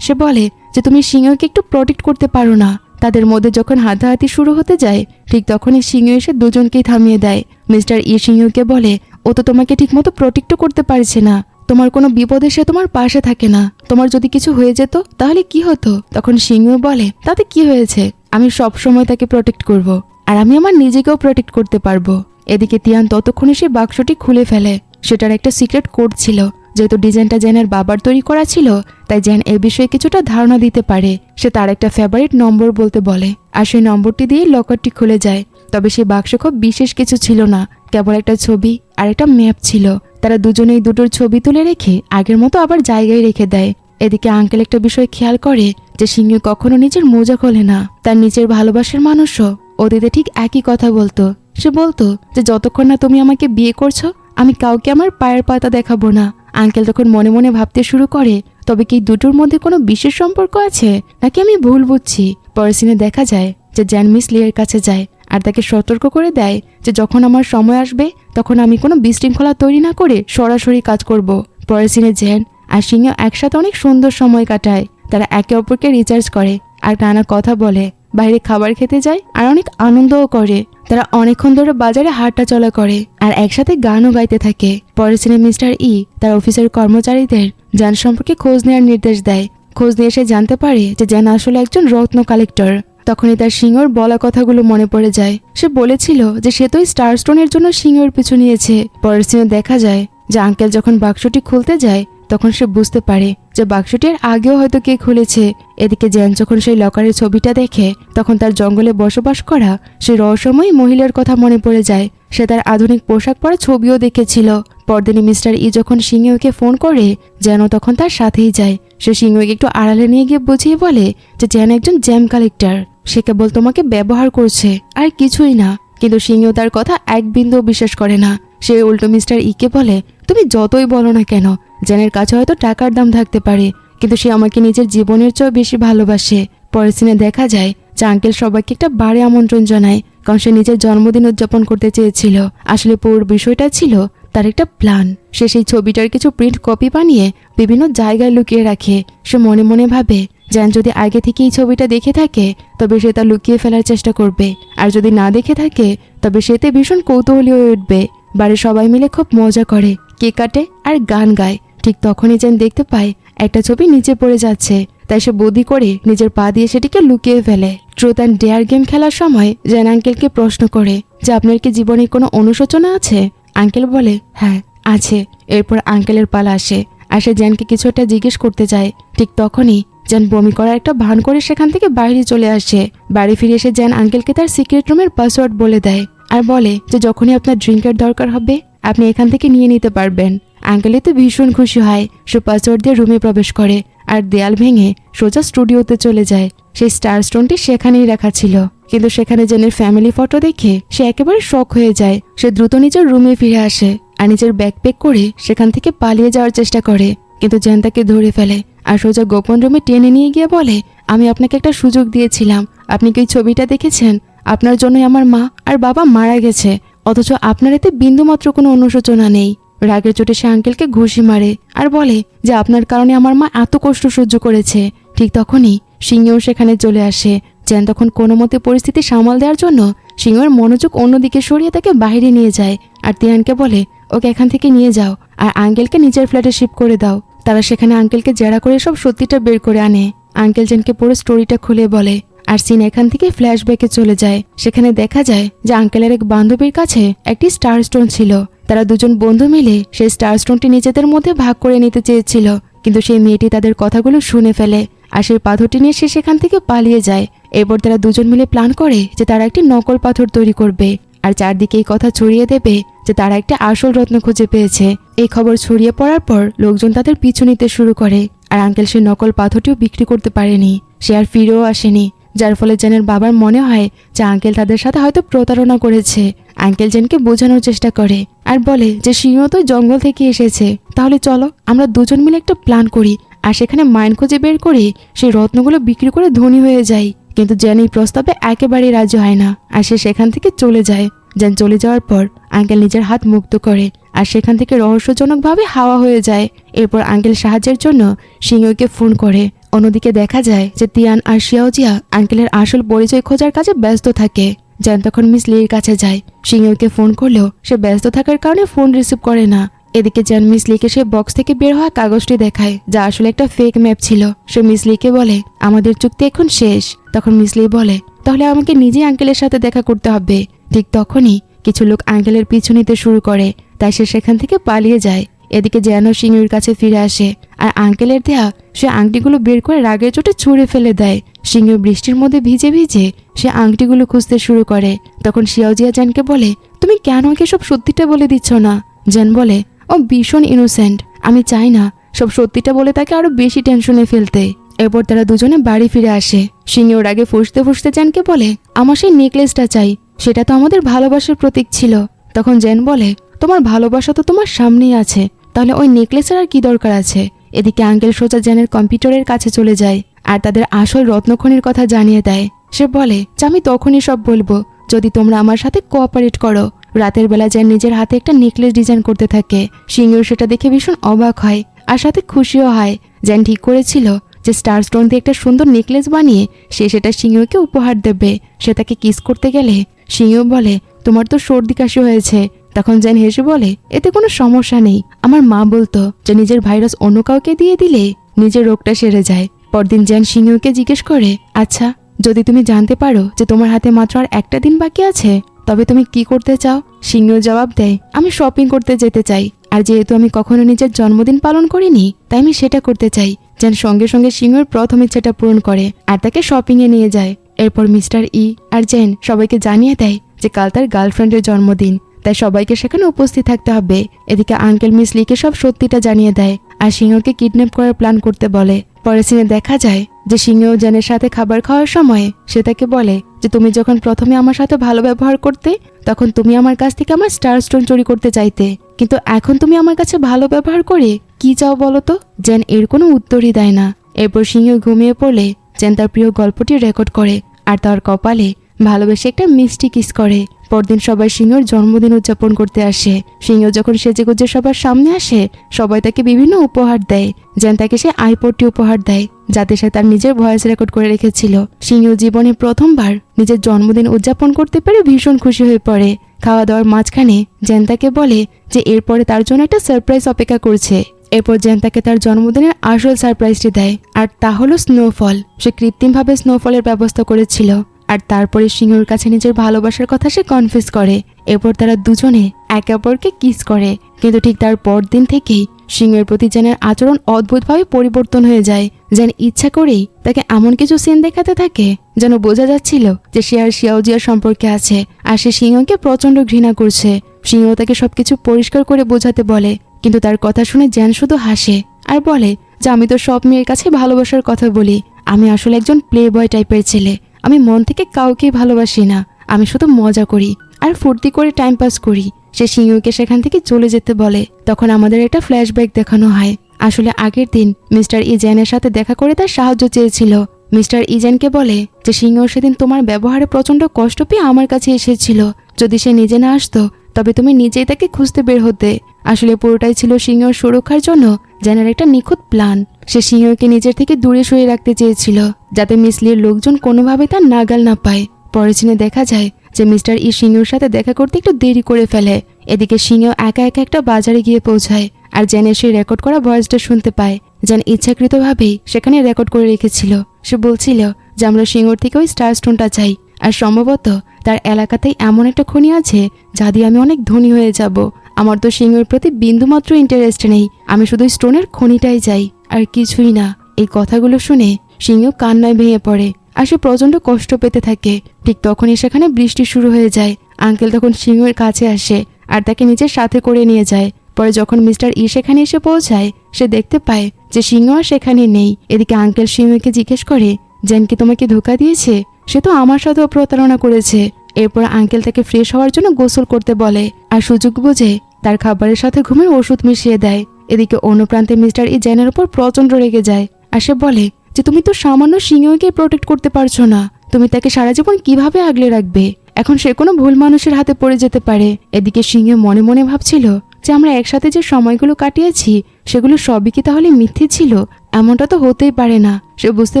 সে বলে যে তুমি সিংহকে একটু প্রোটেক্ট করতে পারো না। তাদের মধ্যে যখন হাতাহাতি শুরু হতে যায় ঠিক তখনই সিংহ এসে দুজনকেই থামিয়ে দেয়। মিস্টার ই সিংহকে বলে ও তো তোমাকে ঠিকমতো প্রোটেক্টও করতে পারছে না, তোমার কোনো বিপদে সে তোমার পাশে থাকে না, তোমার যদি কিছু হয়ে যেত তাহলে কি হতো? তখন সিংহ বলে তাতে কি হয়েছে, আমি সব সময় তাকে প্রোটেক্ট করব আর আমি আমার নিজেকেও প্রোটেক্ট করতে পারবো। এদিকে তিয়ান ততক্ষণে সে বাক্সটি খুলে ফেলে। সেটার একটা সিক্রেট কোড ছিল। যেহেতু ডিজাইনটা জ্যানের বাবার তৈরি করা ছিল, তাই জ্যান এ বিষয়ে কিছুটা ধারণা দিতে পারে। সে তার একটা ফেভারিট নম্বর বলতে বলে আর সেই নম্বরটি দিয়ে লকারটি খুলে যায়। তবে সেই বাক্সে খুব বিশেষ কিছু ছিল না, কেবল একটা ছবি আর একটা ম্যাপ ছিল। তারা দুজনেই দুটোর ছবি তুলে রেখে আগের মতো আবার জায়গায় রেখে দেয়। এদিকে আঙ্কেল একটা বিষয় খেয়াল করে যে সিংহ কখনো নিজের মোজা খোলে না। তার নিজের ভালোবাসার মানুষও অতীতে ঠিক একই কথা বলতো। সে বলতো যে যতক্ষণ না তুমি আমাকে বিয়ে করছো আমি কাউকে আমার পায়ের পাতা দেখাবো না। আঙ্কেল তখন মনে মনে ভাবতে শুরু করে তবে কি দুটোর মধ্যে কোনো বিশেষ সম্পর্ক আছে নাকি আমি ভুল বুঝছি। পরের সিনে দেখা যায় যে জ্যান মিস লিয়ের কাছে যায় আর তাকে সতর্ক করে দেয় যে যখন আমার সময় আসবে তখন আমি কোনো বিশৃঙ্খলা তৈরি না করে সরাসরি কাজ করব। পরের সিনে জ্যান আর সিংহ একসাথে অনেক সুন্দর সময় কাটায়। তারা একে অপরকে রিচার্জ করে আর নানা কথা বলে, বাইরে খাবার খেতে যায় আর অনেক আনন্দও করে। তারা অনেকক্ষণ ধরে বাজারে হাঁটা চলা করে আর একসাথে গানও গাইতে থাকে। পরের সিনে মিস্টার ই তার অফিসের কর্মচারীদের জ্যান সম্পর্কে খোঁজ নেওয়ার নির্দেশ দেয়। খোঁজ নিয়ে সে জানতে পারে যে জ্যান আসলে একজন রত্ন কালেক্টর। তখনই তার সিংহর বলা কথাগুলো মনে পড়ে যায়। সে বলেছিল যে সে তো স্টার স্টোনের জন্য সিংহর পিছু নিয়েছে। পরের সিনে দেখা যায় যে আঙ্কেল যখন বাক্সটি খুলতে যায় তখন সে বুঝতে পারে যে বাক্সটির আগেও হয়তো কে খুলেছে। এদিকে জ্যান যখন সেই লকারের ছবিটা দেখে তখন তার জঙ্গলে বসবাস করা সেই রহস্যময়ী মহিলার কথা মনে পড়ে যায়। সে তার আধুনিক পোশাক পরা ছবিও দেখেছিল। পরদিনই মিস্টার ই যখন সিংহকে ফোন করে জ্যানও তখন তার সাথেই যায়। সে সিংহকে একটু আড়ালে নিয়ে গিয়ে বুঝিয়ে বলে যে জ্যান একজন জ্যাম কালেক্টর, সে কেবল তোমাকে ব্যবহার করছে আর কিছুই না। কিন্তু সিংহ তার কথা এক বিন্দুও বিশ্বাস করে না। সে উল্টো মিস্টার ইকে বলে তুমি যতই বলো না কেন জ্যানের কাছে হয়তো টাকার দাম থাকতে পারে, কিন্তু সে আমাকে নিজের জীবনের চেয়েও বেশি ভালোবাসে। পরের সিনে দেখা যায় যে আঙ্কেল সবাইকে একটা বাড়ি আমন্ত্রণ জানায়, কারণ সে নিজের জন্মদিন উদযাপন করতে চেয়েছিল। আসলে পুরো বিষয়টা ছিল তার একটা প্ল্যান। সে সেই ছবিটার কিছু প্রিন্ট কপি বানিয়ে বিভিন্ন জায়গায় লুকিয়ে রাখে। সে মনে মনে ভাবে জ্যান যদি আগে থেকে এই ছবিটা দেখে থাকে তবে সে তা লুকিয়ে ফেলার চেষ্টা করবে, আর যদি না দেখে থাকে তবে সেতে ভীষণ কৌতূহলী হয়ে উঠবে। বাড়ির সবাই মিলে খুব মজা করে, কেক কাটে আর গান গায়। ঠিক তখনই জ্যান দেখতে পায় একটা ছবি নিচে পড়ে যাচ্ছে, তাই সে বুদ্ধি করে নিজের পা দিয়ে সেটিকে লুকিয়ে ফেলে। ট্রুথ অ্যান্ড ডেয়ার গেম খেলার সময় জ্যান আঙ্কেলকে প্রশ্ন করে যে আপনার কি জীবনে কোনো অনুশোচনা আছে? আঙ্কেল বলে হ্যাঁ আছে। এরপর আঙ্কেলের পালা আসে আর সে জ্যানকে কিছু একটা জিজ্ঞেস করতে যায়। ঠিক তখনই জ্যান বমি করার একটা ভান করে সেখান থেকে বাইরে চলে আসে। বাড়ি ফিরে এসে জ্যান আঙ্কেলকে তার সিক্রেট রুমের পাসওয়ার্ড বলে দেয় আর বলে যে যখনই আপনার ড্রিঙ্কের দরকার হবে আপনি এখান থেকে নিয়ে নিতে পারবেন। আঙ্কেল এতে ভীষণ খুশি হয়। সে পাসওয়ার্ড দিয়ে রুমে প্রবেশ করে আর দেয়াল ভেঙে সোজা স্টুডিওতে চলে যায়। সেই স্টার স্টোনটি সেখানেই রাখা ছিল, কিন্তু সেখানে জ্যানের ফ্যামিলি ফটো দেখে সে একেবারে শক হয়ে যায়। সে দ্রুত নিজের রুমে ফিরে আসে আর নিজের ব্যাকপ্যাক করে সেখান থেকে পালিয়ে যাওয়ার চেষ্টা করে, কিন্তু জ্যান তাকে ধরে ফেলে আর সোজা গোপন রুমে টেনে নিয়ে গিয়ে বলে আমি আপনাকে একটা সুযোগ দিয়েছিলাম, আপনি কি ওই ছবিটা দেখেছেন? আপনার জন্যই আমার মা আর বাবা মারা গেছে, অথচ আপনার এতে বিন্দুমাত্র কোনো অনুশোচনা নেই। রাগের চোটে সে আঙ্কেলকে ঘুষি মারে আর বলে যে আপনার কারণে আমার মা এত কষ্ট সহ্য করেছে। ঠিক তখনই সিংহও সেখানে চলে আসে। জ্যান তখন কোনো মতে পরিস্থিতি সামাল দেওয়ার জন্য সিংহের মনোযোগ অন্যদিকে সরিয়ে তাকে বাইরে নিয়ে যায় আর তিয়ানকে বলে ওকে এখান থেকে নিয়ে যাও আর আঙ্কেলকে নিজের ফ্ল্যাটে শিফট করে দাও। তারা সেখানে আঙ্কেলকে জেরা করে সব সত্যিটা বের করে আনে। আঙ্কেল জ্যানকে পুরো স্টোরিটা খুলে বলে আর সিন এখান থেকে ফ্ল্যাশব্যাকে চলে যায়। সেখানে দেখা যায় যে আঙ্কেলের এক বান্ধবীর কাছে একটি স্টার স্টোন ছিল। তারা দুজন বন্ধু মিলে সেই স্টার স্টোনটি নিজেদের মধ্যে ভাগ করে নিতে চেয়েছিল, কিন্তু সেই মেয়েটি তাদের কথাগুলো শুনে ফেলে আর সেই পাথরটি নিয়ে সে সেখান থেকে পালিয়ে যায়। এরপর তারা দুজন মিলে প্ল্যান করে যে তারা একটি নকল পাথর তৈরি করবে আর চারদিকে এই কথা ছড়িয়ে দেবে যে তারা একটা আসল রত্ন খুঁজে পেয়েছে। এই খবর ছড়িয়ে পড়ার পর লোকজন তাদের পিছু নিতে শুরু করে আর আঙ্কেল সে নকল পাথরটিও বিক্রি করতে পারেনি, সে আর ফিরেও আসেনি, যার ফলে জ্যানের বাবার মনে হয় যে আঙ্কেল তাদের সাথে হয়তো প্রতারণা করেছে। আঙ্কেল জ্যানকে বোঝানোর চেষ্টা করে আর বলে যে সিংহ তো জঙ্গল থেকে এসেছে, তাহলে চলো আমরা দুজন মিলে একটা প্ল্যান করি আর সেখানে মাইন খুঁজে বের করে সেই রত্নগুলো বিক্রি করে ধনী হয়ে যাই। কিন্তু জ্যান এই প্রস্তাবে একেবারেই রাজি হয় না আর সে সেখান থেকে চলে যায়। জ্যান চলে যাওয়ার পর আঙ্কেল নিজের হাত মুক্ত করে আর সেখান থেকে রহস্যজনকভাবে হাওয়া হয়ে যায়। এরপর আঙ্কেল সাহায্যের জন্য সিংহকে ফোন করে। অন্যদিকে দেখা যায় যে তিয়ান আর শিয়াওজিয়া আঙ্কেলের আসল পরিচয় খোঁজার কাজে ব্যস্ত থাকে। জ্যান তখন মিস লির কাছে যায়। সিংহকে ফোন করলেও সে ব্যস্ত থাকার কারণে ফোন রিসিভ করে না। এদিকে জ্যান মিস লিকে সে বক্স থেকে বের হওয়া কাগজটি দেখায়, যা আসলে একটা ফেক ম্যাপ ছিল। সে মিস লিকে বলে আমাদের চুক্তি এখন শেষ। তখন মিস লি বলে তাহলে আমাকে নিজেই আঙ্কেলের সাথে দেখা করতে হবে। ঠিক তখনই কিছু লোক আঙ্কেলের পিছু নিতে শুরু করে, তাই সে সেখান থেকে পালিয়ে যায়। এদিকে জ্যানও সিংহের কাছে ফিরে আসে আর আঙ্কেলের দেয়া সে আংটিগুলো বের করে রাগের চোটে ছুঁড়ে ফেলে দেয়। সিংহ বৃষ্টির মধ্যে ভিজে ভিজে সে আংটিগুলো খুঁজতে শুরু করে। তখন শিয়াওজিয়া জ্যানকে বলে তুমি কেন ওকে সব সত্যিটা বলে দিচ্ছ না? জ্যান বলে ও ভীষণ ইনোসেন্ট, আমি চাই না সব সত্যিটা বলে তাকে আরো বেশি টেনশনে ফেলতে। এরপর তারা দুজনে বাড়ি ফিরে আসে। সিংহ রাগে ফুঁসতে ফুঁসতে জ্যানকে বলে আমার সেই নেকলেসটা চাই, সেটা তো আমাদের ভালোবাসার প্রতীক ছিল। তখন জ্যান বলে তোমার ভালোবাসা তো তোমার সামনেই আছে, তাহলে ওই নেকলেসের আর কি দরকার আছে? এদিকে আঙ্কেল সোজা জ্যানের কম্পিউটারের কাছে চলে যায় আর তাদের আসল রত্নখনির কথা জানিয়ে দেয়। সে বলে যে আমি তখনই সব বলবো যদি তোমরা আমার সাথে কোঅপারেট করো। রাতের বেলা জ্যান নিজের হাতে একটা নেকলেস ডিজাইন করতে থাকে। সিংহ সেটা দেখে ভীষণ অবাক হয় আর সাথে খুশিও হয়। জ্যান ঠিক করেছিল যে স্টার স্টোন দিয়ে একটা সুন্দর নেকলেস বানিয়ে সে সেটা সিংহকে উপহার দেবে। সে তাকে কিস করতে গেলে সিংহ বলে তোমার তো সর্দি কাশি হয়েছে। তখন জ্যান হেসে বলে এতে কোনো সমস্যা নেই, আমার মা বলতো যে নিজের ভাইরাস অন্য কাউকে দিয়ে দিলে নিজের রোগটা সেরে যায়। পরদিন জ্যান সিংহকে জিজ্ঞেস করে আচ্ছা যদি তুমি জানতে পারো যে তোমার হাতে মাত্র আর একটা দিন বাকি আছে তবে তুমি কি করতে চাও? সিংহ জবাব দেয় আমি শপিং করতে যেতে চাই, আর যেহেতু আমি কখনো নিজের জন্মদিন পালন করিনি তাই আমি সেটা করতে চাই। জ্যান সঙ্গে সঙ্গে সিংহের প্রথম ইচ্ছাটা পূরণ করে আর তাকে শপিং এ নিয়ে যায়। এরপর মিস্টার ই আর জ্যান সবাইকে জানিয়ে দেয় যে কাল তার গার্লফ্রেন্ডের জন্মদিন, তাই সবাইকে সেখানে উপস্থিত থাকতে হবে। এদিকে আঙ্কেল মিস লিকে সব সত্যিটা জানিয়ে দেয় আর সিংহকে কিডন্যাপ করার প্ল্যান করতে বলে। পরের সিনে দেখা যায় যে সিংহ জ্যানের সাথে খাবার খাওয়ার সময় সে তাকে বলে যে তুমি যখন প্রথমে আমার সাথে ভালো ব্যবহার করতে তখন তুমি আমার কাছ থেকে আমার স্টার স্টোন চুরি করতে চাইতে, কিন্তু এখন তুমি আমার কাছে ভালো ব্যবহার করে কি চাও বলো তো? জ্যান এর কোনো উত্তরই দেয় না। এরপর সিংহ ঘুমিয়ে পড়লে জেন তার প্রিয় গল্পটি রেকর্ড করে আর তার কপালে ভালোবেসে একটা মিষ্টি কিস করে। পরদিন সবাই সিংহর জন্মদিন উদযাপন করতে আসে। সিংহ যখন সেজেগুজে সবার সামনে আসে, সবাই তাকে বিভিন্ন উপহার দেয়। জেন তাকে সে আইপডটি উপহার দেয়, যাতে সে তার নিজের ভয়েস রেকর্ড করে রেখেছিল। সিংহ জীবনে প্রথমবার নিজের জন্মদিন উদযাপন করতে পেরে ভীষণ খুশি হয়ে পড়ে। খাওয়া দাওয়ার মাঝখানে জেন তাকে বলে যে এরপরে তার জন্য একটা সারপ্রাইজ অপেক্ষা করছে। এরপর জেন তাকে তার জন্মদিনের আসল সারপ্রাইজটি দেয়, আর তা হলো স্নোফল। সে কৃত্রিমভাবে স্নোফলের ব্যবস্থা করেছিল। আর তারপরে সিংহর কাছে নিজের ভালোবাসার কথা সে কনফেস করে। এরপর তারা দুজনে একে অপরকে কিস করে। কিন্তু ঠিক তার পরদিন থেকেই সিংহের প্রতি জেনের আচরণ অদ্ভুতভাবে পরিবর্তন হয়ে যায়। জেন ইচ্ছা করেই তাকে এমন কিছু সিন দেখাতে থাকে যেন বোঝা যাচ্ছিল যে সে আর শিয়াওজিয়ার সম্পর্কে আছে, আর সে সিংহকে প্রচন্ড ঘৃণা করছে। সিংহ তাকে সবকিছু পরিষ্কার করে বোঝাতে বলে, কিন্তু তার কথা শুনে জেন শুধু হাসে আর বলে যে আমি তো সব মেয়ের কাছে ভালোবাসার কথা বলি। আমি আসলে একজন প্লে বয় টাইপের ছেলে। আমি মন থেকে কাউকেই ভালোবাসি না। আমি শুধু মজা করি আর ফুর্তি করে টাইম পাস করি। সে সিংহকে সেখান থেকে চলে যেতে বলে। তখন আমাদের একটা ফ্ল্যাশব্যাক দেখানো হয়। আসলে আগের দিন মিস্টার ইজেনের সাথে দেখা করে তার সাহায্য চেয়েছিল। মিস্টার ইজেনকে বলে যে সিংহ সেদিন তোমার ব্যবহারে প্রচন্ড কষ্ট পেয়ে আমার কাছে এসেছিল। যদি সে নিজে না আসতো তবে তুমি নিজেই তাকে খুঁজতে বের হতে। আসলে পুরোটাই ছিল সিংহর সুরক্ষার জন্য জেনের একটা নিখুঁত প্ল্যান। সে সিংহকে নিজের থেকে দূরে সরিয়ে রাখতে চেয়েছিল, যাতে মিসলির লোকজন কোনোভাবে তার নাগাল না পায়। পরে সিনে দেখা যায় যে মিস্টার ই সিংহর সাথে দেখা করতে একটু দেরি করে ফেলে। এদিকে সিংহ একা একা একটা বাজারে গিয়ে পৌঁছায় আর জেনের সেই রেকর্ড করা ভয়েসটা শুনতে পায়। জেন ইচ্ছাকৃতভাবেই সেখানে রেকর্ড করে রেখেছিল। সে বলছিল যে আমরা সিংহর থেকে ওই স্টার স্টোনটা চাই, আর সম্ভবত তার এলাকাতেই এমন একটা খনি আছে যা দিয়ে আমি অনেক ধনী হয়ে যাব। আমার তো সিংহের প্রতি বিন্দুমাত্র ইন্টারেস্ট নেই। আমি শুধু স্টোনের খনিটাই চাই, আর কিছুই না। এই কথাগুলো শুনে সিংহ কান্নায় ভেঙে পড়ে আর সে প্রচন্ড কষ্ট পেতে থাকে। ঠিক তখনই সেখানে বৃষ্টি শুরু হয়ে যায়। আঙ্কেল তখন সিংহের কাছে আসে আর তাকে নিজের সাথে করে নিয়ে যায়। পরে যখন মিস্টার ই সেখানে এসে পৌঁছায়, সে দেখতে পায় যে সিংহ আর সেখানে নেই। এদিকে আঙ্কেল সিংহকে জিজ্ঞেস করে, জেন কি তোমাকে ধোঁকা দিয়েছে? সে তো আমার সাথেও প্রতারণা করেছে। এরপর আঙ্কেল তাকে ফ্রেশ হওয়ার জন্য গোসল করতে বলে আর সুযোগ বুঝে তার খাবারের সাথে ঘুমের ওষুধ মিশিয়ে দেয়। এদিকে অন্য প্রান্তে মিস্টার ই জেনের উপর প্রচন্ড রেগে যায় আর সে বলে যে তুমি তো সামান্য সিংহকে প্রোটেক্ট করতে পারছো না। তুমি তাকে সারা জীবন কিভাবে আগলে রাখবে? এখন সে কোনো ভুল মানুষের হাতে পড়ে যেতে পারে। এদিকে সিংহ মনে মনে ভাবছিল যে আমরা একসাথে যে সময়গুলো কাটিয়েছি সেগুলো সবই কি তাহলে মিথ্যে ছিল? এমনটা তো হতেই পারে না। সে বুঝতে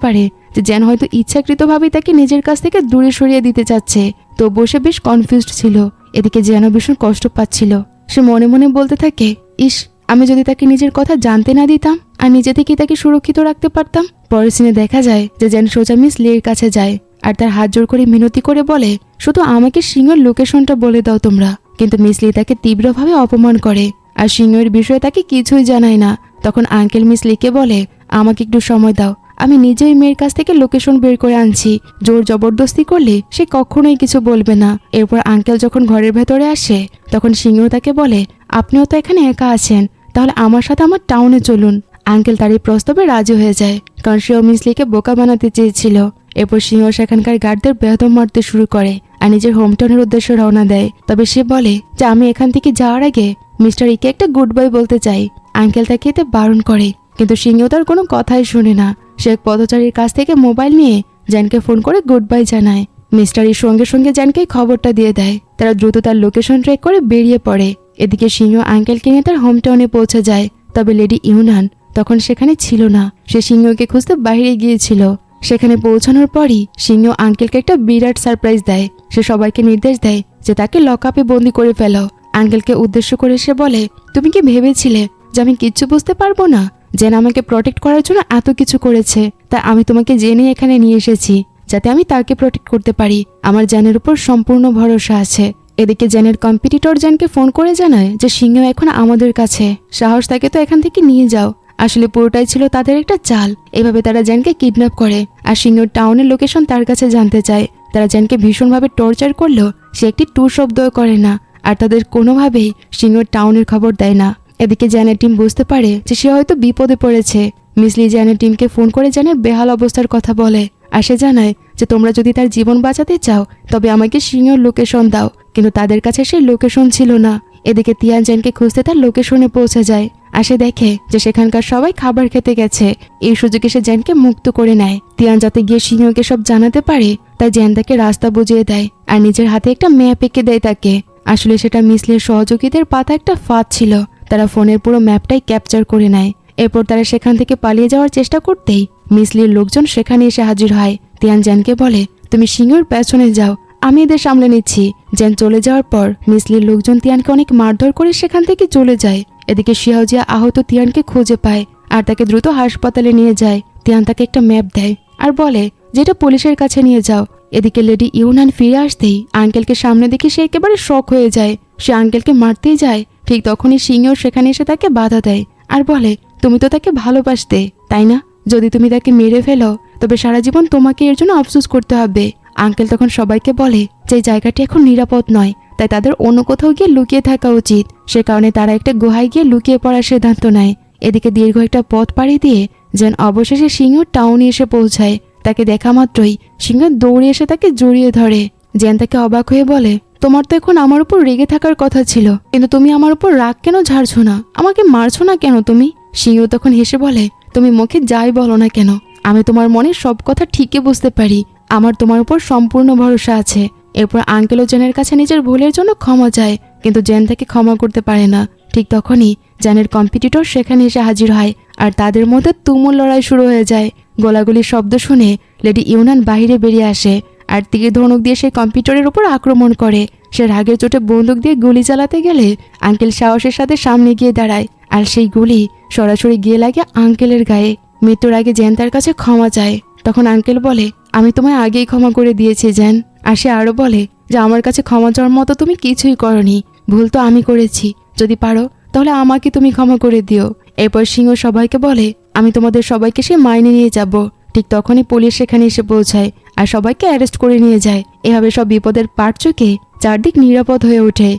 পারে যে জেন হয়তো ইচ্ছাকৃতভাবেই তাকে নিজের কাছ থেকে দূরে সরিয়ে দিতে চাচ্ছে। তবুও সে বেশ কনফিউজড ছিল। এদিকে জেনও ভীষণ কষ্ট পাচ্ছিল। সে মনে মনে বলতে থাকে, ইস, আমি যদি তাকে নিজের কথা জানতে না দিতাম আর নিজে থেকে তাকে সুরক্ষিত রাখতে পারতাম। পরের সিনে দেখা যায় যে জেন সোজা মিস লির কাছে যায় আর তার হাত জোর করে মিনতি করে বলে, শুধু আমাকে সিংহের লোকেশনটা বলে দাও তোমরা। কিন্তু মিস লি তাকে তীব্রভাবে অপমান করে আর সিংহের বিষয়ে তাকে কিছুই জানায় না। তখন আঙ্কেল মিস লিকে বলে, আমাকে একটু সময় দাও, আমি নিজেই মেয়ের কাছ থেকে লোকেশন বের করে আনছি। জোর জবরদস্তি করলে সে কখনোই কিছু বলবে না। এরপর আঙ্কেল যখন ঘরের ভেতরে আসে তখন সিংহ তাকে বলে, আপনিও তো এখানে একা আছেন, তাহলে আমার সাথে আমার টাউনে চলুন। আঙ্কেল তার এই প্রস্তাবে রাজি হয়ে যায়, কারণ সেও মিসলিকে বোকা বানাতে চেয়েছিল। এরপর সিংহ সেখানকার গার্ডদের বেদম মারতে শুরু করে আর নিজের হোমটাউনের উদ্দেশ্যে রওনা দেয়। তবে সে বলে যে আমি এখান থেকে যাওয়ার আগে মিস্টার ইকে একটা গুড বাই বলতে চাই। আঙ্কেল তাকে এতে বারণ করে, কিন্তু সিংহ তার কোনো কথাই শুনে না। সে এক পথচারীর কাছ থেকে মোবাইল নিয়ে জ্যানকে ফোন করে গুড বাই জানায়। মিস্টার ইর সঙ্গে সঙ্গে জ্যানকে খবরটা দিয়ে দেয়। তারা দ্রুত তার লোকেশন ট্র্যাক করে বেরিয়ে পড়ে। এদিকে সিংহ আঙ্কেলকে নিয়ে তার হোমটাউনে পৌঁছে যায়। তবে লেডি ইউনান তখন সেখানে ছিল না। সে সিংহকে খুঁজতে বাইরে গিয়েছিল। সেখানে পৌঁছানোর পরই সিংহ আঙ্কেলকে একটা বিরাট সারপ্রাইজ দেয়। সে সবাইকে নির্দেশ দেয় যে তাকে লকআপে বন্দি করে ফেলো। আঙ্কেলকে উদ্দেশ্য করে সে বলে, তুমি কি ভেবেছিলে যে আমি কিচ্ছু বুঝতে পারবো না? জেন আমাকে প্রোটেক্ট করার জন্য এত কিছু করেছে, তাই আমি তোমাকে জেনে এখানে নিয়ে এসেছি যাতে আমি তাকে প্রোটেক্ট করতে পারি। আমার জেনের উপর সম্পূর্ণ ভরসা আছে। এদিকে জেনের কম্পিটিটর জেনকে ফোন করে জানায় যে সিংহ এখন আমাদের কাছে, সাহস তাকে তো এখান থেকে নিয়ে যাও। আসলে পুরোটাই ছিল তাদের একটা চাল। এভাবে তারা জেনকে কিডন্যাপ করে আর সিংহর টাউনের লোকেশন তার কাছে জানতে চায়। তারা জেনকে ভীষণভাবে টর্চার করলেও সে একটি টু শব্দও করে না আর তাদের কোনোভাবেই সিংহর টাউনের খবর দেয় না। এদিকে জ্যানের টিম বুঝতে পারে যে সে হয়তো বিপদে পড়েছে। মিসলি জ্যানের টিমকে ফোন করে জ্যানের বেহাল অবস্থার কথা বলে আর সে জানায় যে তোমরা যদি তার জীবন বাঁচাতে চাও তবে আমাকে সিংহর লোকেশন দাও। কিন্তু তাদের কাছে সেই লোকেশন ছিল না। এদিকে তিয়ান জ্যানকে খুঁজতে তার লোকেশনে পৌঁছে যায় আর সে দেখে যে সেখানকার সবাই খাবার খেতে গেছে। এই সুযোগে সে জ্যানকে মুক্ত করে নেয়। তিয়ান যাতে গিয়ে সিংহকে সব জানাতে পারে তাই জ্যান তাকে রাস্তা বুঝিয়ে দেয় আর নিজের হাতে একটা ম্যাপ এঁকে দেয় তাকে। আসলে সেটা মিসলির সহযোগীদের পাতা একটা ফাঁদ ছিল। তারা ফোনের পুরো ম্যাপটাই ক্যাপচার করে নেয়। এরপর তারা সেখান থেকে পালিয়ে যাওয়ার চেষ্টা করতেই মিসলির লোকজন সেখানে এসে হাজির হয়। তিয়ান জ্যানকে বলে, তুমি সিংহর পেছনে যাও, আমি এদের সামলে নিচ্ছি। জ্যান চলে যাওয়ার পর মিসলির লোকজন তিয়ানকে অনেক মারধর করে সেখান থেকে চলে যায়। এদিকে শিয়াওজিয়া আহত তিয়ানকে খুঁজে পায় আর তাকে দ্রুত হাসপাতালে নিয়ে যায়। তিয়ান তাকে একটা ম্যাপ দেয় আর বলে যেটা পুলিশের কাছে নিয়ে যাও। এদিকে লেডি ইউনান ফিরে আসতেই আঙ্কেলকে সামনে দেখে সে একেবারে শক হয়ে যায়। সে আঙ্কেলকে মারতেই যায়, ঠিক তখনই সিংহ সেখানে এসে তাকে বাধা দেয় আর বলে, তুমি তো তাকে ভালোবাসতে তাই না? যদি তুমি তাকে মেরে ফেলো তবে সারা জীবন তোমাকে এর জন্য আফসোস করতে হবে। আঙ্কেল তখন সবাইকে বলে যে জায়গাটি এখন নিরাপদ নয়, তাই তাদের অন্য কোথাও গিয়ে লুকিয়ে থাকা উচিত। সে কারণে তারা একটা গুহায় গিয়ে লুকিয়ে পড়ার সিদ্ধান্ত নেয়। এদিকে দীর্ঘ একটা পথ পাড়ি দিয়ে যেন অবশেষে সিংহ টাউনে এসে পৌঁছায়। তাকে দেখা মাত্রই সিংহ দৌড়ে এসে তাকে জড়িয়ে ধরে। জেন তাকে অবাক হয়ে বলে, তোমার তো এখন আমার উপর রেগে থাকার কথা ছিল, কিন্তু তুমি আমার উপর রাগ কেন ঝাড়ছো না? আমাকে মারছো না কেন তুমি? সিংহ তখন হেসে বলে, তুমি মুখে যাই বলো না কেন, আমি তোমার মনে সব কথা ঠিকই বুঝতে পারি। আমার তোমার উপর সম্পূর্ণ ভরসা আছে। এরপর আঙ্কেলও জেনের কাছে নিজের ভুলের জন্য ক্ষমা চায়, কিন্তু জেন তাকে ক্ষমা করতে পারে না। ঠিক তখনই জেনের কম্পিটিটর সেখানে এসে হাজির হয় আর তাদের মধ্যে তুমুল লড়াই শুরু হয়ে যায়। গোলাগুলির শব্দ শুনে লেডি ইউনান বাইরে বেরিয়ে আসে আর তীর ধনুক দিয়ে সেই কম্পিউটারের উপর আক্রমণ করে। সে রাগের চোটে বন্দুক দিয়ে গুলি চালাতে গেলে আঙ্কেল সাহসের সাথে সামনে গিয়ে দাঁড়ায় আর সেই গুলি সরাসরি গিয়ে লাগে আঙ্কেলের গায়ে। মৃত্যুর আগে জেন তার কাছে ক্ষমা চায়। তখন আঙ্কেল বলে, আমি তোমায় আগেই ক্ষমা করে দিয়েছি জেন। আর সে আরও বলে যে আমার কাছে ক্ষমা চাওয়ার মতো তুমি কিছুই করনি, ভুল তো আমি করেছি, যদি পারো তাহলে আমাকে তুমি ক্ষমা করে দিও। এরপর সিংহ সবাইকে বলে, আমি তোমাদের সবাইকে সে মাইনে নিয়ে যাব। ঠিক তখনই পুলিশ সেখানে এসে পৌঁছায় আর সবাইকে অ্যারেস্ট করে নিয়ে যায়। এভাবে সব বিপদের পাট চোখে চারদিক নিরাপদ হয়ে ওঠে।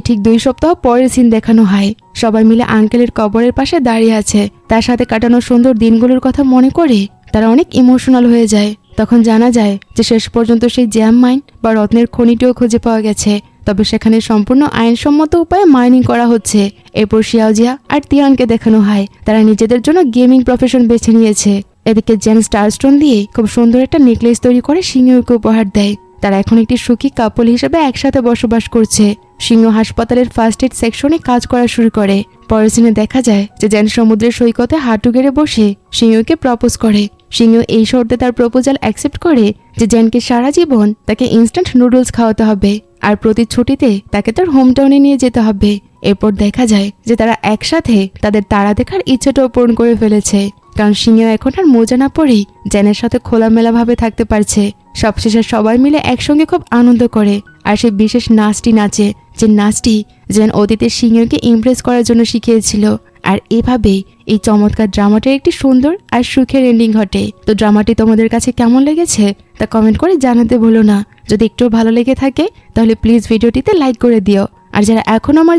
ঠিক 2 সপ্তাহ পরের সিন দেখানো হয়। সবাই মিলে আঙ্কেলের কবরের পাশে দাঁড়িয়ে আছে। তার সাথে কাটানো সুন্দর দিনগুলোর কথা মনে করে তারা অনেক ইমোশনাল হয়ে যায়। তখন জানা যায় যে শেষ পর্যন্ত সেই জ্যাম মাইন বা রত্নের খনিটিও খুঁজে পাওয়া গেছে, তবে সেখানে সম্পূর্ণ আইনসম্মত উপায়ে মাইনিং করা হচ্ছে। এরপর শিয়াওজিয়া আর তিয়ানকে দেখানো হয় তারা নিজেদের জন্য গেমিং প্রফেশন বেছে নিয়েছে। এদিকে জেন স্টারস্টোন দিয়ে খুব সুন্দর একটা নেকলেস তৈরি করে সিংহকে উপহার দেয়। তারা এখন একটি সুখী কাপল হিসেবে একসাথে বসবাস করছে। সিংহ হাসপাতালের ফার্স্ট এড সেকশনে কাজ করা শুরু করে। পরের সিনে দেখা যায় যে জেন সমুদ্রের সৈকতে হাঁটু গেড়ে বসে সিংহকে প্রপোজ করে। সিংহ এই শর্তে তার প্রপোজাল অ্যাকসেপ্ট করে যে জেনকে সারা জীবন তাকে ইনস্ট্যান্ট নুডলস খাওয়াতে হবে আর প্রতি ছুটিতে তাকে তার হোম টাউনে নিয়ে যেতে হবে। এরপর দেখা যায় যে তারা একসাথে তাদের তারা দেখার ইচ্ছাটাও পূরণ করে ফেলেছে, কারণ সিংহ এখন আর মোজা না পরেই জেনের সাথে খোলামেলা ভাবে থাকতে পারছে। সবশেষে সবাই মিলে একসঙ্গে খুব আনন্দ করে আর সেই বিশেষ নাচটি নাচে, যে নাচটি জেন অতীতে সিংহকে ইমপ্রেস করার জন্য শিখিয়েছিল। আর এভাবেই এই চমৎকার ড্রামাটির একটি সুন্দর আর সুখের এন্ডিং ঘটে। তো ড্রামাটি তোমাদের কাছে কেমন লেগেছে তা কমেন্ট করে জানাতে ভুলো না। যদি একটু ভালো লেগে থাকে তাহলে প্লিজ ভিডিওটিতে লাইক করে দিও। আর যারা এখনো আমার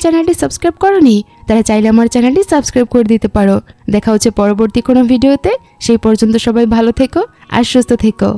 চ্যানেলটি সাবস্ক্রাইব করোনি তারা চাইলে আমার চ্যানেলটি সাবস্ক্রাইব করে দিতে পারো। দেখা হচ্ছে পরবর্তী কোনো ভিডিওতে। সেই পর্যন্ত সবাই ভালো থেকো আর সুস্থ থেকো।